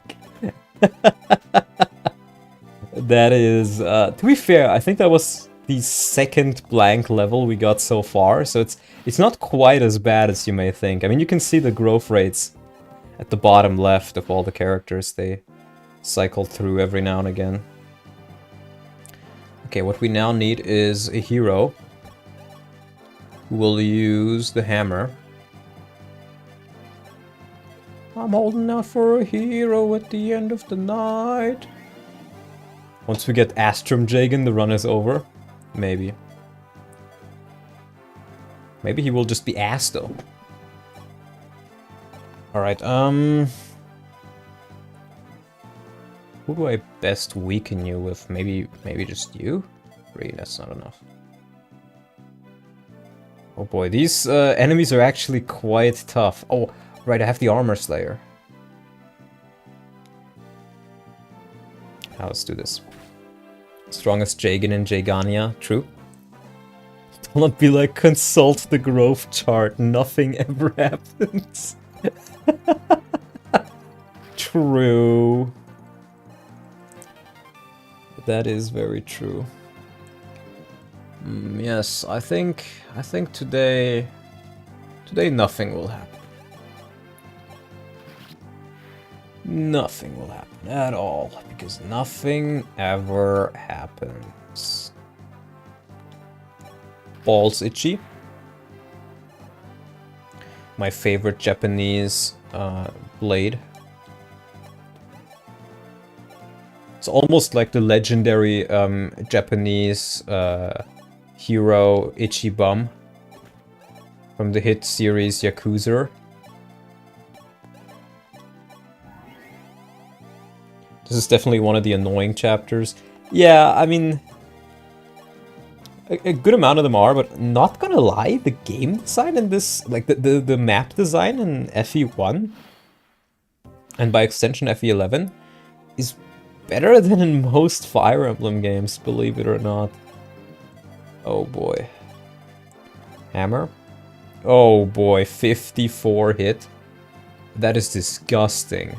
[SPEAKER 1] That is, to be fair, I think that was the second blank level we got so far, so it's not quite as bad as you may think. I mean, you can see the growth rates at the bottom left of all the characters. They cycle through every now and again. Okay, what we now need is a hero who will use the hammer. I'm holding out for a hero at the end of the night. Once we get Astrum Jagen, the run is over. Maybe. Maybe he will just be ass though. Alright, who do I best weaken you with? Maybe just you? 3, that's not enough. Oh boy, these enemies are actually quite tough. Oh, right, I have the Armor Slayer. Now let's do this. Strongest Jagen in Jagania, true. Don't be like, consult the growth chart, nothing ever happens. True. That is very true. Yes, I think today nothing will happen. Nothing will happen at all, because nothing ever happens. Balls itchy. My favorite Japanese blade. It's almost like the legendary Japanese hero Itchy Bum from the hit series Yakuza. This is definitely one of the annoying chapters. Yeah, I mean, a good amount of them are, but not gonna lie, the game design in this, like the map design in FE1, and by extension FE11, is Better than in most Fire Emblem games, believe it or not. Oh boy. Hammer. Oh boy, 54 hit. That is disgusting.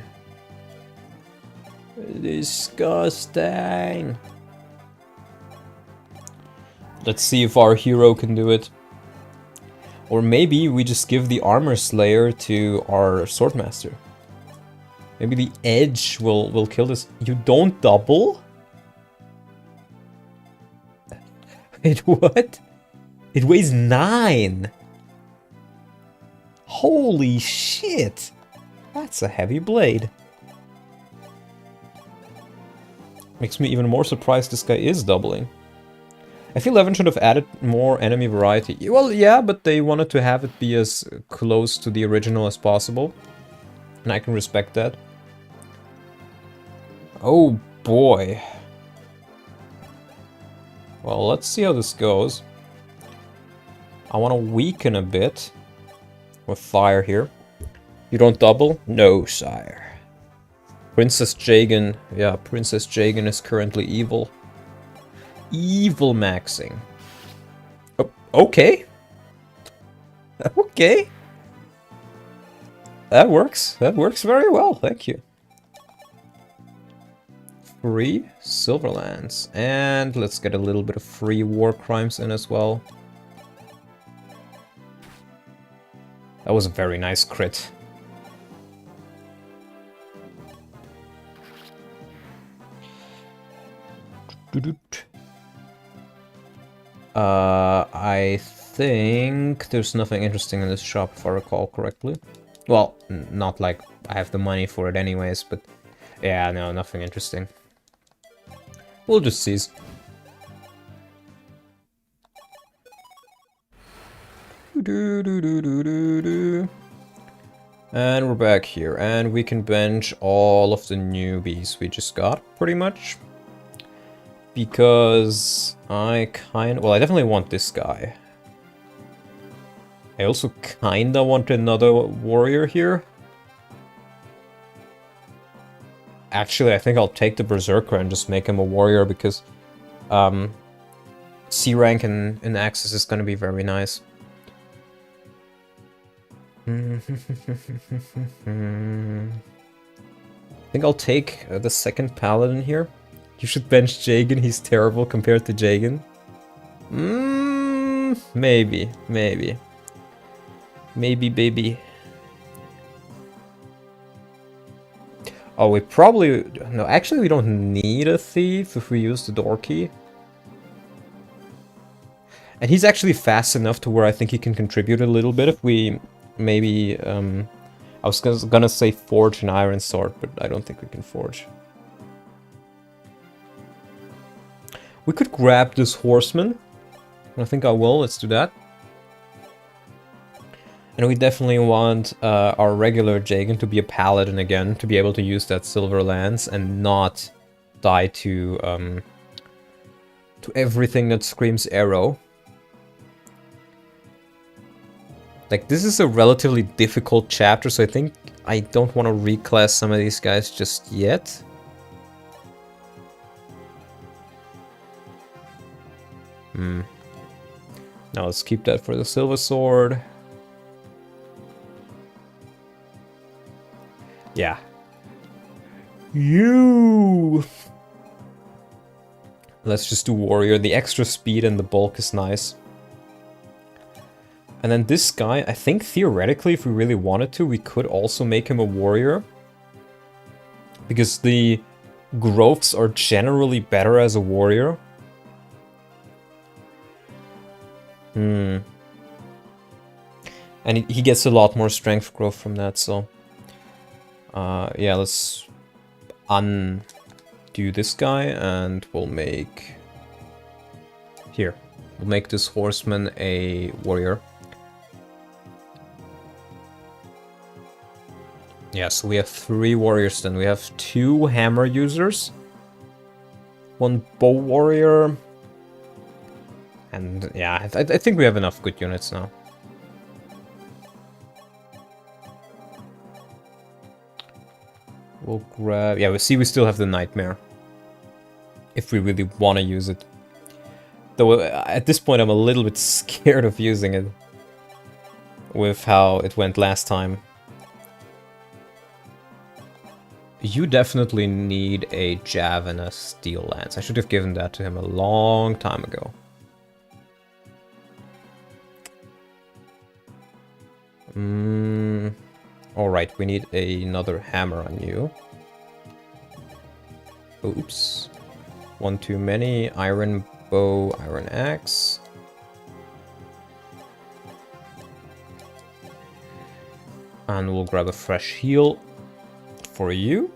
[SPEAKER 1] Disgusting. Let's see if our hero can do it. Or maybe we just give the Armor Slayer to our Swordmaster. Maybe the edge will kill this. You don't double? Wait, what? It weighs 9! Holy shit! That's a heavy blade. Makes me even more surprised this guy is doubling. I feel 11 should have added more enemy variety. Well, yeah, but they wanted to have it be as close to the original as possible. And I can respect that. Oh boy. Well, let's see how this goes. I want to weaken a bit with fire here. You don't double? No, sire. Princess Jagen. Yeah, Princess Jagen is currently evil. Evil maxing. Oh, okay. Okay. That works. That works very well. Thank you. 3 Silverlands. And let's get a little bit of free war crimes in as well. That was a very nice crit. I think there's nothing interesting in this shop if I recall correctly. Well, not like I have the money for it anyways, but yeah, no, nothing interesting. We'll just seize. And we're back here, and we can bench all of the newbies we just got, pretty much. Because I definitely want this guy. I also kinda want another warrior here. Actually, I think I'll take the Berserker and just make him a warrior because C rank in Axis is gonna be very nice. I think I'll take the second Paladin here. You should bench Jagen, he's terrible compared to Jagen. Maybe. Maybe, baby. Oh, we probably... No, actually we don't need a thief if we use the door key. And he's actually fast enough to where I think he can contribute a little bit if we maybe... I was gonna say forge an iron sword, but I don't think we can forge. We could grab this horseman. I think I will, let's do that. And we definitely want our regular Jagen to be a paladin again, to be able to use that silver lance and not die to everything that screams arrow. Like, this is a relatively difficult chapter, so I think I don't want to reclass some of these guys just yet. Now let's keep that for the silver sword. Yeah. Let's just do warrior. The extra speed and the bulk is nice. And then this guy, I think theoretically, if we really wanted to, we could also make him a warrior. Because the growths are generally better as a warrior. And he gets a lot more strength growth from that, so... yeah, let's undo this guy, and we'll make... Here. We'll make this horseman a warrior. Yeah, so we have 3 warriors then. We have 2 hammer users. 1 bow warrior. And yeah, I think we have enough good units now. We'll grab... Yeah, we still have the Nightmare. if we really want to use it. Though at this point I'm a little bit scared of using it with how it went last time. You definitely need a Jav and a Steel Lance. I should have given that to him a long time ago. Alright, we need another hammer on you. Oops. One too many. Iron bow, iron axe. And we'll grab a fresh heal for you.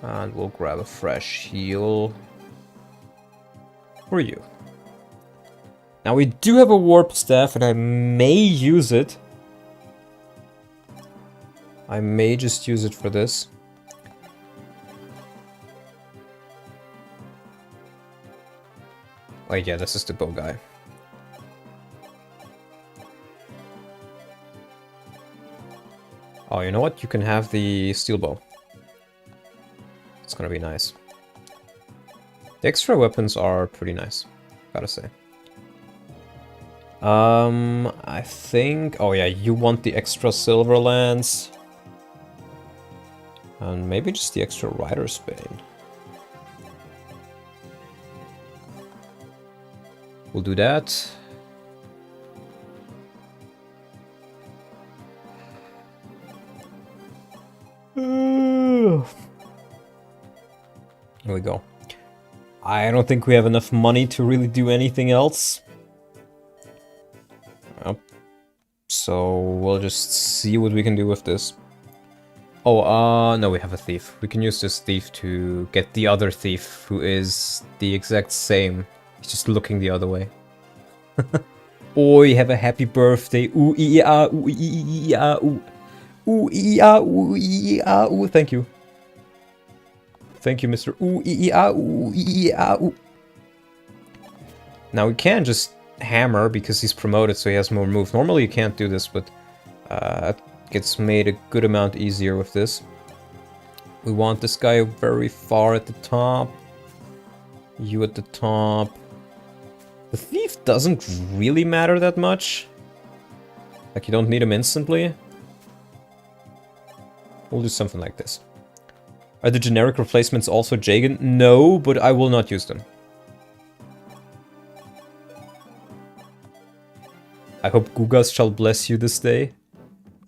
[SPEAKER 1] And we'll grab a fresh heal for you. Now we do have a warp staff and I may use it. I may just use it for this. Oh yeah, this is the bow guy. Oh, you know what? You can have the steel bow. It's gonna be nice. The extra weapons are pretty nice, gotta say. I think... Oh yeah, you want the extra silver lance. And maybe just the extra rider's bane. We'll do that. Here we go. I don't think we have enough money to really do anything else. So we'll just see what we can do with this. Oh, no, we have a thief. We can use this thief to get the other thief, who is the exact same. He's just looking the other way. Oh, you have a happy birthday. Ooh, ee-ah, ooh, ee-ah, ooh. Ooh, ee-ah, ooh, ee-ah, ooh. Thank you. Thank you, Mr. Ooh, ee-ah, ooh, ee-ah, ooh. Now we can just hammer because he's promoted, so he has more moves. Normally you can't do this, but it gets made a good amount easier with this. We want this guy very far at the top. You at the top. The thief doesn't really matter that much. Like, you don't need him instantly. We'll do something like this. Are the generic replacements also Jagen? No, but I will not use them. I hope Gugas shall bless you this day.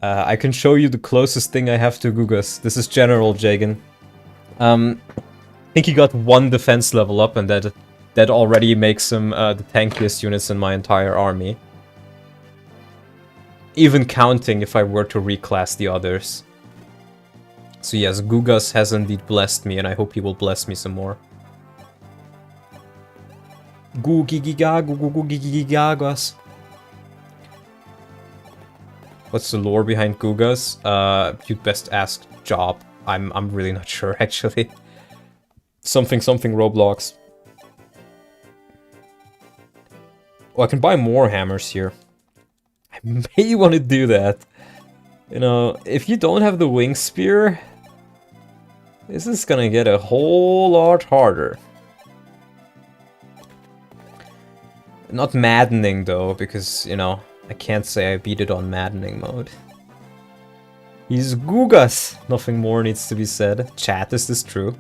[SPEAKER 1] I can show you the closest thing I have to Gugas. This is General Jagen. I think he got 1 defense level up, and that already makes him the tankiest units in my entire army. Even counting if I were to reclass the others. So yes, Gugas has indeed blessed me, and I hope he will bless me some more. Gugigigagas. What's the lore behind Gugas? You'd best ask Job. I'm really not sure, actually. Something Roblox. Oh, I can buy more hammers here. I may want to do that. You know, if you don't have the wing spear, this is gonna get a whole lot harder. Not maddening though, because, you know, I can't say I beat it on maddening mode. He's Gugas! Nothing more needs to be said. Chat, is this true?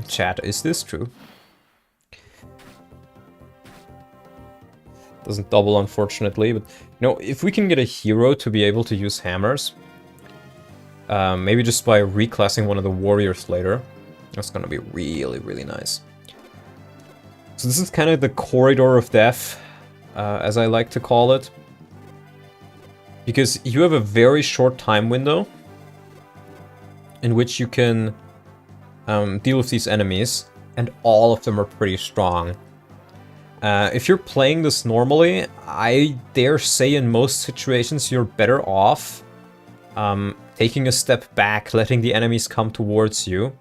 [SPEAKER 1] Chat, is this true? Doesn't double, unfortunately, but you know, if we can get a hero to be able to use hammers, maybe just by reclassing one of the warriors later, that's gonna be really, really nice. So this is kind of the corridor of death, as I like to call it, because you have a very short time window in which you can deal with these enemies, and all of them are pretty strong. If you're playing this normally, I dare say in most situations you're better off taking a step back, letting the enemies come towards you,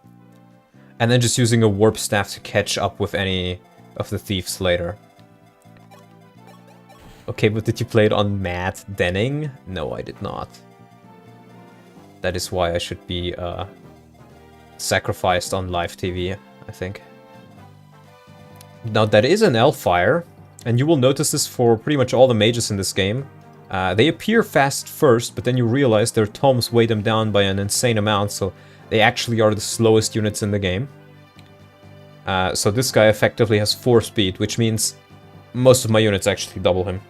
[SPEAKER 1] and then just using a warp staff to catch up with any of the thieves later. Okay, but did you play it on Matt Denning? No, I did not. That is why I should be sacrificed on live TV, I think. Now that is an Elfire, and you will notice this for pretty much all the mages in this game. They appear fast first, but then you realize their tomes weigh them down by an insane amount, so they actually are the slowest units in the game. So this guy effectively has 4 speed, which means most of my units actually double him.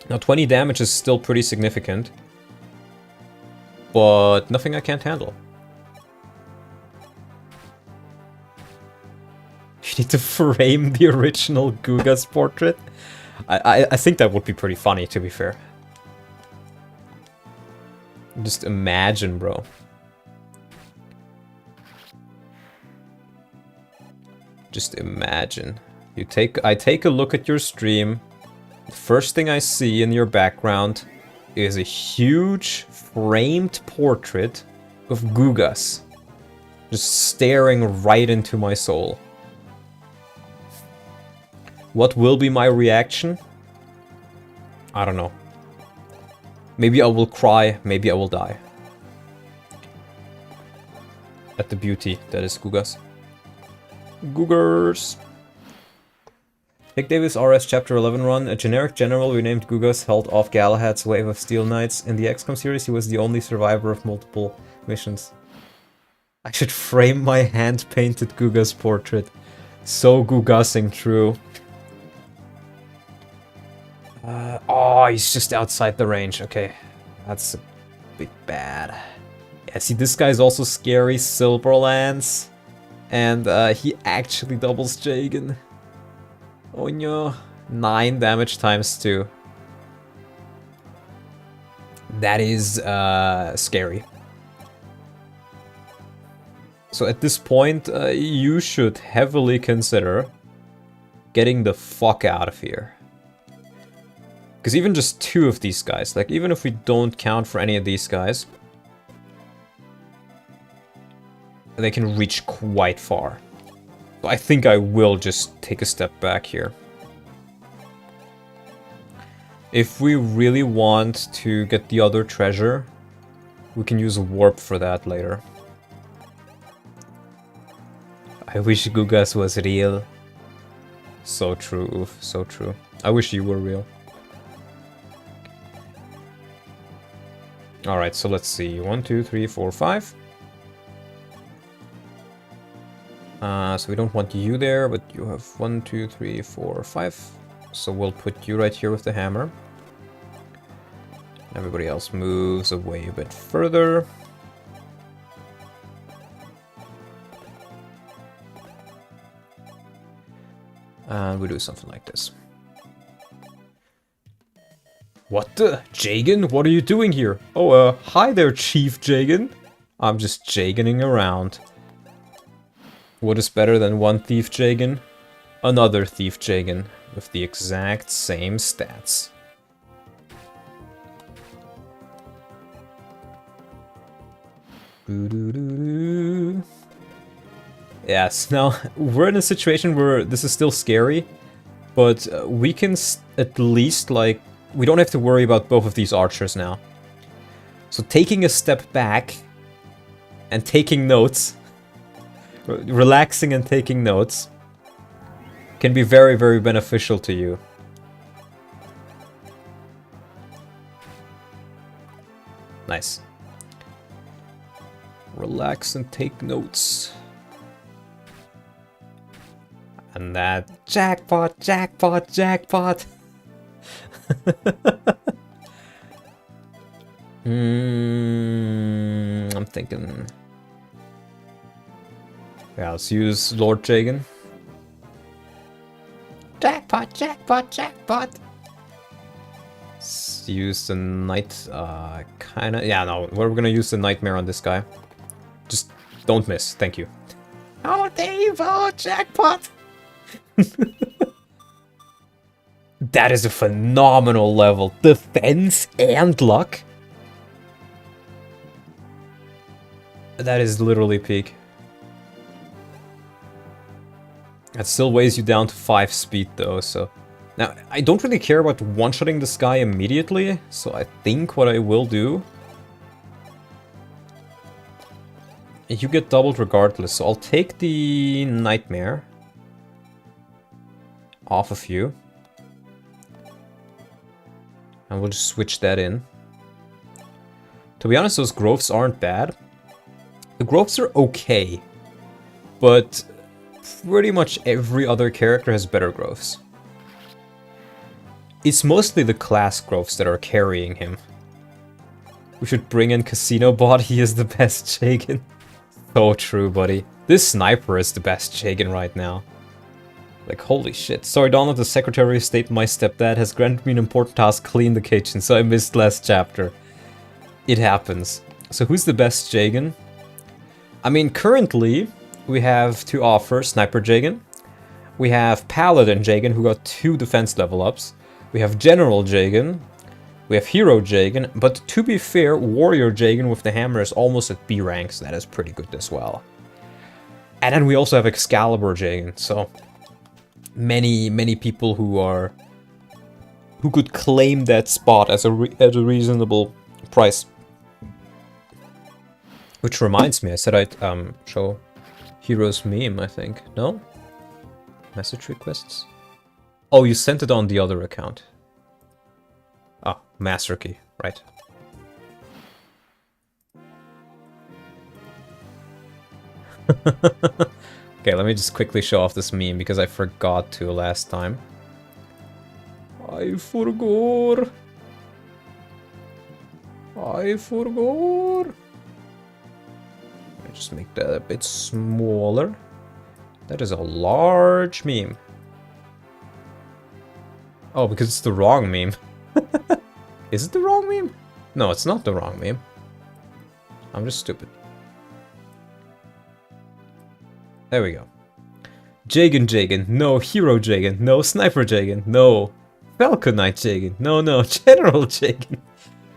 [SPEAKER 1] Now 20 damage is still pretty significant, but nothing I can't handle. You need to frame the original Guga's portrait? I think that would be pretty funny, to be fair. Just imagine, bro. Just imagine. I take a look at your stream. The first thing I see in your background is a huge framed portrait of Gugas. Just staring right into my soul. What will be my reaction? I don't know. Maybe I will cry, maybe I will die. At the beauty that is Gugas. Googers! Nick Davis RS Chapter 11 run. A generic general renamed Gugas held off Galahad's wave of Steel Knights. In the XCOM series, he was the only survivor of multiple missions. I should frame my hand-painted Gugas portrait. So Gugasing true. Oh, he's just outside the range. Okay, that's a bit bad. Yeah, see, this guy's also scary. Silverlands. And he actually doubles Jagen. Oh no. 9 damage times 2. That is scary. So at this point, you should heavily consider getting the fuck out of here. Because even just 2 of these guys, like even if we don't count for any of these guys, they can reach quite far. So I think I will just take a step back here. If we really want to get the other treasure, we can use a warp for that later. I wish Gugas was real. So true, Oof, so true. I wish you were real. Alright, so let's see. 1, 2, 3, 4, 5. So we don't want you there, but you have 1, 2, 3, 4, 5. So we'll put you right here with the hammer. Everybody else moves away a bit further. And we do something like this. What the? Jagen? What are you doing here? Oh, hi there, Chief Jagen. I'm just Jagening around. What is better than one Thief Jagen? Another Thief Jagen, with the exact same stats. Yes, now, we're in a situation where this is still scary, but we can at least, like, we don't have to worry about both of these archers now. So taking a step back and taking notes, relaxing and taking notes, can be very, very beneficial to you. Nice. Relax and take notes. And that jackpot, jackpot, jackpot. I'm thinking. Yeah, let's use Lord Jagen. Jackpot, jackpot, jackpot. Let's use the knight. Kinda. Yeah, no, we're gonna use the nightmare on this guy. Just don't miss. Thank you. Oh, Dave! Oh, jackpot! That is a phenomenal level. Defense and luck. That is literally peak. That still weighs you down to 5 speed though, so... Now, I don't really care about one-shotting this guy immediately, so I think what I will do you get doubled regardless, so I'll take the Nightmare off of you. And we'll just switch that in. To be honest, those growths aren't bad. The growths are okay, but pretty much every other character has better growths. It's mostly the class growths that are carrying him. We should bring in Casino Bot, he is the best Jagen. So true, buddy. This sniper is the best Jagen right now. Like, holy shit. Sorry, Donald, the Secretary of State, my stepdad, has granted me an important task, clean the kitchen, so I missed last chapter. It happens. So who's the best Jagen? I mean, currently, we have to offer Sniper Jagen. We have Paladin Jagen, who got 2 defense level ups. We have General Jagen. We have Hero Jagen. But to be fair, Warrior Jagen with the hammer is almost at B rank, so that is pretty good as well. And then we also have Excalibur Jagen, so many people who could claim that spot as a reasonable price. Which reminds me, I said I'd show Hero's meme, I think. No? Message requests? Oh, you sent it on the other account. Ah, Master Key, right. Okay, let me just quickly show off this meme because I forgot to last time. I forgot. Just make that a bit smaller. That is a large meme. Oh, because it's the wrong meme. Is it the wrong meme? No, it's not the wrong meme. I'm just stupid. There we go. Jagen, no. Hero Jagen, no. Sniper Jagen, no. Falcon Knight Jagen, no. General Jagen.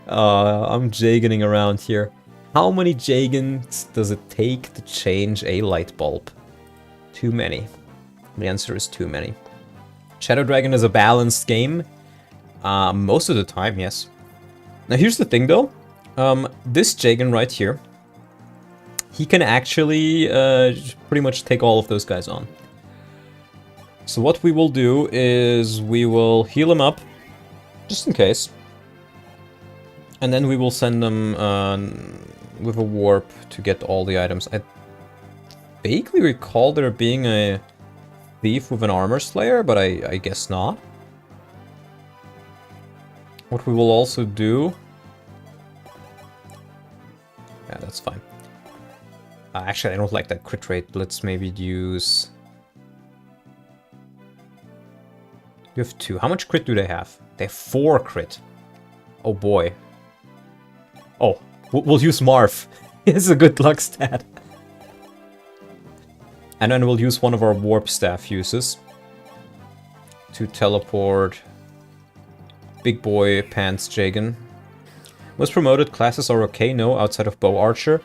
[SPEAKER 1] I'm Jagening around here. How many Jagens does it take to change a light bulb? Too many. The answer is too many. Shadow Dragon is a balanced game. Most of the time, yes. Now here's the thing though. This Jagen right here, he can actually pretty much take all of those guys on. So what we will do is we will heal him up, just in case. And then we will send them with a warp to get all the items. I vaguely recall there being a thief with an armor slayer, but I guess not. What we will also do... Yeah, that's fine. Actually, I don't like that crit rate. Let's maybe use... You have 2. How much crit do they have? They have 4 crit. Oh boy. Oh, we'll use Marv. It's a good luck stat. And then we'll use one of our warp staff uses to teleport Big Boy Pants Jagen. Most promoted classes are okay, no, outside of Bow Archer.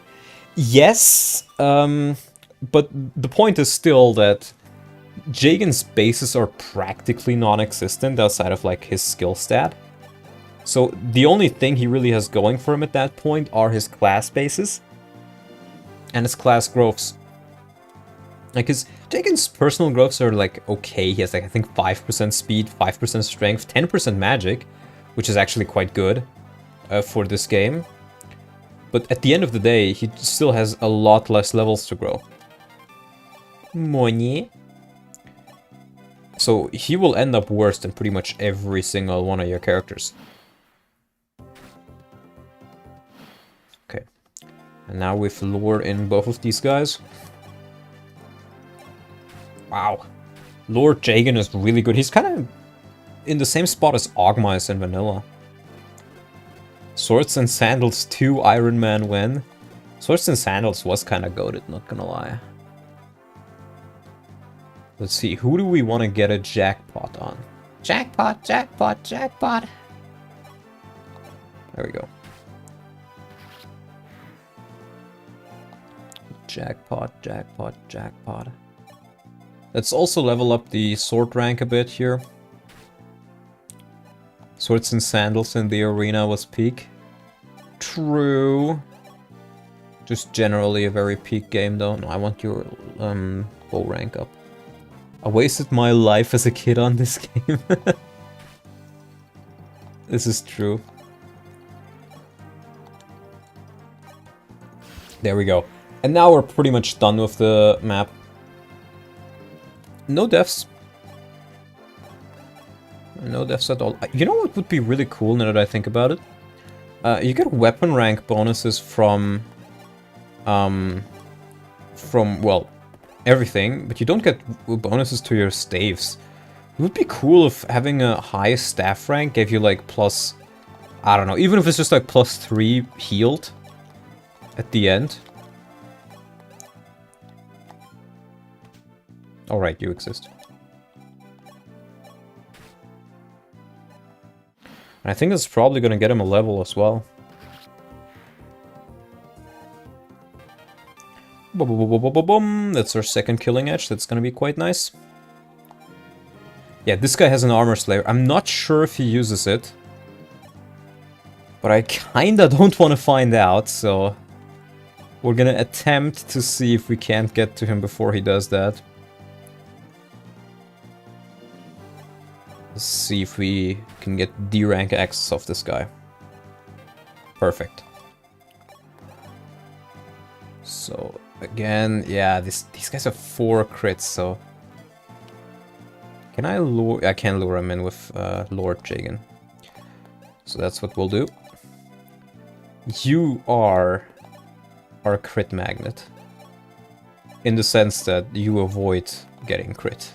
[SPEAKER 1] Yes, but the point is still that Jagen's bases are practically non-existent outside of like his skill stat. So the only thing he really has going for him at that point are his class bases and his class growths. Like his Jagen's personal growths are like okay. He has like I think 5% speed, 5% strength, 10% magic, which is actually quite good for this game. But at the end of the day, he still has a lot less levels to grow. Money. So he will end up worse than pretty much every single one of your characters. Okay. And now we've lured in both of these guys. Wow. Lord Jagen is really good. He's kind of in the same spot as Ogma is in Vanilla. Swords and Sandals 2 Ironman win. Swords and Sandals was kind of goated, not gonna lie. Let's see, who do we want to get a jackpot on? Jackpot, jackpot, jackpot. There we go. Jackpot, jackpot, jackpot. Let's also level up the sword rank a bit here. Swords and Sandals in the arena was peak. True. Just generally a very peak game though. No, I want your bow rank up. I wasted my life as a kid on this game. This is true. There we go. And now we're pretty much done with the map. No deaths. No deaths at all. You know what would be really cool now that I think about it? You get weapon rank bonuses from, well, everything, but you don't get bonuses to your staves. It would be cool if having a high staff rank gave you like plus, I don't know, even if it's just like +3 healed at the end. Alright, you exist. And I think that's probably gonna get him a level as well. Boom. That's our second killing edge. That's gonna be quite nice. Yeah, this guy has an armor slayer. I'm not sure if he uses it. But I kinda don't want to find out, so... We're gonna attempt to see if we can't get to him before he does that. Let's see if we can get D rank access off this guy. Perfect. So, again, yeah, these guys have 4 crits, so... Can I lure... I can lure him in with Lord Jagen. So that's what we'll do. You are a crit magnet. In the sense that you avoid getting crit.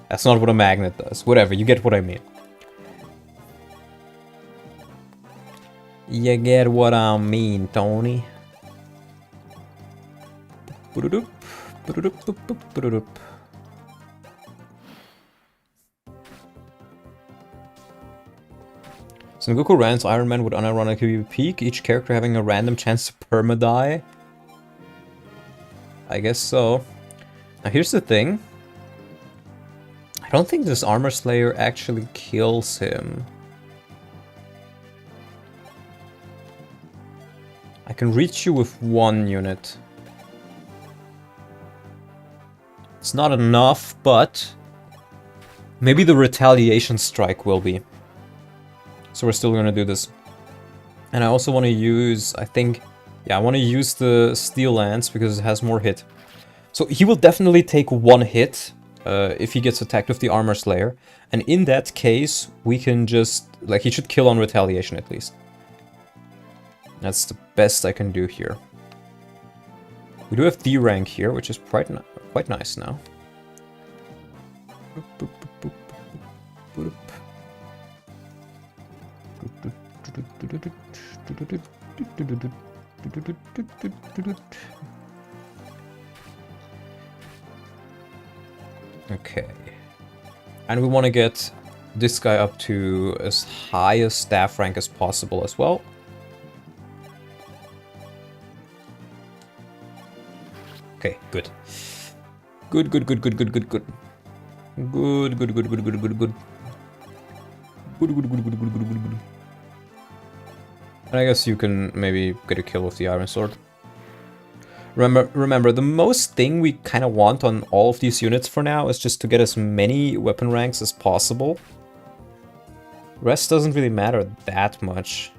[SPEAKER 1] That's not what a magnet does. Whatever, you get what I mean. You get what I mean, Tony. Son Goku runs Ironman would unironically peak, each character having a random chance to perma-die. I guess so. Now here's the thing. I don't think this armor slayer actually kills him. I can reach you with 1 unit. It's not enough, but maybe the retaliation strike will be. So we're still gonna do this. And I also want to use, I think, yeah, I want to use the steel lance because it has more hit. So he will definitely take 1 hit if he gets attacked with the armor slayer. And in that case, we can just, like, he should kill on retaliation at least. That's the best I can do here. We do have D rank here, which is quite nice now. Okay. And we want to get this guy up to as high a staff rank as possible as well. Okay, good. Good. And I guess you can maybe get a kill with the iron sword. Remember, the most thing we kind of want on all of these units for now is just to get as many weapon ranks as possible. Rest doesn't really matter that much.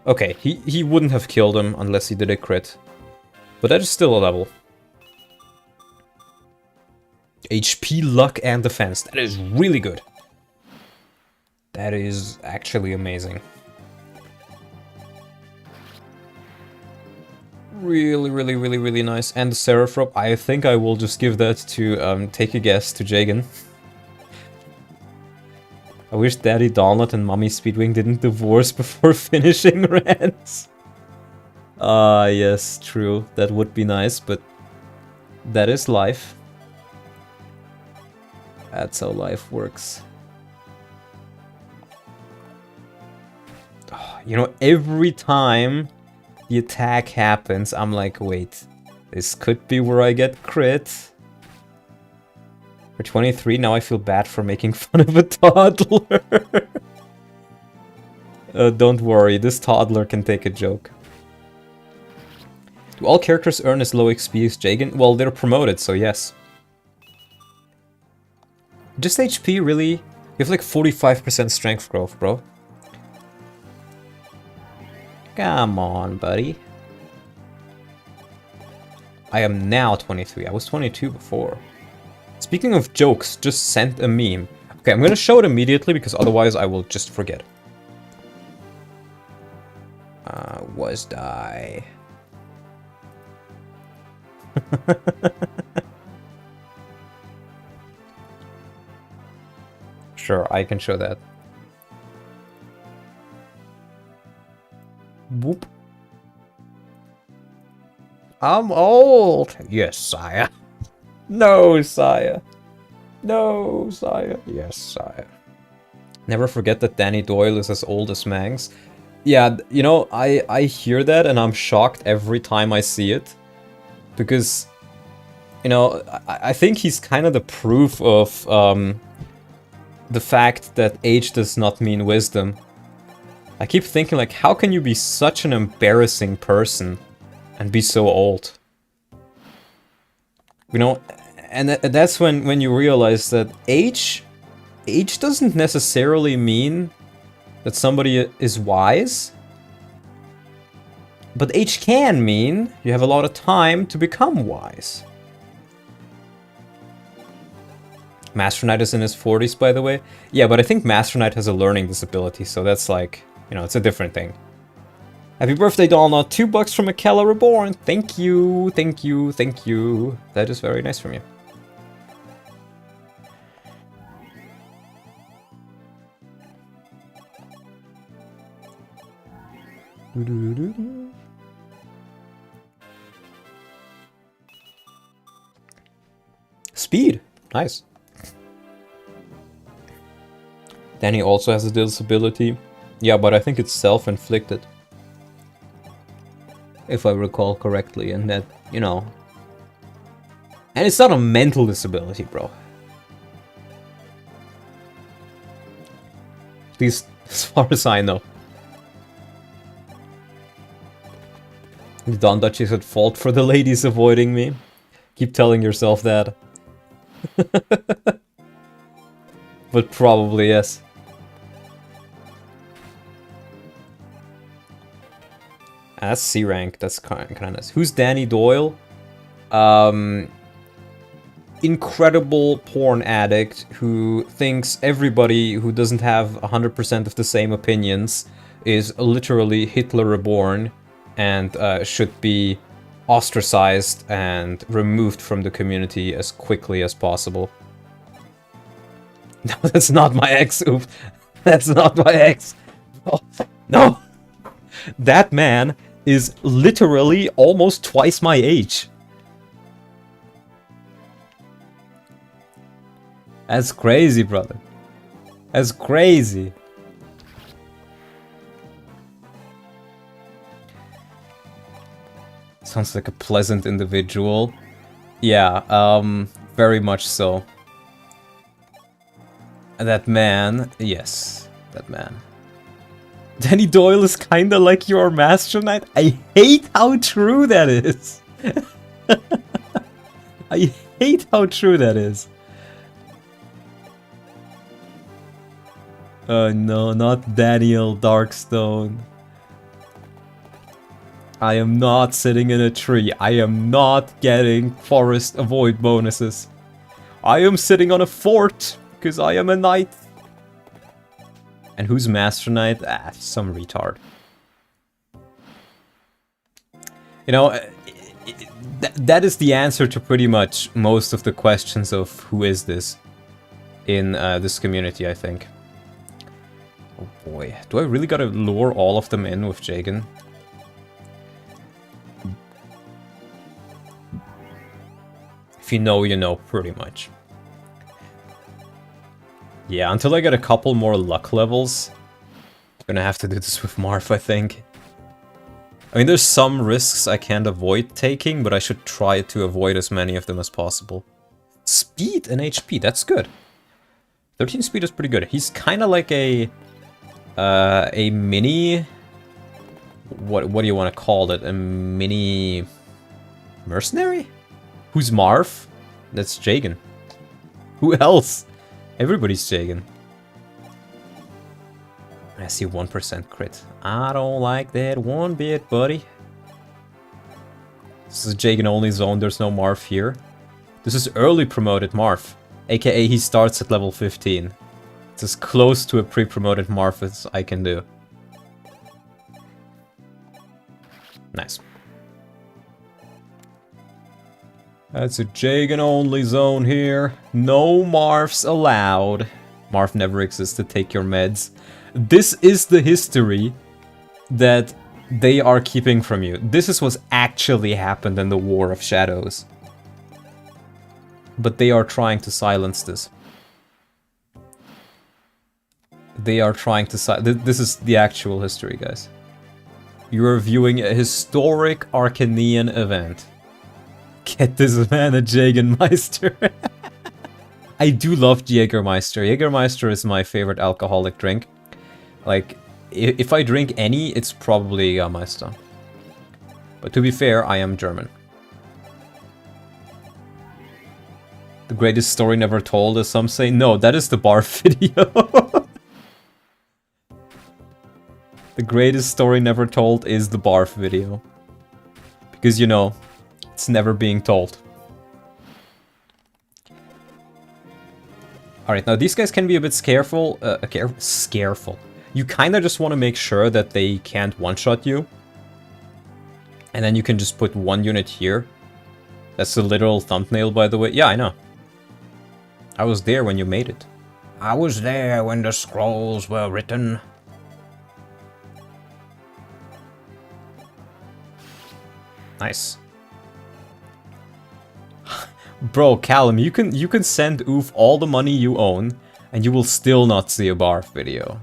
[SPEAKER 1] Okay, he wouldn't have killed him unless he did a crit. But that is still a level. HP, luck, and defense. That is really good. That is actually amazing. Really nice. And the Seraphrob, I think I will just give that to, take a guess, to Jagen. I wish Daddy Donut and Mommy Speedwing didn't divorce before finishing Rants. Ah, yes, true. That would be nice, but that is life. That's how life works. You know, every time the attack happens, I'm like, wait, this could be where I get crit. For 23, now I feel bad for making fun of a toddler. Don't worry, this toddler can take a joke. Do all characters earn as low XP as Jagen? Well, they're promoted, so yes. Just HP, really? You have like 45% strength growth, bro. Come on, buddy. I am now 23. I was 22 before. Speaking of jokes, just sent a meme. Okay, I'm gonna show it immediately because otherwise I will just forget. Was I? Sure, I can show that. Whoop. I'm old. Yes, sire. No, sire. No, sire. Yes, sire. Never forget that Danny Doyle is as old as Mangs. Yeah, you know, I hear that and I'm shocked every time I see it. Because, you know, I think he's kind of the proof of the fact that age does not mean wisdom. I keep thinking, like, how can you be such an embarrassing person and be so old? You know, and that's when you realize that age doesn't necessarily mean that somebody is wise. But age can mean you have a lot of time to become wise. Master Knight is in his 40s, by the way. Yeah, but I think Master Knight has a learning disability, so that's like, you know, it's a different thing. Happy birthday, Donald. $2 from Akela Reborn. Thank you, thank you, thank you. That is very nice from you. Speed. Nice. Danny also has a disability. Yeah, but I think it's self-inflicted. If I recall correctly, and that, you know... And it's not a mental disability, bro. At least, as far as I know. The Don Dutch is at fault for the ladies avoiding me. Keep telling yourself that. But probably, yes. That's C rank. That's kind of nice. Who's Danny Doyle? Incredible porn addict who thinks everybody who doesn't have 100% of the same opinions is literally Hitler reborn and should be ostracized and removed from the community as quickly as possible. No, that's not my ex. Oops. That's not my ex. Oh, no! That man is literally almost twice my age. That's crazy, brother. That's crazy. Sounds like a pleasant individual. Yeah, very much so. That man, yes, that man. Danny Doyle is kinda like your Master Knight. I hate how true that is. I hate how true that is. Oh no, not Daniel Darkstone. I am not sitting in a tree. I am not getting forest avoid bonuses. I am sitting on a fort because I am a knight. And who's Master Knight? Ah, some retard. You know, that is the answer to pretty much most of the questions of who is this in this community, I think. Oh boy, do I really gotta lure all of them in with Jagen? If you know, you know, pretty much. Yeah, until I get a couple more luck levels, I'm gonna have to do this with Marth, I think. I mean, there's some risks I can't avoid taking, but I should try to avoid as many of them as possible. Speed and HP, that's good. 13 speed is pretty good. He's kind of like a A mini... What do you want to call it? A mini... mercenary? Who's Marv? That's Jagen. Who else? Everybody's Jagen. I see 1% crit. I don't like that one bit, buddy. This is a Jagen only zone, there's no Marv here. This is early promoted Marv. AKA he starts at level 15. It's as close to a pre-promoted Marv as I can do. Nice. That's a Jagen only zone here. No Marvs allowed. Marv never existed, take your meds. This is the history that they are keeping from you. This is what's actually happened in the War of Shadows. But they are trying to silence this. They are trying to silence... This is the actual history, guys. You are viewing a historic Arcanian event. Get this man a Jagenmeister. I do love Jägermeister. Jägermeister is my favorite alcoholic drink. Like, if I drink any, it's probably Jägermeister. But to be fair, I am German. The greatest story never told, as some say. No, that is the barf video. The greatest story never told is the barf video. Because, you know, it's never being told. Alright, now these guys can be a bit scareful. Scareful. You kinda just want to make sure that they can't one-shot you. And then you can just put one unit here. That's the literal thumbnail, by the way. Yeah, I know. I was there when you made it. I was there when the scrolls were written. Nice. Bro, Callum, you can send Oof all the money you own, and you will still not see a barf video.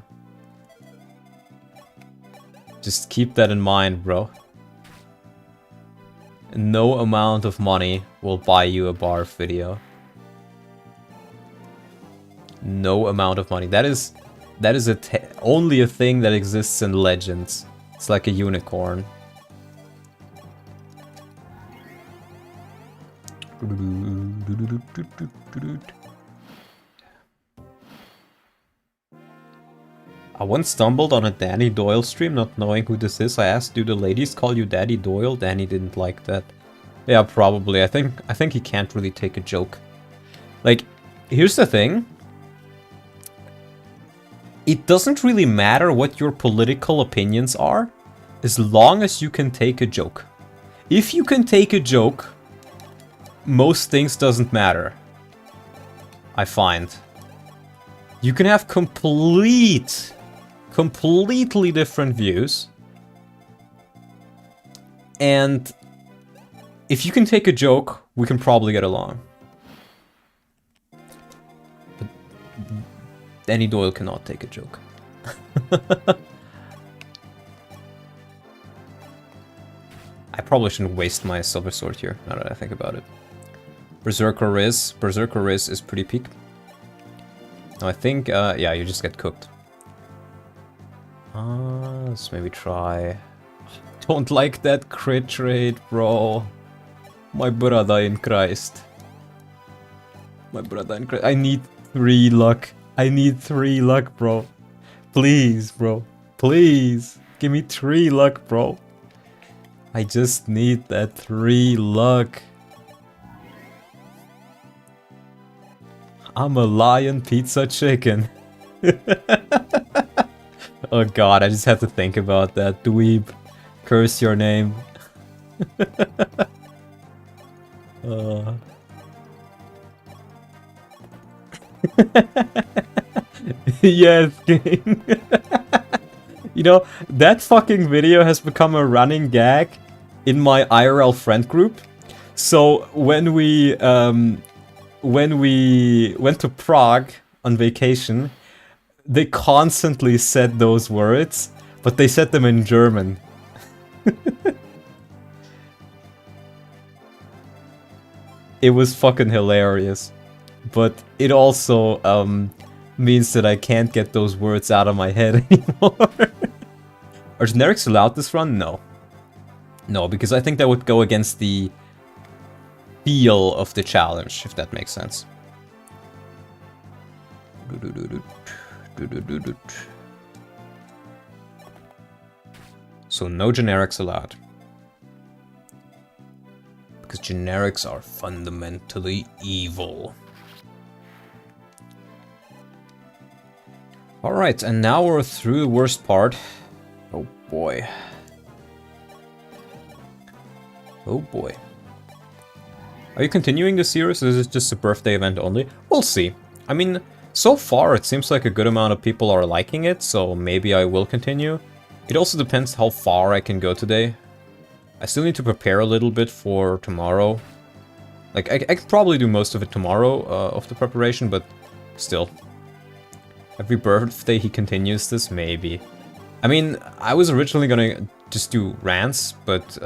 [SPEAKER 1] Just keep that in mind, bro. No amount of money will buy you a barf video. No amount of money. That is only a thing that exists in Legends. It's like a unicorn. I once stumbled on a Danny Doyle stream, not knowing who this is. I asked, do the ladies call you Daddy Doyle? Danny didn't like that. Yeah, probably. I think he can't really take a joke. Like, here's the thing. It doesn't really matter what your political opinions are, as long as you can take a joke. If you can take a joke, most things doesn't matter, I find. You can have completely different views. And if you can take a joke, we can probably get along. But Danny Doyle cannot take a joke. I probably shouldn't waste my silver sword here, now that I think about it. Berserker Riz is pretty peak. No, I think, yeah, you just get cooked. Let's maybe try... Don't like that crit rate, bro. My brother in Christ. My brother in Christ. I need 3 luck. I need 3 luck, bro. Please, bro. Please. Give me 3 luck, bro. I just need that 3 luck. I'm a lion pizza chicken. Oh god, I just have to think about that. Dweeb. Curse your name. Yes, King. You know, that fucking video has become a running gag in my IRL friend group. So when we went to Prague on vacation, they constantly said those words, but they said them in German. It was fucking hilarious. But it also means that I can't get those words out of my head anymore. Are generics allowed this run? No. No, because I think that would go against the feel of the challenge, if that makes sense. So no generics allowed. Because generics are fundamentally evil. Alright, and now we're through the worst part. Oh boy. Oh boy. Are you continuing the series, or is it just a birthday event only? We'll see. I mean, so far it seems like a good amount of people are liking it, so maybe I will continue. It also depends how far I can go today. I still need to prepare a little bit for tomorrow. Like, I could probably do most of it tomorrow, of the preparation, but still. Every birthday he continues this? Maybe. I mean, I was originally gonna just do rants, but,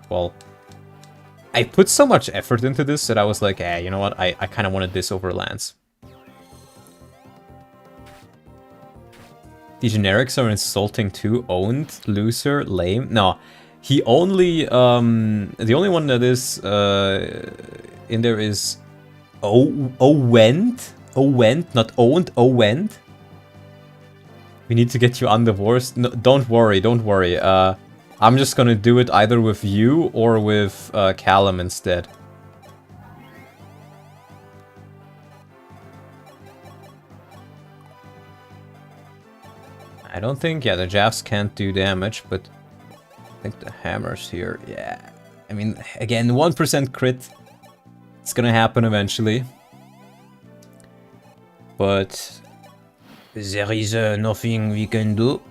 [SPEAKER 1] well... I put so much effort into this that I was like, you know what, I kind of wanted this over Lance. The generics are insulting too. Owned, loser, lame. No, he only, the only one that is in there is went, not owned, went. We need to get you on divorce. No, don't worry, don't worry. I'm just gonna do it either with you or with Callum instead. I don't think, yeah, the jabs can't do damage, but I think the hammers here, yeah. I mean, again, 1% crit. It's gonna happen eventually. But there is nothing we can do.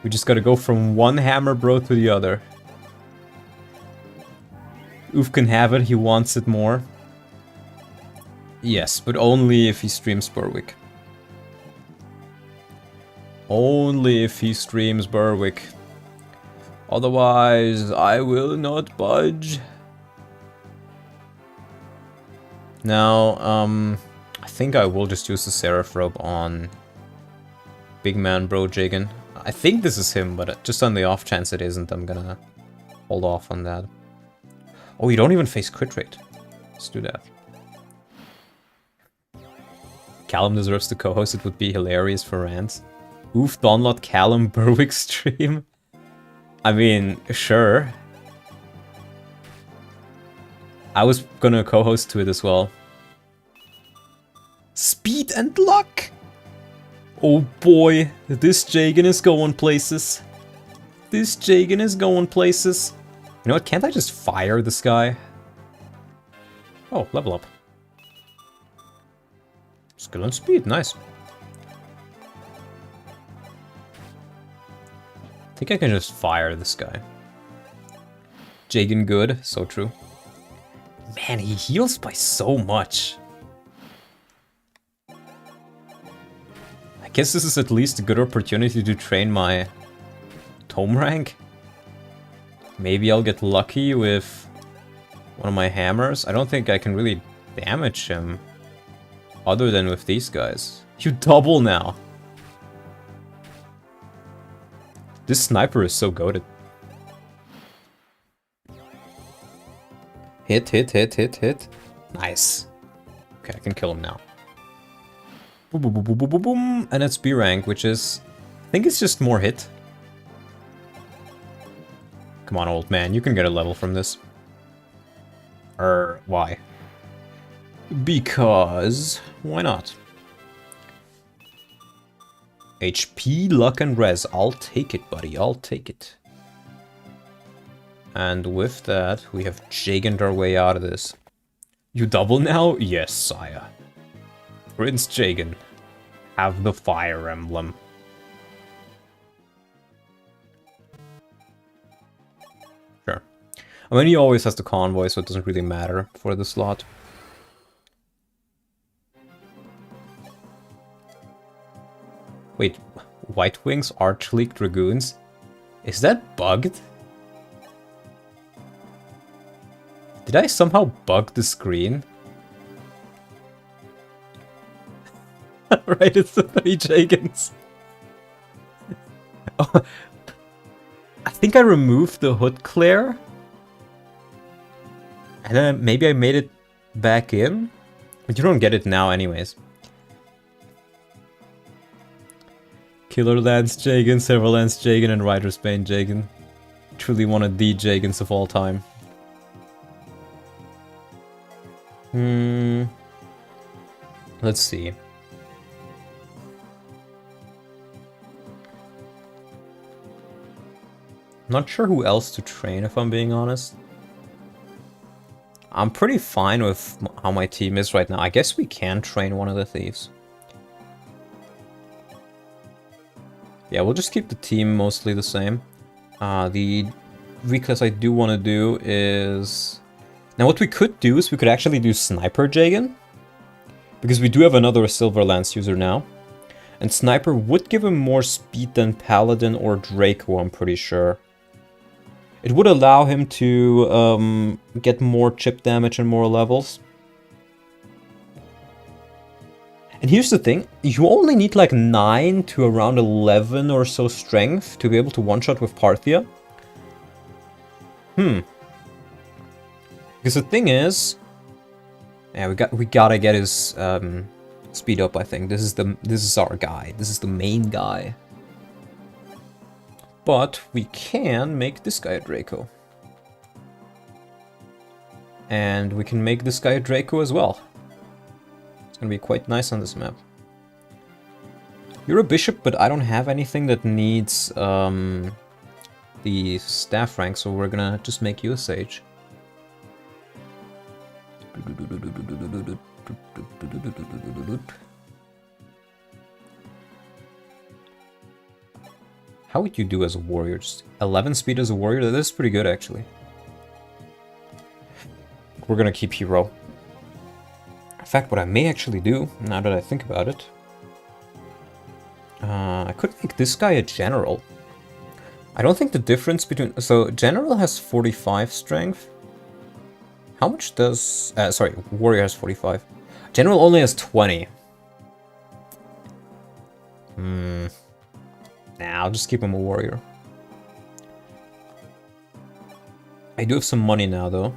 [SPEAKER 1] We just gotta go from one hammer bro to the other. Oof can have it, he wants it more. Yes, but only if he streams Berwick. Only if he streams Berwick. Otherwise, I will not budge. Now, I think I will just use the Seraph Robe on Big Man Bro Jagen. I think this is him, but just on the off chance it isn't, I'm gonna hold off on that. Oh, you don't even face crit rate. Let's do that. Callum deserves to co-host, it would be hilarious for rants. Oof, download Callum Berwick stream. I mean, sure. I was gonna co-host to it as well. Speed and luck! Oh boy, this Jagen is going places. This Jagen is going places. You know what, can't I just fire this guy? Oh, level up. Skill and speed, nice. I think I can just fire this guy. Jagen good, so true. Man, he heals by so much. I guess this is at least a good opportunity to train my tome rank. Maybe I'll get lucky with one of my hammers. I don't think I can really damage him other than with these guys. You double now. This sniper is so goated. Hit, hit, hit, hit, hit. Nice. Okay, I can kill him now. Boom, boom, boom, boom, boom, boom, boom. And it's B rank, which is... I think it's just more hit. Come on, old man. You can get a level from this. Why? Because... why not? HP, luck, and res. I'll take it, buddy. I'll take it. And with that, we have Jagened our way out of this. You double now? Yes, sire. Prince Jagen, have the fire emblem. Sure. I mean, he always has the convoy, so it doesn't really matter for the slot. Wait, White Wings, Archleek Dragoons? Is that bugged? Did I somehow bug the screen? Right, it's the 3 Jagens. Oh, I think I removed the hood clear. And then maybe I made it back in. But you don't get it now anyways. Killer Lance Jagen, Server Lance Jagen, and Rider's Bane Jagen. Truly one of the Jagens of all time. Let's see. Not sure who else to train, if I'm being honest. I'm pretty fine with how my team is right now. I guess we can train one of the thieves. Yeah, we'll just keep the team mostly the same. The reclass I do want to do is... Now what we could do is we could actually do Sniper Jagen. Because we do have another Silver Lance user now. And Sniper would give him more speed than Paladin or Draco, I'm pretty sure. It would allow him to get more chip damage and more levels. And here's the thing, you only need like 9 to around 11 or so strength to be able to one-shot with Parthia. Because the thing is... Yeah, we gotta get his speed up, I think. This is our guy. This is the main guy. But we can make this guy a Draco. And we can make this guy a Draco as well. It's gonna be quite nice on this map. You're a bishop, but I don't have anything that needs the staff rank, so we're gonna just make you a sage. How would you do as a warrior? Just 11 speed as a warrior? That is pretty good, actually. We're gonna keep hero. In fact, what I may actually do, now that I think about it... I could make this guy a general. I don't think the difference between... So, general has 45 strength. How much does... sorry, warrior has 45. General only has 20. Nah, I'll just keep him a warrior. I do have some money now, though.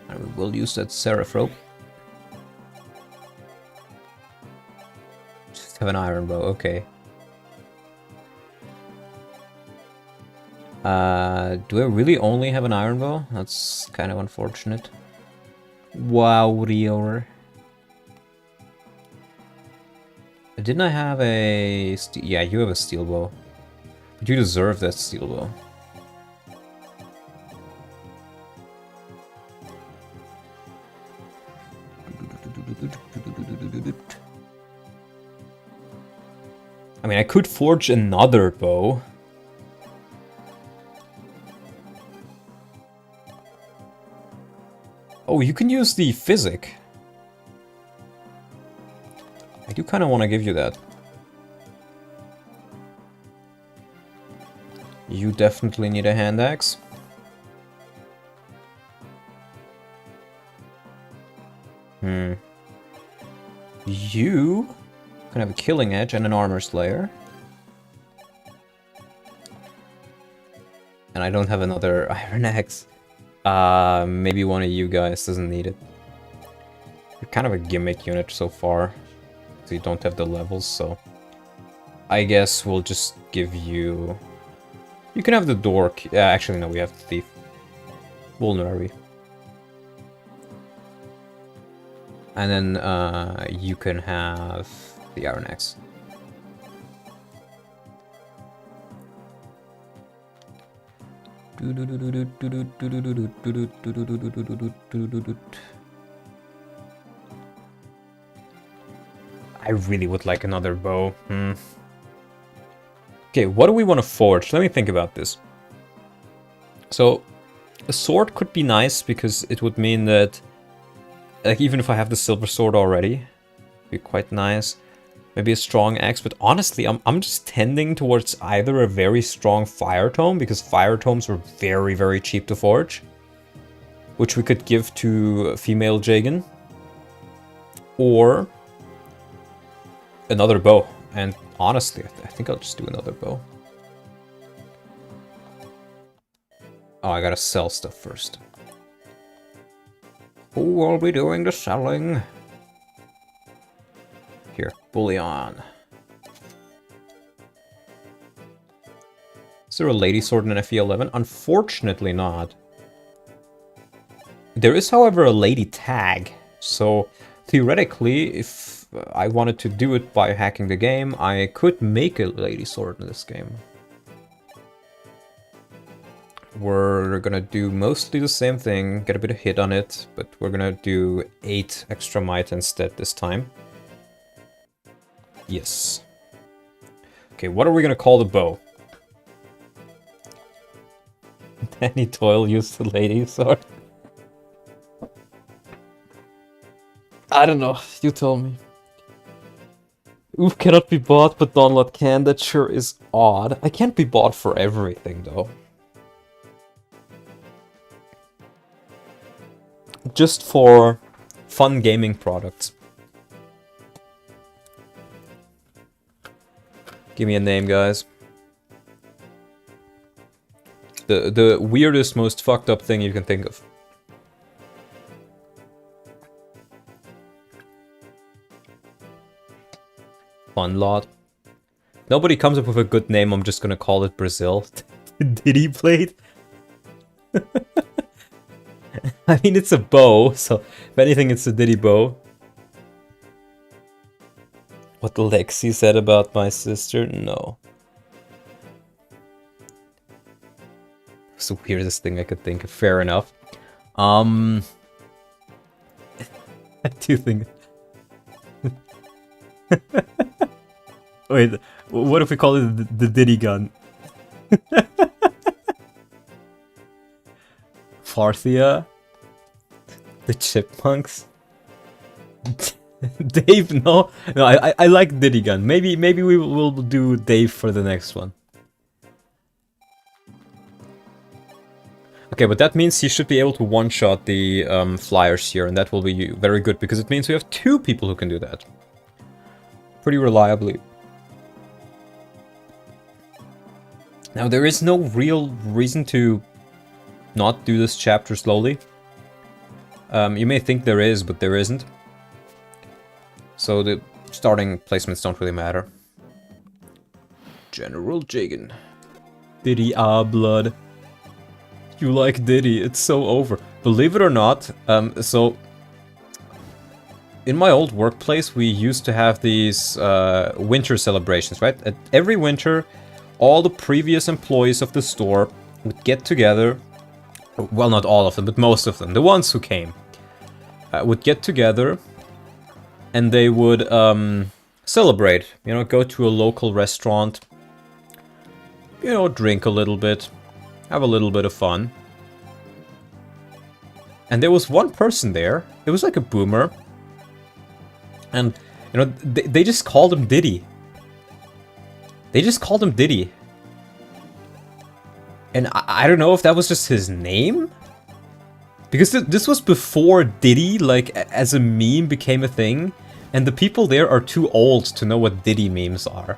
[SPEAKER 1] And we will use that Seraph rope. Just have an iron bow, okay. Do I really only have an iron bow? That's kind of unfortunate. Wow, warrior. Didn't I have a... Yeah, you have a steel bow. But you deserve that steel bow. I mean, I could forge another bow. Oh, you can use the physic. I do kind of want to give you that. You definitely need a hand axe. You can have a killing edge and an armor slayer. And I don't have another iron axe. Maybe one of you guys doesn't need it. You're kind of a gimmick unit so far. So you don't have the levels, so... I guess we'll just give you... You can have the dork. Actually, no, we have the thief. Vulnerary. And then you can have the iron axe. I really would like another bow. Okay, what do we want to forge? Let me think about this. So, a sword could be nice because it would mean that, like, even if I have the silver sword already, it'd be quite nice. Maybe a strong axe, but honestly, I'm just tending towards either a very strong fire tome, because fire tomes were very, very cheap to forge. which we could give to female Jagen, or another bow. And honestly, I think I'll just do another bow. Oh, I gotta sell stuff first. Who will be doing the selling? Here, bullion. Is there a lady sword in FE11? Unfortunately not. There is, however, a lady tag. So, theoretically, if I wanted to do it by hacking the game, I could make a lady sword in this game. We're gonna do mostly the same thing, get a bit of hit on it, but we're gonna do 8 extra might instead this time. Yes. Okay, what are we gonna call the bow? Danny Doyle used the lady sword. I don't know, you tell me. Oof cannot be bought, but download can. That sure is odd. I can't be bought for everything, though. Just for fun gaming products. Give me a name, guys. The weirdest, most fucked up thing you can think of. Fun lot. Nobody comes up with a good name, I'm just gonna call it Brazil. Diddy blade? I mean, it's a bow, so if anything, it's a Diddy bow. What Lexi said about my sister? No. It's the weirdest thing I could think of. Fair enough. I do think... Wait, what if we call it the Diddy gun? Farthia? The Chipmunks? Dave, no? No, I like Diddy gun. Maybe we will do Dave for the next one. Okay, but that means he should be able to one-shot the flyers here, and that will be very good, because it means we have 2 people who can do that. Pretty reliably. Now, there is no real reason to not do this chapter slowly. You may think there is, but there isn't. So the starting placements don't really matter. General Jagen. Diddy, blood. You like Diddy, it's so over. Believe it or not, so... In my old workplace, we used to have these winter celebrations, right? At every winter, all the previous employees of the store would get together. Well, not all of them, but most of them. The ones who came would get together, and they would celebrate. You know, go to a local restaurant. You know, drink a little bit. Have a little bit of fun. And there was one person there. It was like a boomer. And, you know, they just called him Diddy. They just called him Diddy. And I don't know if that was just his name? Because this was before Diddy, like, as a meme became a thing. And the people there are too old to know what Diddy memes are.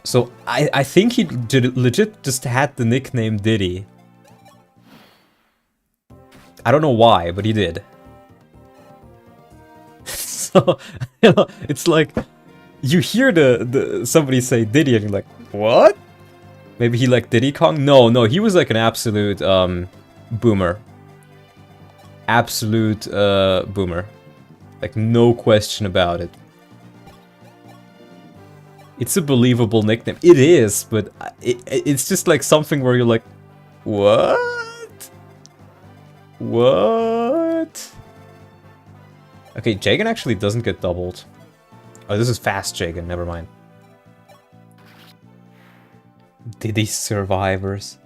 [SPEAKER 1] So I think he legit just had the nickname Diddy. I don't know why, but he did. So, you know, it's like, you hear somebody say Diddy and you're like, what? Maybe he like Diddy Kong? No, he was like an absolute boomer. Absolute boomer. Like, no question about it. It's a believable nickname. It is, but it's just like something where you're like, what? What? Okay, Jagen actually doesn't get doubled. Oh, this is fast Jagen, never mind. Diddy survivors.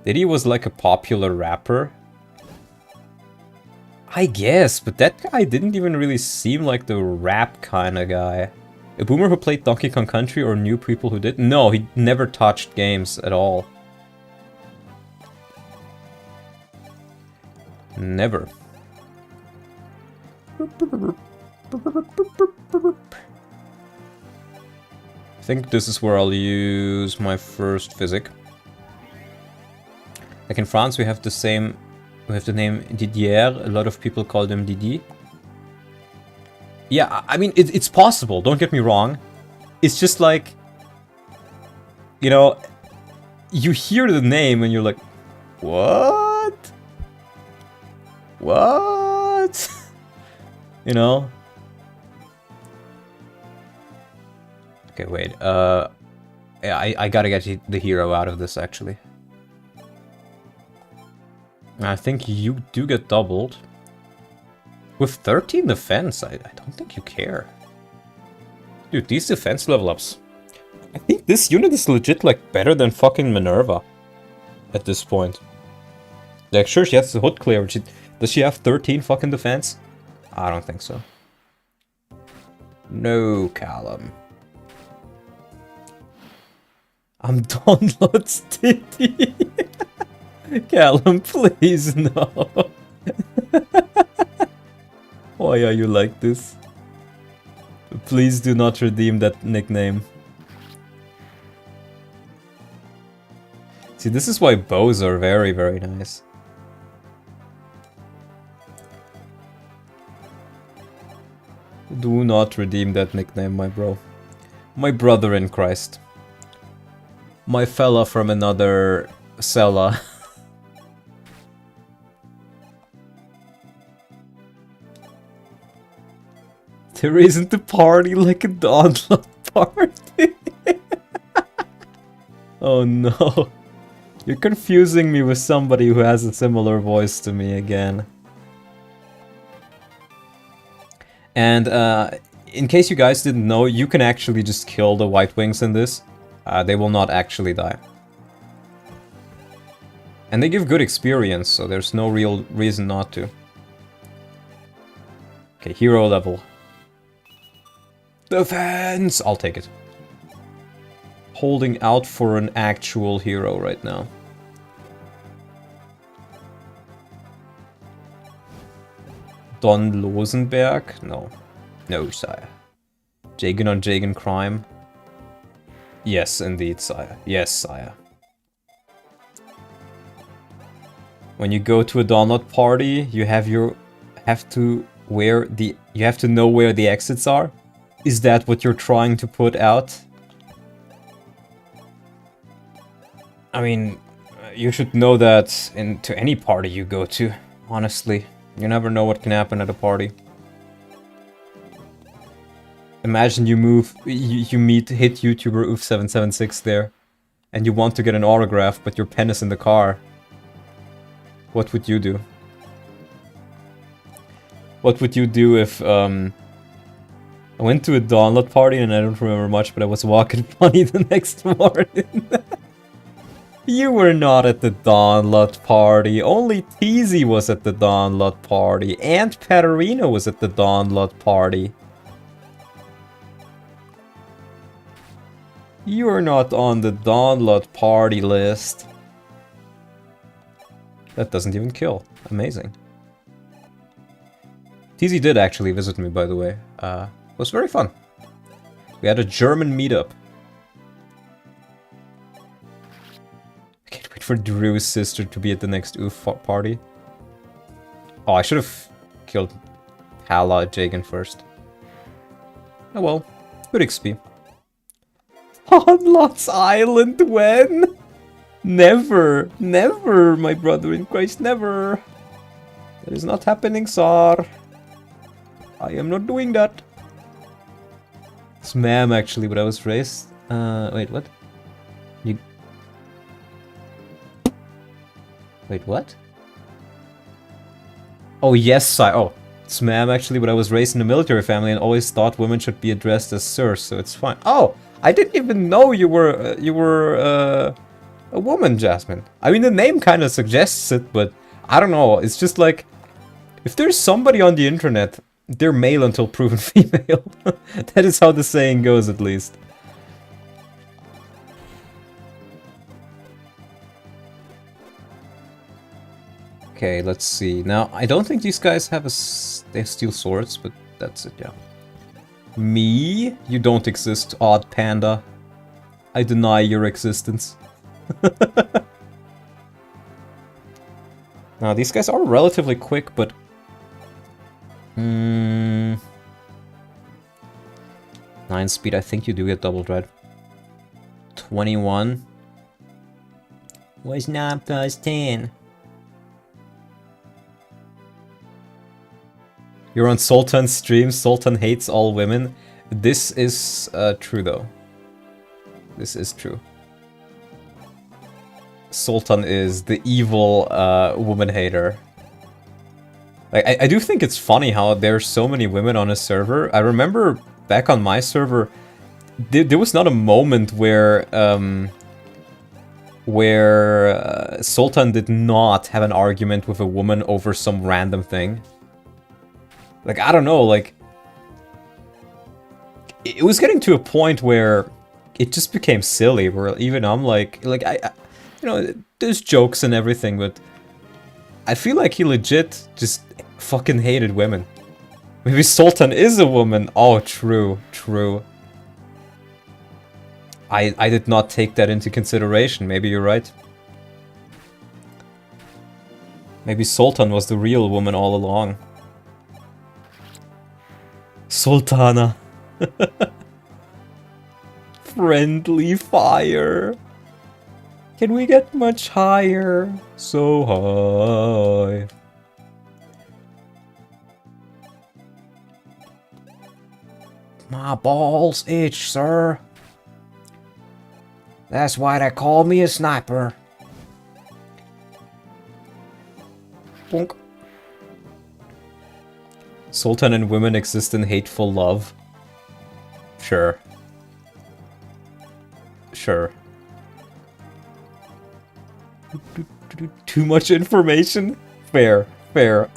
[SPEAKER 1] Diddy was like a popular rapper. I guess, but that guy didn't even really seem like the rap kind of guy. A boomer who played Donkey Kong Country or knew people who did? No, he never touched games at all. Never. I think this is where I'll use my first physic. Like in France, we have the name Didier. A lot of people call them Didi. Yeah, I mean, it's possible, don't get me wrong. It's just like, you know, you hear the name and you're like, what? What? You know? Okay, wait. Yeah, I gotta get the hero out of this, actually. I think you do get doubled. With 13 defense, I don't think you care. Dude, these defense level ups. I think this unit is legit, like, better than fucking Minerva. At this point. Like, sure, she has the hood clear, but does she have 13 fucking defense? I don't think so. No, Callum. I'm Donlot's titty. Callum, please, no. Why are you like this? Please do not redeem that nickname. See, this is why bows are very, very nice. Do not redeem that nickname, my bro. My brother in Christ. My fella from another cella. There isn't a party like a Donlot party. Oh no. You're confusing me with somebody who has a similar voice to me again. And in case you guys didn't know, you can actually just kill the White Wings in this. They will not actually die. And they give good experience, so there's no real reason not to. Okay, hero level. Defense! I'll take it. Holding out for an actual hero right now. Don Losenberg? No. No, sire. Jagen on Jagen crime? Yes, indeed, sire. Yes, sire. When you go to a Donlot party, you have to know where the exits are. Is that what you're trying to put out? I mean, you should know that to any party you go to, honestly. You never know what can happen at a party. Imagine you meet hit YouTuber Oof776 there, and you want to get an autograph, but your pen is in the car. What would you do? What would you do if, I went to a Donlot party and I don't remember much, but I was walking funny the next morning. You were not at the Donlot party. Only Teasy was at the Donlot party. And Katarina was at the Donlot party. You're not on the Donlot party list. That doesn't even kill. Amazing. Teasy did actually visit me, by the way. It was very fun. We had a German meetup. I can't wait for Drew's sister to be at the next Oof party. Oh, I should have killed Hala Jagen first. Oh well, good XP. On Lot's Island when? Never, never, my brother in Christ, never. That is not happening, sir. I am not doing that. It's ma'am, actually, but I was raised. Wait, what? You. Wait, what? Oh, yes, sire. Oh, it's ma'am, actually, but I was raised in a military family and always thought women should be addressed as sir, so it's fine. Oh, I didn't even know you were a woman, Jasmine. I mean, the name kind of suggests it, but I don't know. It's just like, if there's somebody on the internet, they're male until proven female. That is how the saying goes, at least. Okay, let's see. Now, I don't think these guys have they steal swords, but that's it, yeah. Me? You don't exist, odd panda. I deny your existence. Now, these guys are relatively quick, but... 9 speed, I think you do get double dread. 21. Was not plus 10. You're on Sultan's stream. Sultan hates all women. This is true, though. This is true. Sultan is the evil woman hater. Like, I do think it's funny how there's so many women on a server. I remember back on my server, there was not a moment where Sultan did not have an argument with a woman over some random thing. Like, I don't know, like... It was getting to a point where it just became silly, where even I'm like I you know, there's jokes and everything, but I feel like he legit just fucking hated women. Maybe Sultan is a woman. Oh, true, true. I did not take that into consideration. Maybe you're right. Maybe Sultan was the real woman all along. Sultana. Friendly fire. Can we get much higher? So high. My balls itch, sir. That's why they call me a sniper. Bonk. Sultan and women exist in hateful love. Sure. Sure. Too much information? Fair. Fair.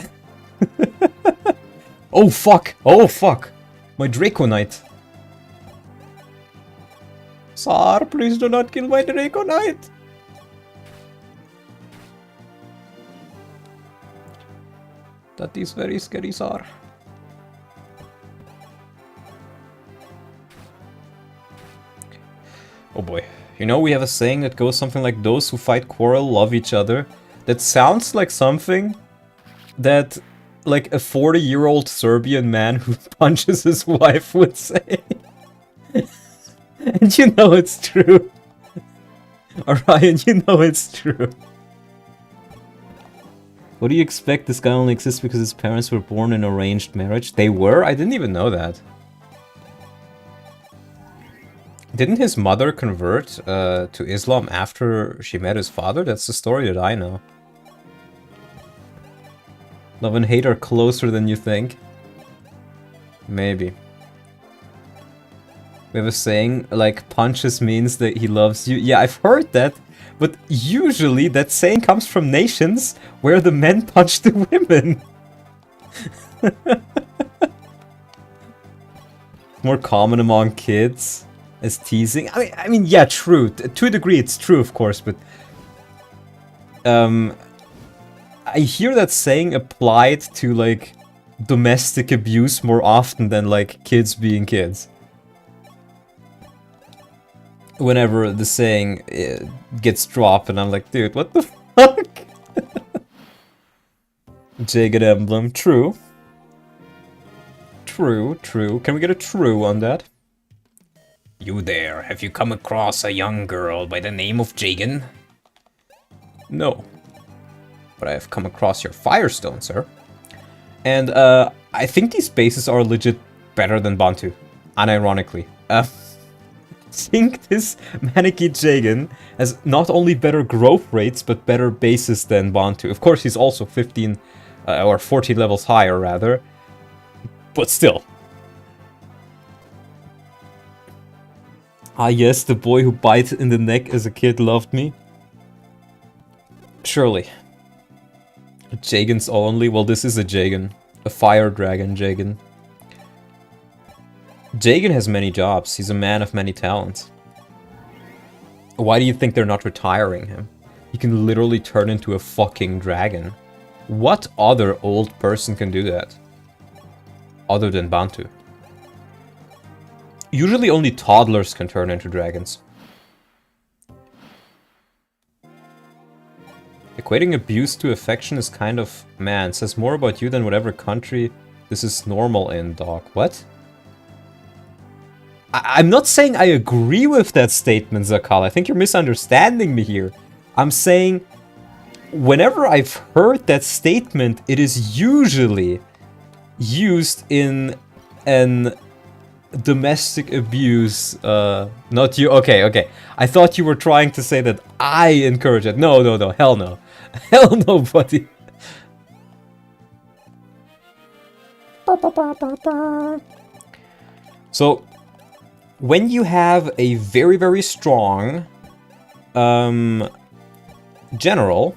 [SPEAKER 1] Oh fuck! Oh fuck! My Draco Knight. Sir, please do not kill my Draco Knight! That is very scary, sir. Oh boy. You know, we have a saying that goes something like, those who fight quarrel love each other. That sounds like something that, like, a 40-year-old Serbian man who punches his wife would say. And you know it's true. Orion, you know it's true. What do you expect? This guy only exists because his parents were born in arranged marriage? They were? I didn't even know that. Didn't his mother convert to Islam after she met his father? That's the story that I know. Love and hate are closer than you think. Maybe. We have a saying, like, punches means that he loves you. Yeah, I've heard that. But usually that saying comes from nations where the men punch the women. More common among kids as teasing. I mean, yeah, true. To a degree, it's true, of course, but I hear that saying applied to, like, domestic abuse more often than, like, kids being kids. Whenever the saying gets dropped, and I'm like, dude, what the fuck? Jagged emblem, true. True, true. Can we get a true on that? You there, have you come across a young girl by the name of Jagen? No. But I have come across your Firestone, sir. And I think these bases are legit better than Bantu, unironically. I think this Maneki Jagen has not only better growth rates, but better bases than Bantu. Of course, he's also 15 or 14 levels higher, rather. But still. Ah yes, the boy who bites in the neck as a kid loved me. Surely. Jagens only? Well, this is a Jagen. A fire dragon Jagen. Jagen has many jobs. He's a man of many talents. Why do you think they're not retiring him? He can literally turn into a fucking dragon. What other old person can do that? Other than Bantu. Usually only toddlers can turn into dragons. Equating abuse to affection is kind of... Man, says more about you than whatever country this is normal in, dog. What? I'm not saying I agree with that statement, Zakal. I think you're misunderstanding me here. I'm saying... Whenever I've heard that statement, it is usually used in an domestic abuse, not you. Okay. I thought you were trying to say that I encourage it. No, hell no. Hell no, buddy. So, when you have a very, very strong general,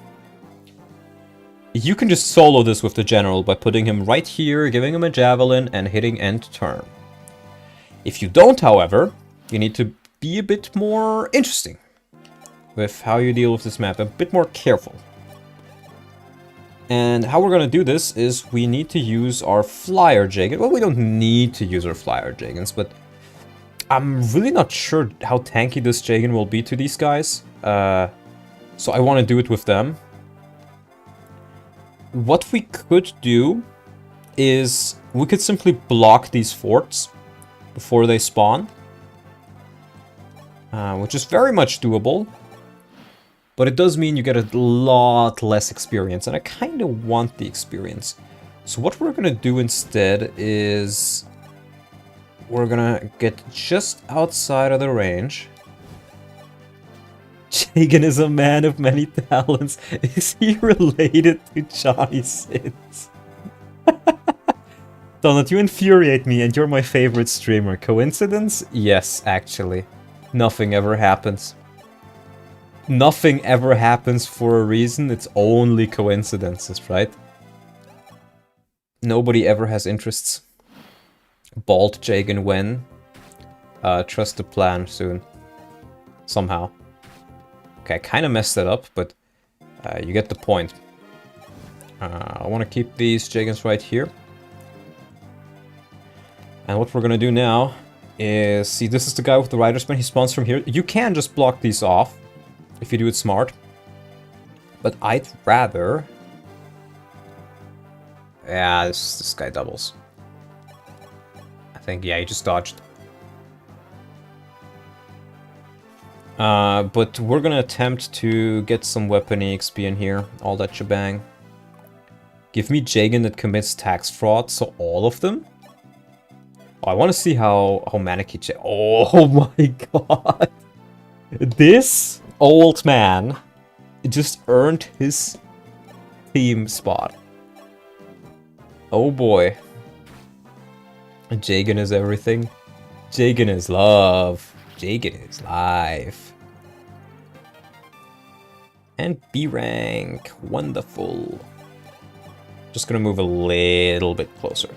[SPEAKER 1] you can just solo this with the general by putting him right here, giving him a javelin, and hitting end turn. If you don't, however, you need to be a bit more interesting with how you deal with this map, a bit more careful. And how we're going to do this is we need to use our flyer Jagen. Well, we don't need to use our flyer Jagens, but I'm really not sure how tanky this Jagen will be to these guys. So I want to do it with them. What we could do is we could simply block these forts before they spawn, which is very much doable, but it does mean you get a lot less experience, and I kind of want the experience. So what we're gonna do instead is we're gonna get just outside of the range. Jagen is a man of many talents. Is he related to Johnny Sins? Donald, you infuriate me and you're my favorite streamer. Coincidence? Yes, actually. Nothing ever happens. Nothing ever happens for a reason. It's only coincidences, right? Nobody ever has interests. Bald Jagen when? Trust the plan soon. Somehow. Okay, I kind of messed that up, but you get the point. I want to keep these Jagens right here. And what we're going to do now is... See, this is the guy with the rider's pen. He spawns from here. You can just block these off if you do it smart. But I'd rather... Yeah, this guy doubles. I think, yeah, he just dodged. But we're gonna attempt to get some weapon EXP in here, all that shebang. Give me Jagen that commits tax fraud, so all of them? Oh, I want to see how Maneki... Oh my god! This old man just earned his theme spot. Oh boy. Jagen is everything. Jagen is love. Jagen is life. And B rank. Wonderful. Just gonna move a little bit closer.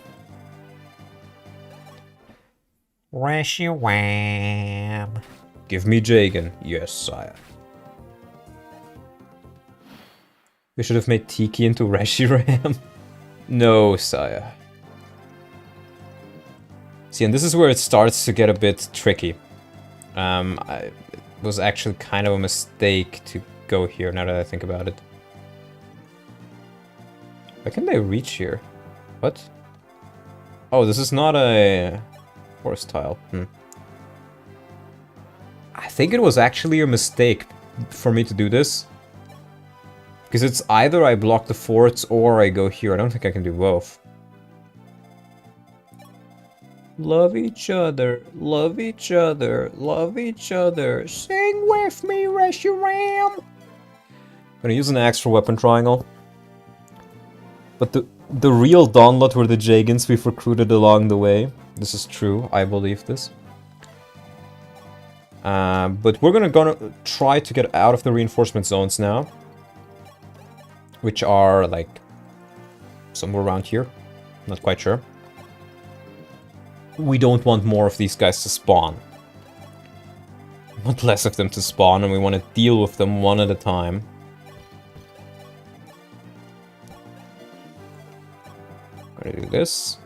[SPEAKER 1] Reshiwam. Give me Jagen. Yes, sire. We should have made Tiki into Reshiram. No, sire. See, and this is where it starts to get a bit tricky. It was actually kind of a mistake to go here, now that I think about it. Why can they reach here? What? Oh, this is not a forest tile. I think it was actually a mistake for me to do this. Because it's either I block the forts or I go here. I don't think I can do both. Love each other, love each other, love each other. Sing with me, Reshiram. Gonna use an axe for weapon triangle. But the real Donlot were the Jagens we've recruited along the way. This is true, I believe this. But we're gonna try to get out of the reinforcement zones now. Which are, like, somewhere around here. Not quite sure. We don't want more of these guys to spawn. We want less of them to spawn, and we want to deal with them one at a time. I'm gonna do this.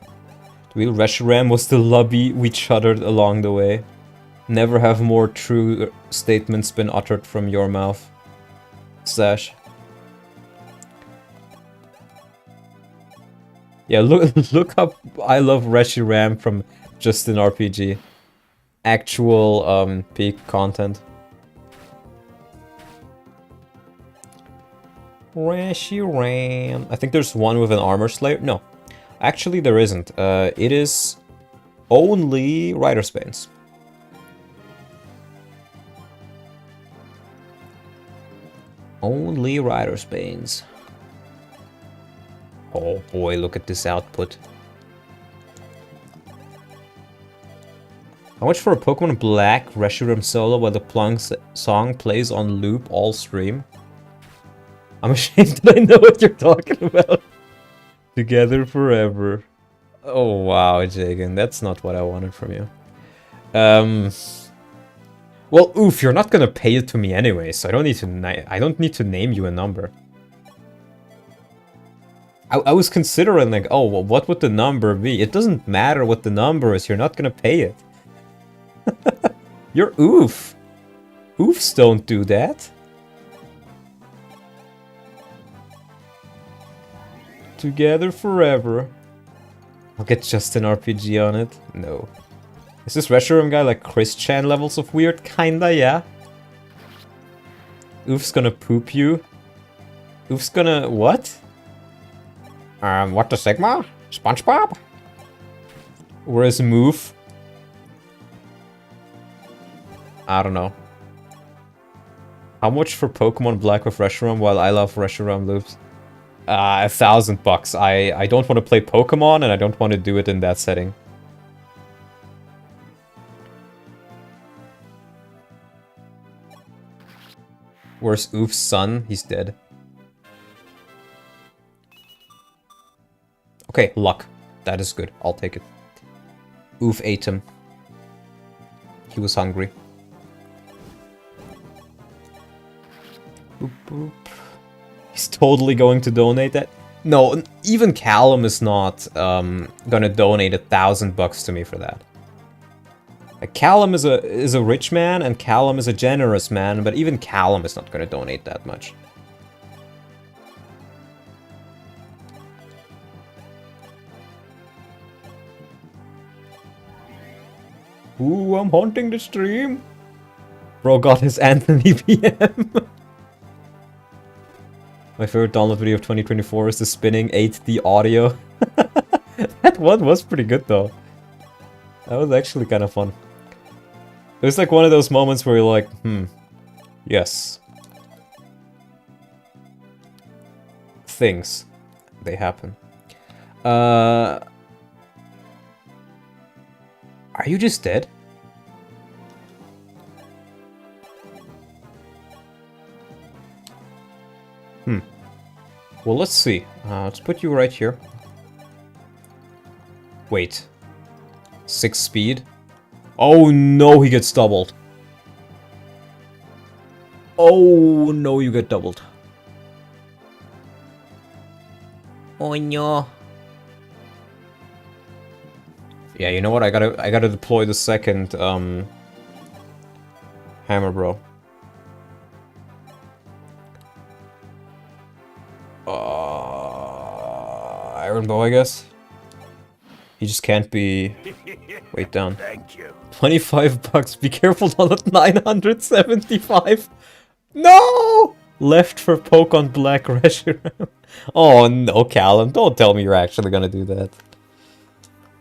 [SPEAKER 1] The real Reshiram was the lobby we chuttered along the way. Never have more true statements been uttered from your mouth. Sash. Yeah, look up I Love Reshiram from Just an RPG. Actual peak content. Reshiram. I think there's one with an armor slayer. No. Actually, there isn't. It is only Rider Spains. Only Rider Spains. Oh boy, look at this output. How much for a Pokemon Black Reshiram solo while the Plunk song plays on loop all stream? I'm ashamed that I know what you're talking about. Together forever. Oh wow, Jagen, that's not what I wanted from you. Well, oof, you're not gonna pay it to me anyway, so I don't need to name you a number. I was considering like, oh, well, what would the number be? It doesn't matter what the number is, you're not gonna pay it. You're oof. Oofs don't do that. Together forever. I'll get just an RPG on it. No. Is this Reshiram guy like Chris Chan levels of weird? Kinda, yeah. Oof's gonna poop you. Oof's gonna... what? What the Sigma? SpongeBob? Where's Move? I don't know. How much for Pokemon Black with Reshiram while I love Reshiram loops? $1,000. I don't want to play Pokemon and I don't want to do it in that setting. Where's Oof's son? He's dead. Okay, luck. That is good. I'll take it. Oof ate him. He was hungry. Boop, boop. He's totally going to donate that. No, even Callum is not gonna donate $1,000 to me for that. Like, Callum is a rich man and Callum is a generous man, but even Callum is not gonna donate that much. Ooh, I'm haunting the stream. Bro got his Anthony PM. My favorite download video of 2024 is the spinning 8D audio. That one was pretty good though. That was actually kind of fun. It was like one of those moments where you're like, yes. Things. They happen. Are you just dead? Well, let's see. Let's put you right here. Wait. 6 speed? Oh no, he gets doubled. Oh no, you get doubled. Oh no. Yeah, you know what? I gotta deploy the second hammer, bro. Iron Bow, I guess. He just can't be... Wait down.
[SPEAKER 2] Thank you.
[SPEAKER 1] $25. Be careful, not 975. No! Left for Pokemon Black Reshiram. Oh no, Callum. Don't tell me you're actually gonna do that.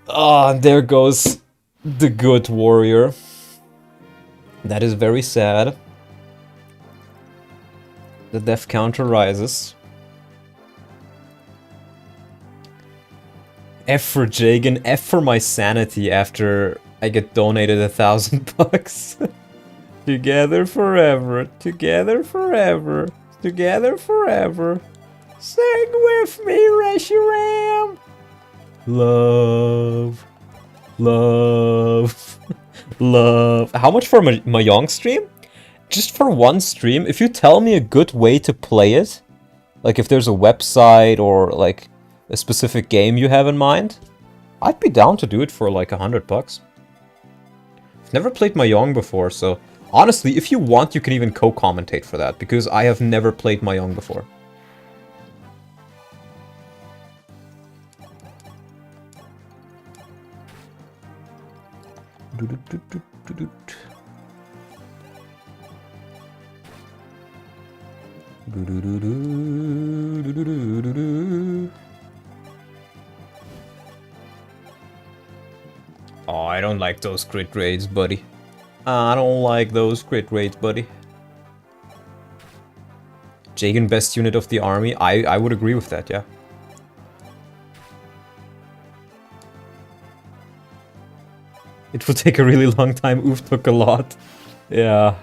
[SPEAKER 1] Ah, there goes the good warrior. That is very sad. The death counter rises. F for Jagen, F for my sanity after I get donated $1,000. Together forever, together forever, together forever. Sing with me, Reshiram. Love, love, love. How much for Mahjong stream? Just for one stream, if you tell me a good way to play it, like if there's a website or like a specific game you have in mind, I'd be down to do it for like $100. I've never played Mahjong before, so honestly, if you want, you can even co-commentate for that, because I have never played Mahjong before. Oh, I don't like those crit rates, buddy. I don't like those crit rates, buddy. Jagen best unit of the army? I would agree with that, yeah. It will take a really long time. Oof took a lot. Yeah.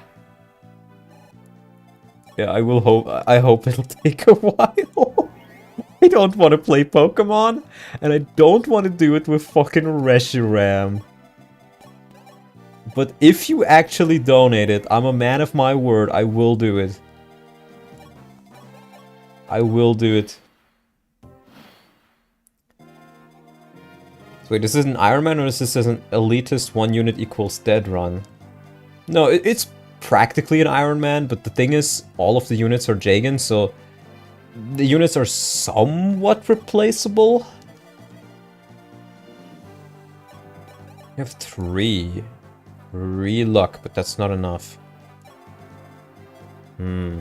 [SPEAKER 1] Yeah, I hope it'll take a while. I don't want to play Pokemon, and I don't want to do it with fucking Reshiram. But if you actually donate it, I'm a man of my word, I will do it. I will do it. So wait, this is an Ironman, or is this an elitist 1 unit equals dead run? No, it's practically an Ironman, but the thing is, all of the units are Jagen, so the units are somewhat replaceable. You have 3 luck, but that's not enough. Oh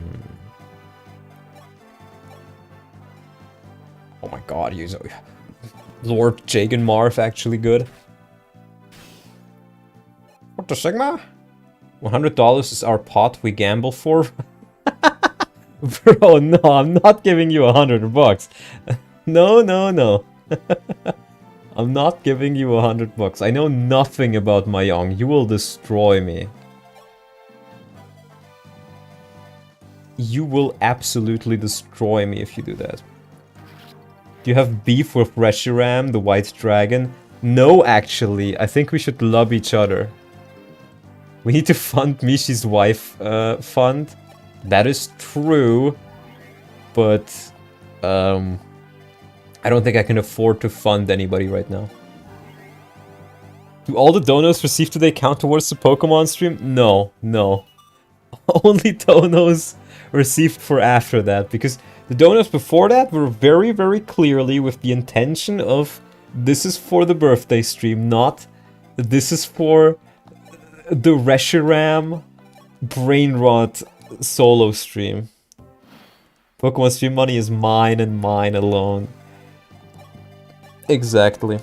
[SPEAKER 1] my god, Lord Jagen Marth actually good. What the Sigma? $100 is our pot we gamble for? Bro, no, I'm not giving you $100. No, no, no. I'm not giving you $100. I know nothing about Mahjong. You will destroy me. You will absolutely destroy me if you do that. Do you have beef with Reshiram, the white dragon? No, actually. I think we should love each other. We need to fund Mishi's wife fund. That is true. But I don't think I can afford to fund anybody right now. Do all the donos received today count towards the Pokemon stream? No, no. Only donos received for after that, because the donos before that were very, very clearly with the intention of this is for the birthday stream, not this is for the Reshiram brain rot solo stream. Pokemon stream money is mine and mine alone. Exactly.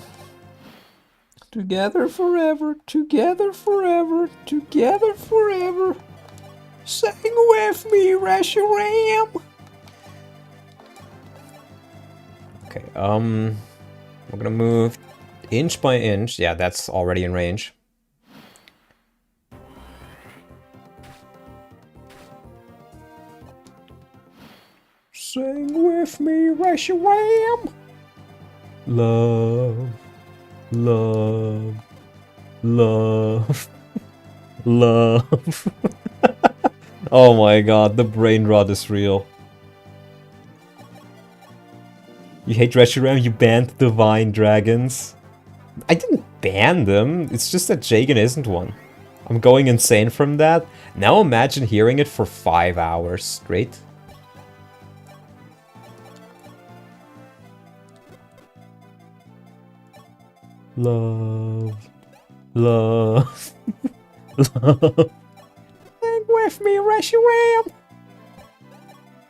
[SPEAKER 1] Together forever, together forever, together forever. Sing with me, Reshiram. Okay, we're gonna move inch by inch. Yeah, that's already in range. Sing with me, Reshiram. Love, love, love, love. Oh my god, the brain rot is real. You hate Reshiram, you banned Divine Dragons. I didn't ban them, it's just that Jagen isn't one. I'm going insane from that. Now imagine hearing it for 5 hours straight. Love, love, love. Sing with me, Reshiram.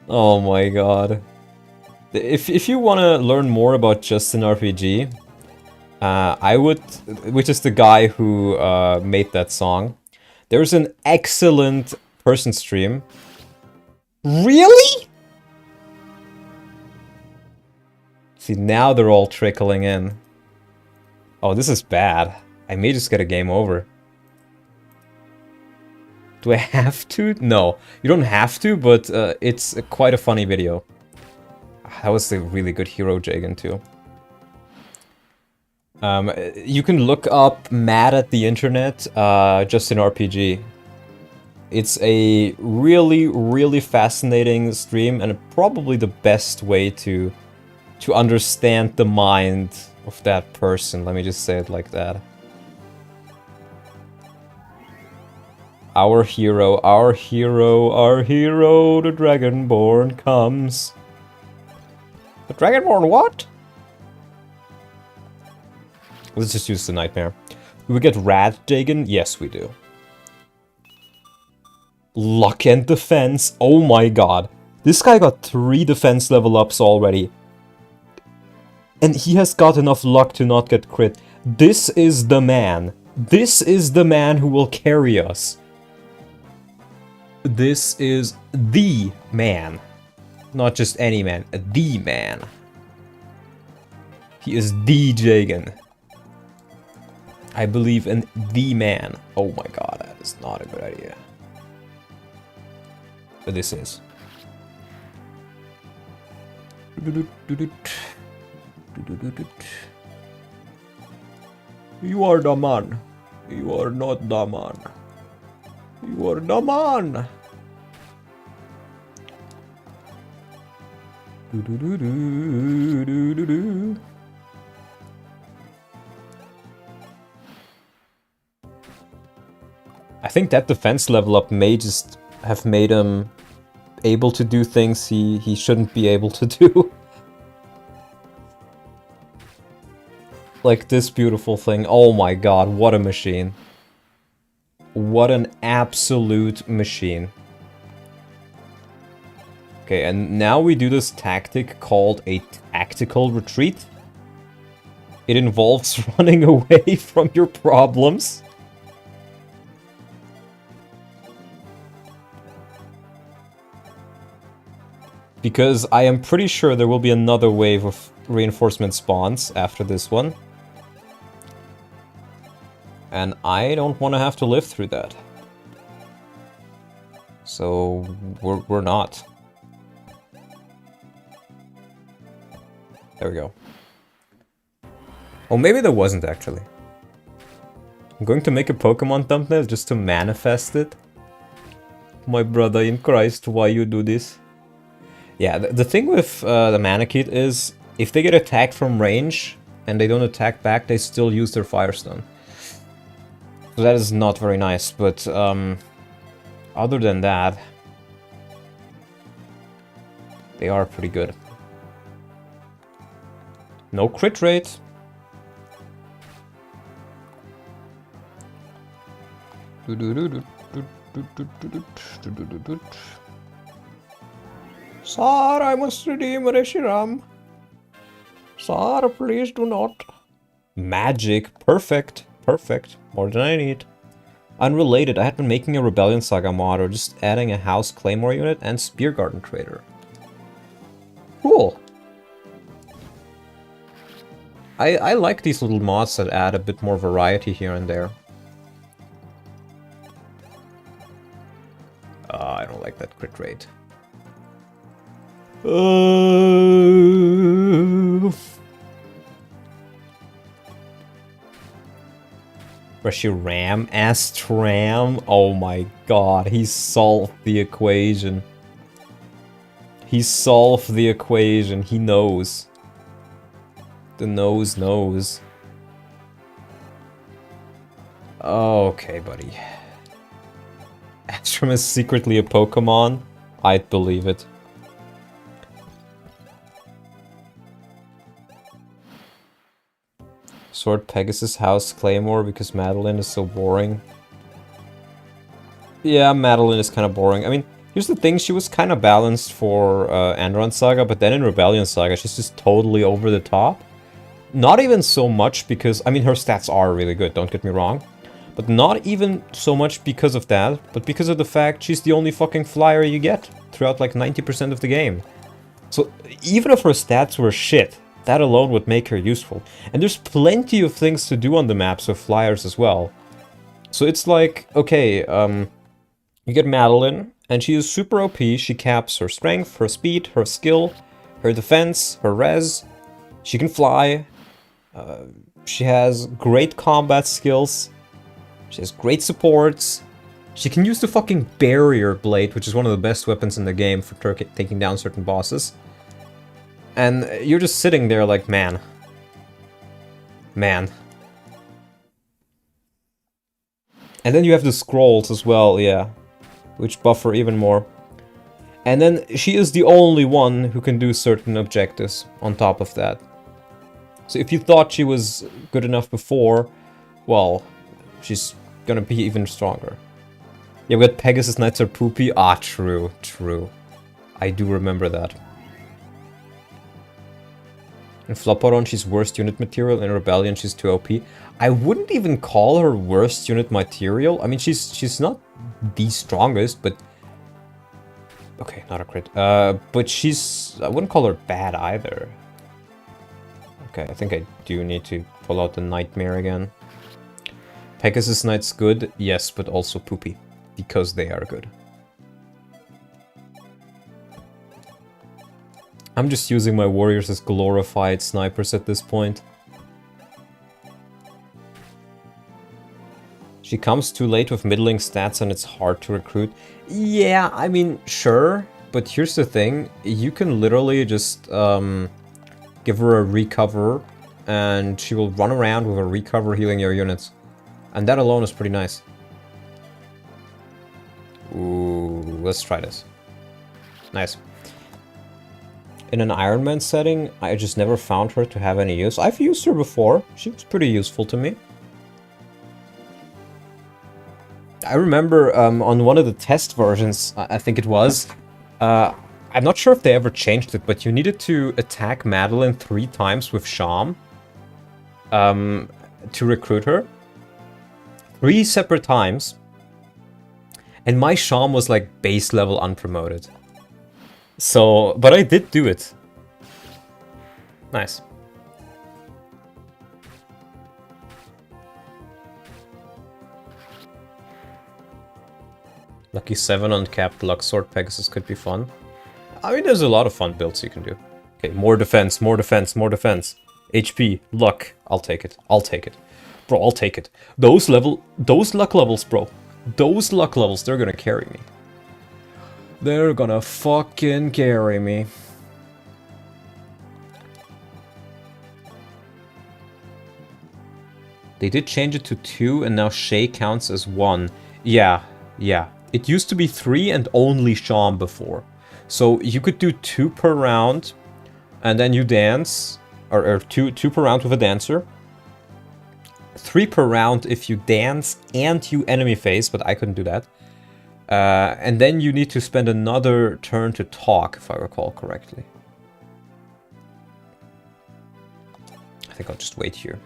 [SPEAKER 1] Oh my god. If you want to learn more about Just an RPG, I would, which is the guy who made that song. There's an excellent person stream. Really? See, now they're all trickling in. Oh, this is bad. I may just get a game over. Do I have to? No, you don't have to, but it's quite a funny video. That was a really good hero, Jagen, too. You can look up Mad at the Internet, Just an RPG. It's a really, really fascinating stream, and probably the best way to to understand the mind of that person. Let me just say it like that. Our hero, our hero, our hero, the Dragonborn comes. The Dragonborn what? Let's just use the Nightmare. Do we get Rad Jagen? Yes, we do. Luck and defense. Oh my god. This guy got 3 defense level ups already. And he has got enough luck to not get crit. This is the man. This is the man who will carry us. This is the man. Not just any man. The man. He is the Jagen. I believe in the man. Oh my god, that is not a good idea. But this is. You are the man. You are not the man. You are the man. I think that defense level up may just have made him able to do things he shouldn't be able to do. Like this beautiful thing. Oh my god, what a machine. What an absolute machine. Okay, and now we do this tactic called a tactical retreat. It involves running away from your problems. Because I am pretty sure there will be another wave of reinforcement spawns after this one. And I don't want to have to live through that. So, we're not. There we go. Oh, maybe there wasn't actually. I'm going to make a Pokemon thumbnail just to manifest it. My brother in Christ, why you do this? Yeah, the thing with the Manakite is, if they get attacked from range, and they don't attack back, they still use their Firestone. So that is not very nice, but other than that, they are pretty good. No crit rate. Sir, I must redeem Reshiram. Sir, please do not. Magic. Perfect. Perfect. More than I need. Unrelated, I had been making a Rebellion Saga mod, or just adding a House Claymore unit and Spear Garden Trader. Cool. I like these little mods that add a bit more variety here and there. I don't like that crit rate. Reshiram? Astram? Oh my god, he solved the equation. He solved the equation, he knows. The nose knows. Okay, buddy. Astram is secretly a Pokemon? I'd believe it. Sword Pegasus, House Claymore, because Madeline is so boring. Yeah, Madeline is kind of boring. I mean, here's the thing, she was kind of balanced for Andron Saga, but then in Rebellion Saga, she's just totally over the top. Not even so much because, I mean, her stats are really good, don't get me wrong. But not even so much because of that, but because of the fact she's the only fucking flyer you get throughout like 90% of the game. So even if her stats were shit, that alone would make her useful. And there's plenty of things to do on the maps with flyers as well. So it's like, okay, you get Madeline, and she is super OP. She caps her strength, her speed, her skill, her defense, her res. She can fly. She has great combat skills. She has great supports. She can use the fucking Barrier Blade, which is one of the best weapons in the game for taking down certain bosses. And you're just sitting there like, man. Man. And then you have the scrolls as well, yeah. Which buffer even more. And then she is the only one who can do certain objectives on top of that. So if you thought she was good enough before, well, she's gonna be even stronger. Yeah, we got Pegasus Knights are poopy. Ah, true, true. I do remember that. In Floparon, she's worst unit material. In Rebellion, she's too OP. I wouldn't even call her worst unit material. I mean, she's not the strongest, but... Okay, not a crit. But she's... I wouldn't call her bad either. Okay, I think I do need to pull out the Nightmare again. Pegasus Knight's good, yes, but also poopy. Because they are good. I'm just using my warriors as glorified snipers at this point. She comes too late with middling stats and it's hard to recruit. Yeah, I mean, sure. But here's the thing. You can literally just give her a recover and she will run around with a recover healing your units. And that alone is pretty nice. Ooh, let's try this. Nice. In an Ironman setting, I just never found her to have any use. I've used her before. She was pretty useful to me. I remember on one of the test versions, I think it was, I'm not sure if they ever changed it, but you needed to attack Madeline 3 times with Sham to recruit her. 3 separate times. And my Sham was like base level unpromoted. So, but I did do it. Nice. Lucky 7 uncapped Luxord Pegasus could be fun. I mean, there's a lot of fun builds you can do. Okay, more defense, more defense, more defense. HP, luck. I'll take it. I'll take it. Bro, I'll take it. Those luck levels, bro. Those luck levels, they're gonna carry me. They're gonna fucking carry me. They did change it to 2 and now Shay counts as 1. Yeah, yeah. It used to be 3 and only Sham before. So you could do 2 per round and then you dance. Or two per round with a dancer. 3 per round if you dance and you enemy phase, but I couldn't do that. And then you need to spend another turn to talk, if I recall correctly. I think I'll just wait here.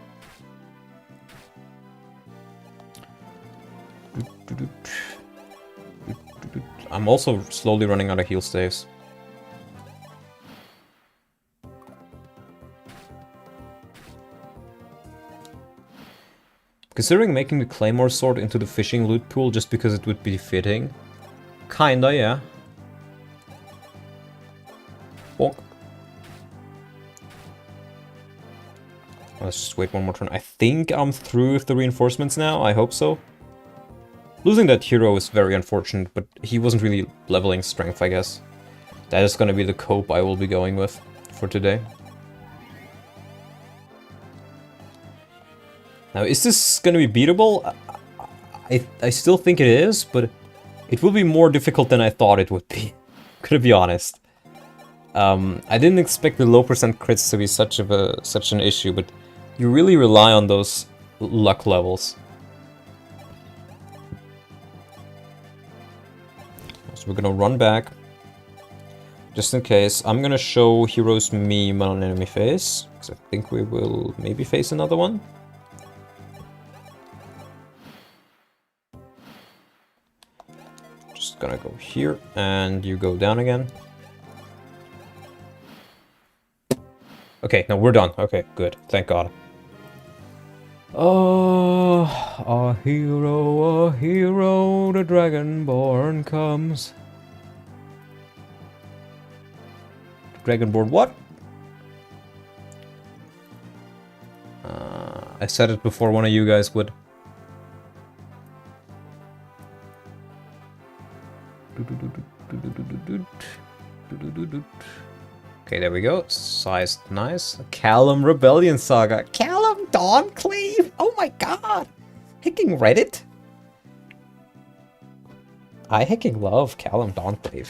[SPEAKER 1] I'm also slowly running out of heal staves. Considering making the Claymore Sword into the fishing loot pool just because it would be fitting. Kinda, yeah. Bonk. Let's just wait one more turn. I think I'm through with the reinforcements now. I hope so. Losing that hero is very unfortunate, but he wasn't really leveling strength, I guess. That is gonna be the cope I will be going with for today. Now, is this gonna be beatable? I still think it is, but it will be more difficult than I thought it would be. Gonna be honest. I didn't expect the low percent crits to be such an issue, but you really rely on those luck levels. So we're gonna run back. Just in case, I'm gonna show Hero's meme on enemy face, because I think we will maybe face another one. Just gonna go here, and you go down again. Okay, no, we're done. Okay, good. Thank God. Oh, a hero, the Dragonborn comes. Dragonborn what? I said it before one of you guys would. Okay, there we go. Sized nice. Callum Rebellion Saga. Callum Dawncleave! Oh my god! Hicking Reddit? I hicking love Callum Dawncleave.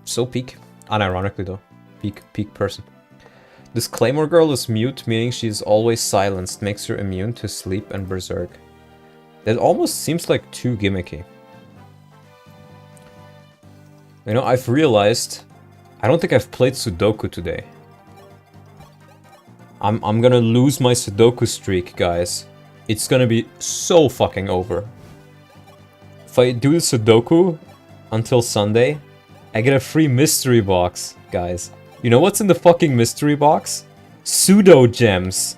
[SPEAKER 1] So peak. Unironically though. Peak person. This Claymore girl is mute, meaning she's always silenced. Makes her immune to sleep and berserk. That almost seems like too gimmicky. You know, I've realized I don't think I've played Sudoku today. I'm gonna lose my Sudoku streak, guys. It's gonna be so fucking over. If I do the Sudoku until Sunday, I get a free mystery box, guys. You know what's in the fucking mystery box? Pseudo gems.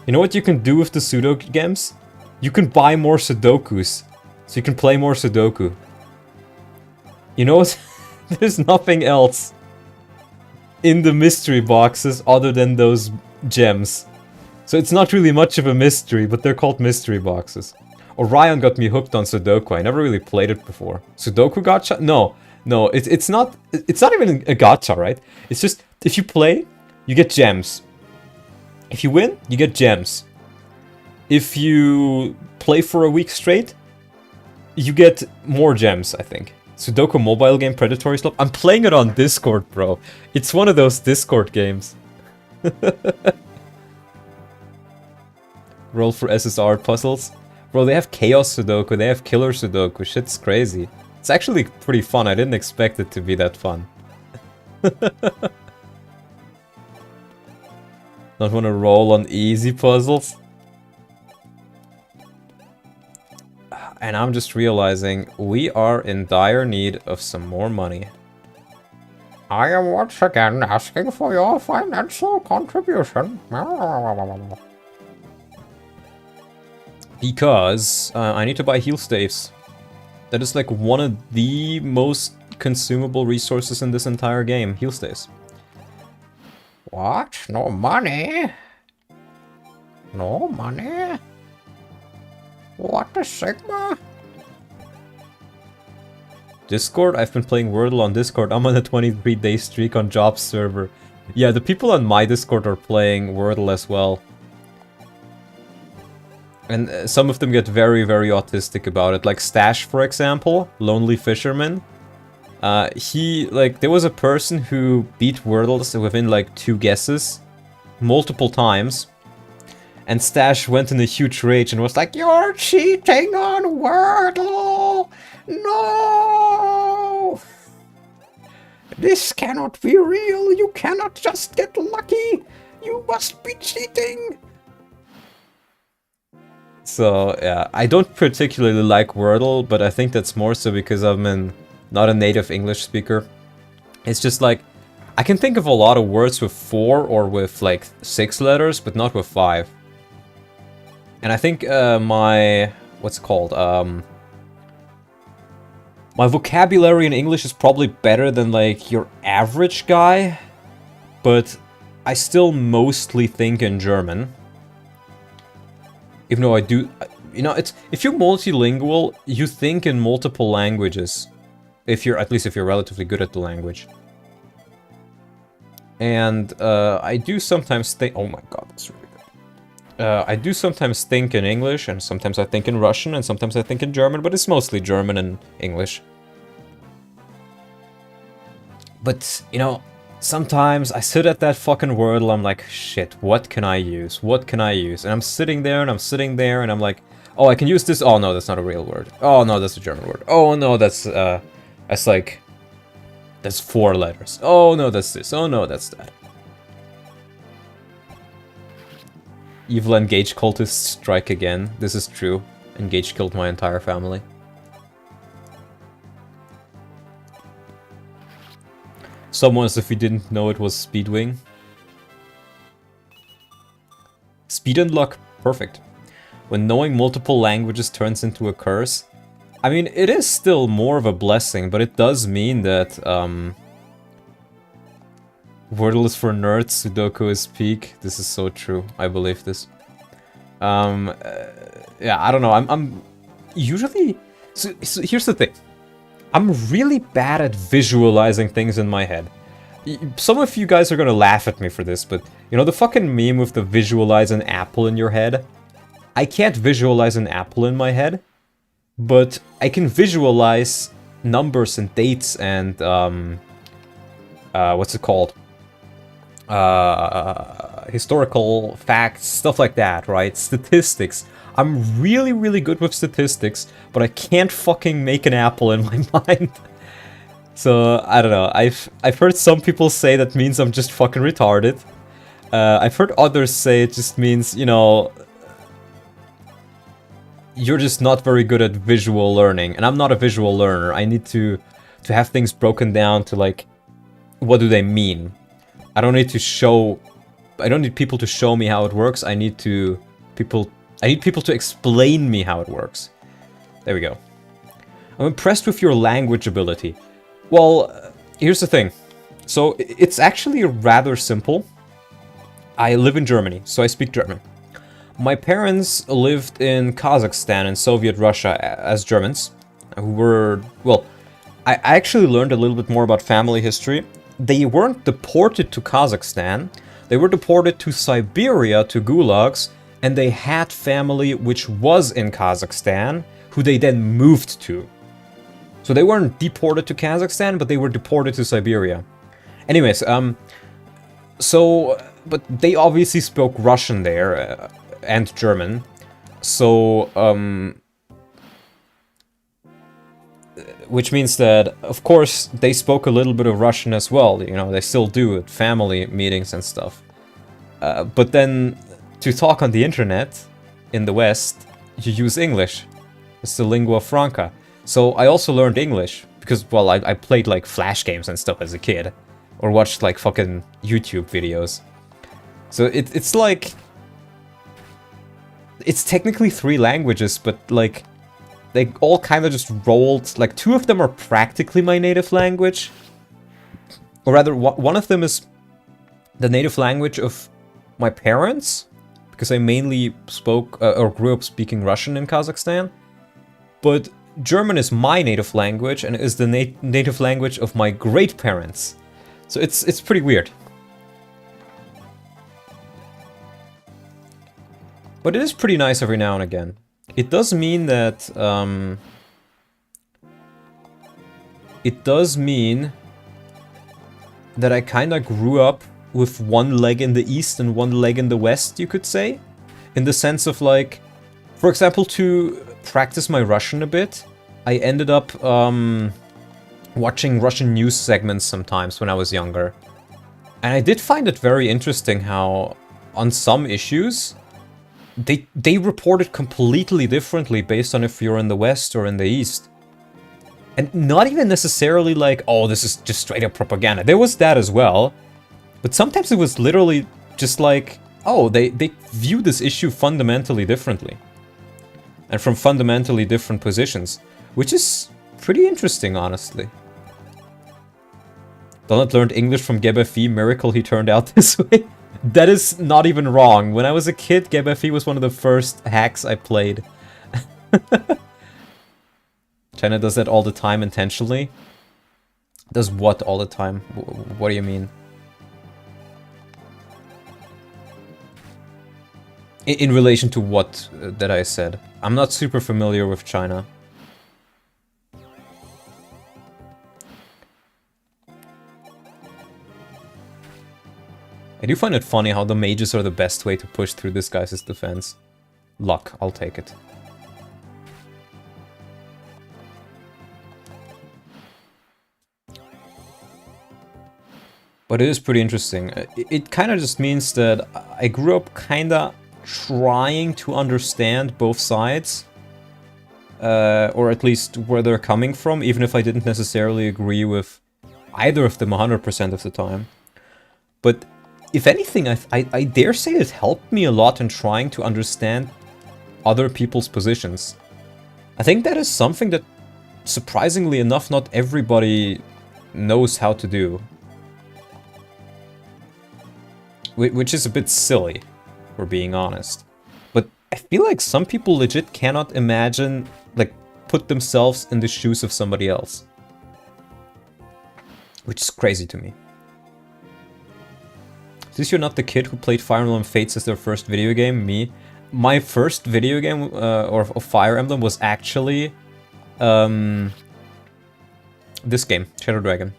[SPEAKER 1] You know what you can do with the pseudo gems? You can buy more Sudokus, so you can play more Sudoku. You know what? There's nothing else in the mystery boxes other than those gems. So it's not really much of a mystery, but they're called mystery boxes. Orion got me hooked on Sudoku. I never really played it before. Sudoku gacha? No, it's not even a gacha, right? It's just if you play, you get gems. If you win, you get gems. If you play for a week straight, you get more gems, I think. Sudoku mobile game Predatory Slope. I'm playing it on Discord, bro. It's one of those Discord games. Roll for SSR puzzles. Bro, they have Chaos Sudoku, they have Killer Sudoku. Shit's crazy. It's actually pretty fun. I didn't expect it to be that fun. Not wanna roll on easy puzzles? And I'm just realizing we are in dire need of some more money. I am once again asking for your financial contribution. Because I need to buy heal staves. That is like one of the most consumable resources in this entire game. Heal staves. What? No money? No money? What the Sigma? Discord? I've been playing Wordle on Discord. I'm on a 23-day streak on Jobs server. Yeah, the people on my Discord are playing Wordle as well. And some of them get very, very autistic about it. Like Stash, for example, Lonely Fisherman. There was a person who beat Wordles within like 2 guesses. Multiple times. And Stash went in a huge rage and was like, "You're cheating on Wordle! No! This cannot be real! You cannot just get lucky! You must be cheating!" So, yeah, I don't particularly like Wordle, but I think that's more so because I'm not a native English speaker. It's just like, I can think of a lot of words with 4 or with like 6 letters, but not with 5. And I think my vocabulary in English is probably better than like your average guy, but I still mostly think in German. Even though I do, you know, if you're multilingual, you think in multiple languages. At least if you're relatively good at the language. And I do sometimes think, oh my god, that's really good. I do sometimes think in English, and sometimes I think in Russian, and sometimes I think in German, but it's mostly German and English. But, you know, sometimes I sit at that fucking Wordle, I'm like, shit, what can I use? What can I use? And I'm sitting there, and I'm like, oh, I can use this. Oh, no, that's not a real word. Oh, no, that's a German word. Oh, no, that's 4 letters. Oh, no, that's this. Oh, no, that's that. Evil Engage cultists strike again. This is true. Engage killed my entire family. Someone as if we didn't know it was Speedwing. Speed and luck. Perfect. When knowing multiple languages turns into a curse. I mean, it is still more of a blessing, but it does mean that, Wordle is for nerds, Sudoku is peak. This is so true. I believe this. Yeah, I don't know. I'm usually... So here's the thing. I'm really bad at visualizing things in my head. Some of you guys are gonna laugh at me for this, but you know the fucking meme with the visualize an apple in your head? I can't visualize an apple in my head, but I can visualize numbers and dates and, what's it called? Historical facts, stuff like that, right? Statistics. I'm really, really good with statistics, but I can't fucking make an apple in my mind. So, I don't know, I've heard some people say that means I'm just fucking retarded. I've heard others say it just means, you know, you're just not very good at visual learning, and I'm not a visual learner. I need to have things broken down to, like, what do they mean? I don't need people to show me how it works. I need people to explain me how it works. There we go. I'm impressed with your language ability. Well, here's the thing. So, it's actually rather simple. I live in Germany, so I speak German. My parents lived in Kazakhstan and Soviet Russia as Germans, who were, well, I actually learned a little bit more about family history. They weren't deported to Kazakhstan, they were deported to Siberia, to gulags, and they had family which was in Kazakhstan, who they then moved to. So they weren't deported to Kazakhstan, but they were deported to Siberia. Anyways, but they obviously spoke Russian there, and German. So, which means that, of course, they spoke a little bit of Russian as well. You know, they still do at family meetings and stuff. But then, to talk on the internet, in the West, you use English. It's the lingua franca. So I also learned English, because, well, I played, like, Flash games and stuff as a kid. Or watched, like, fucking YouTube videos. So it's like... It's technically 3 languages, but, like, they all kind of just rolled. Like, 2 of them are practically my native language. Or rather, one of them is the native language of my parents, because I mainly spoke, or grew up speaking Russian in Kazakhstan. But German is my native language, and is the native language of my great-parents. So it's pretty weird. But it is pretty nice every now and again. It does mean that, I kinda grew up with one leg in the East and one leg in the West, you could say. In the sense of, like, for example, to practice my Russian a bit, I ended up, watching Russian news segments sometimes when I was younger. And I did find it very interesting how, on some issues, they report it completely differently based on if you're in the West or in the East. And not even necessarily like, oh, this is just straight up propaganda. There was that as well. But sometimes it was literally just like, oh, they view this issue fundamentally differently. And from fundamentally different positions. Which is pretty interesting, honestly. Donald learned English from GebFE, miracle he turned out this way. That is not even wrong. When I was a kid, GebFE was one of the first hacks I played. China does that all the time intentionally. Does what all the time? What do you mean? In relation to what that I said? I'm not super familiar with China. I do find it funny how the mages are the best way to push through this guy's defense. Luck, I'll take it. But it is pretty interesting. It kind of just means that I grew up kind of trying to understand both sides. Or at least where they're coming from, even if I didn't necessarily agree with either of them 100% of the time. But if anything, I dare say it helped me a lot in trying to understand other people's positions. I think that is something that, surprisingly enough, not everybody knows how to do. Which is a bit silly, if we're being honest. But I feel like some people legit cannot imagine, like, put themselves in the shoes of somebody else. Which is crazy to me. Since you're not the kid who played Fire Emblem Fates as their first video game, me. My first video game of Fire Emblem was actually this game, Shadow Dragon.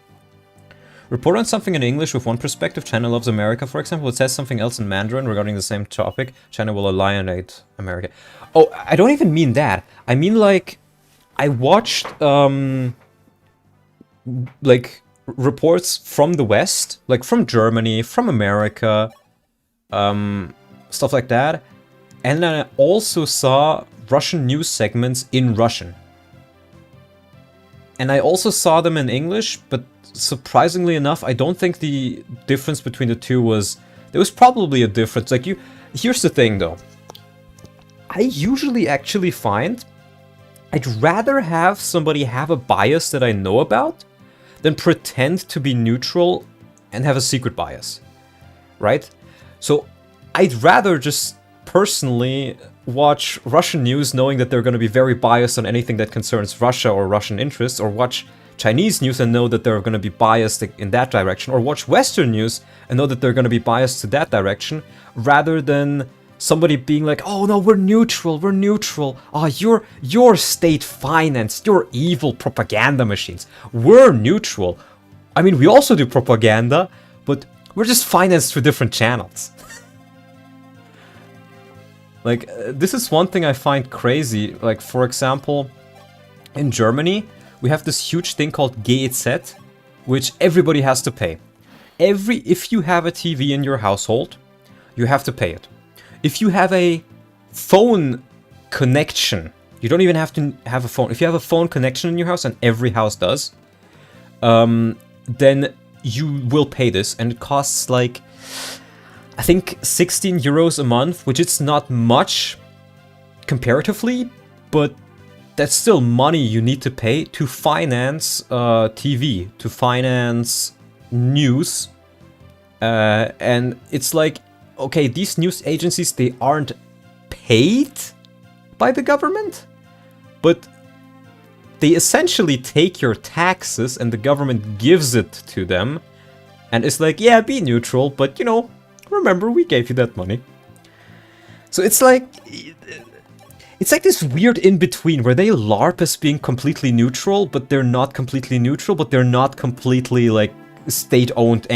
[SPEAKER 1] Report on something in English with one perspective. China loves America, for example. It says something else in Mandarin regarding the same topic. China will alienate America. Oh, I don't even mean that. I mean, like, I watched, like, reports from the West, like from Germany, from America, stuff like that. And then I also saw Russian news segments in Russian. And I also saw them in English, but surprisingly enough, I don't think the difference between the two was... There was probably a difference. Like, here's the thing, though. I usually actually find I'd rather have somebody have a bias that I know about than pretend to be neutral and have a secret bias, right? So I'd rather just personally watch Russian news knowing that they're going to be very biased on anything that concerns Russia or Russian interests, or watch Chinese news and know that they're going to be biased in that direction, or watch Western news and know that they're going to be biased to that direction, rather than somebody being like, oh no, we're neutral, oh, you're state-financed, you're evil propaganda machines. We're neutral. I mean, we also do propaganda, but we're just financed through different channels. Like, this is one thing I find crazy. Like, for example, in Germany, we have this huge thing called GEZ, which everybody has to pay. If you have a TV in your household, you have to pay it. If you have a phone connection, you don't even have to have a phone. If you have a phone connection in your house, and every house does, then you will pay this, and it costs like, I think 16 euros a month, which is not much comparatively, but that's still money you need to pay to finance TV, to finance news. And it's like, okay, these news agencies, they aren't paid by the government, but they essentially take your taxes and the government gives it to them. And it's like, yeah, be neutral, but you know, remember, we gave you that money. So it's like this weird in-between where they LARP as being completely neutral, but they're not completely neutral, but they're not completely, like, state-owned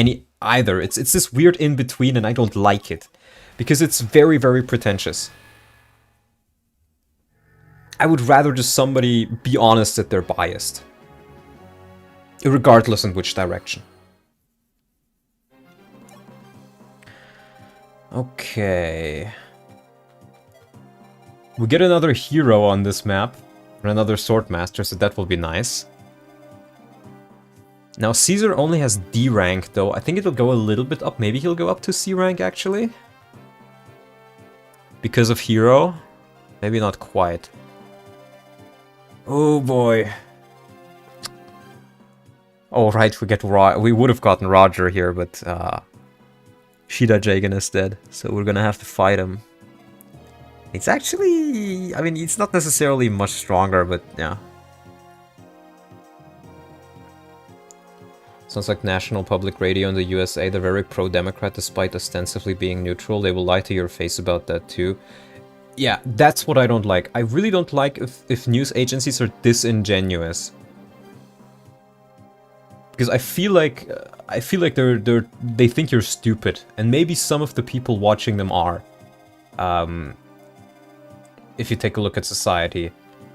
[SPEAKER 1] either. It's this weird in-between, and I don't like it. Because it's very, very pretentious. I would rather just somebody be honest that they're biased. Regardless in which direction. Okay. We get another hero on this map, and another Swordmaster, so that will be nice. Now, Caesar only has D rank, though. I think it'll go a little bit up. Maybe he'll go up to C rank, actually. Because of hero. Maybe not quite. Oh, boy. Oh, right, we would have gotten Roger here, but... Shida Jagen is dead, so we're gonna have to fight him. It's actually... I mean, it's not necessarily much stronger, but yeah. Sounds like National Public Radio in the USA. They're very pro-Democrat despite ostensibly being neutral. They will lie to your face about that too. Yeah, that's what I don't like. I really don't like if news agencies are disingenuous. Because I feel like they think you're stupid, and maybe some of the people watching them are. If you take a look at society,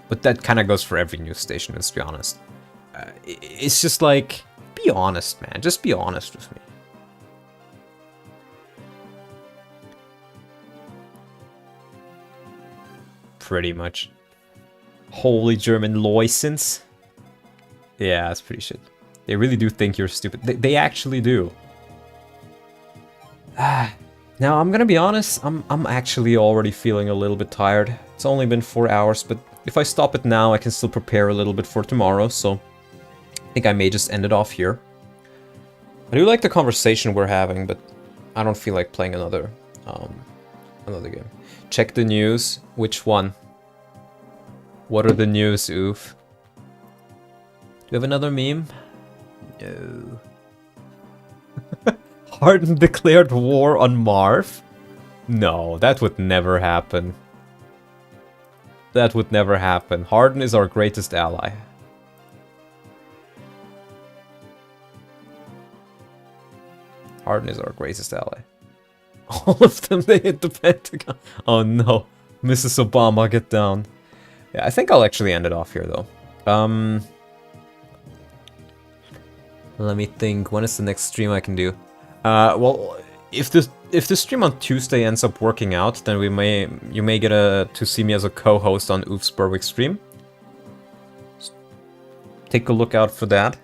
[SPEAKER 1] but that kind of goes for every news station. Let's be honest. It's just like, be honest, man. Just be honest with me. Pretty much. Holy German license. Yeah, that's pretty shit. They really do think you're stupid. They actually do. Now, I'm gonna be honest, I'm actually already feeling a little bit tired. It's only been 4 hours, but if I stop it now, I can still prepare a little bit for tomorrow, so I think I may just end it off here. I do like the conversation we're having, but I don't feel like playing another game. Check the news. Which one? What are the news, oof? Do you have another meme? No. Harden declared war on Marv? No, that would never happen. That would never happen. Harden is our greatest ally. Harden is our greatest ally. All of them, they hit the Pentagon. Oh no. Mrs. Obama, get down. Yeah, I think I'll actually end it off here, though. Let me think. When is the next stream I can do? Well, if the stream on Tuesday ends up working out, then you may get to see me as a co-host on Oof's Berwick stream. Take a look out for that.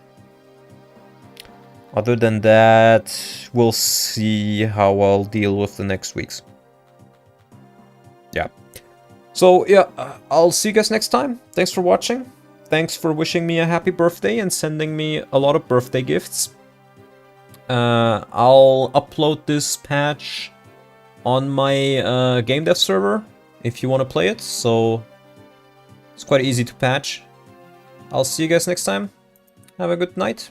[SPEAKER 1] Other than that, we'll see how I'll deal with the next weeks. Yeah. So, yeah, I'll see you guys next time. Thanks for watching. Thanks for wishing me a happy birthday and sending me a lot of birthday gifts. I'll upload this patch on my game dev server if you want to play it. So, it's quite easy to patch. I'll see you guys next time. Have a good night.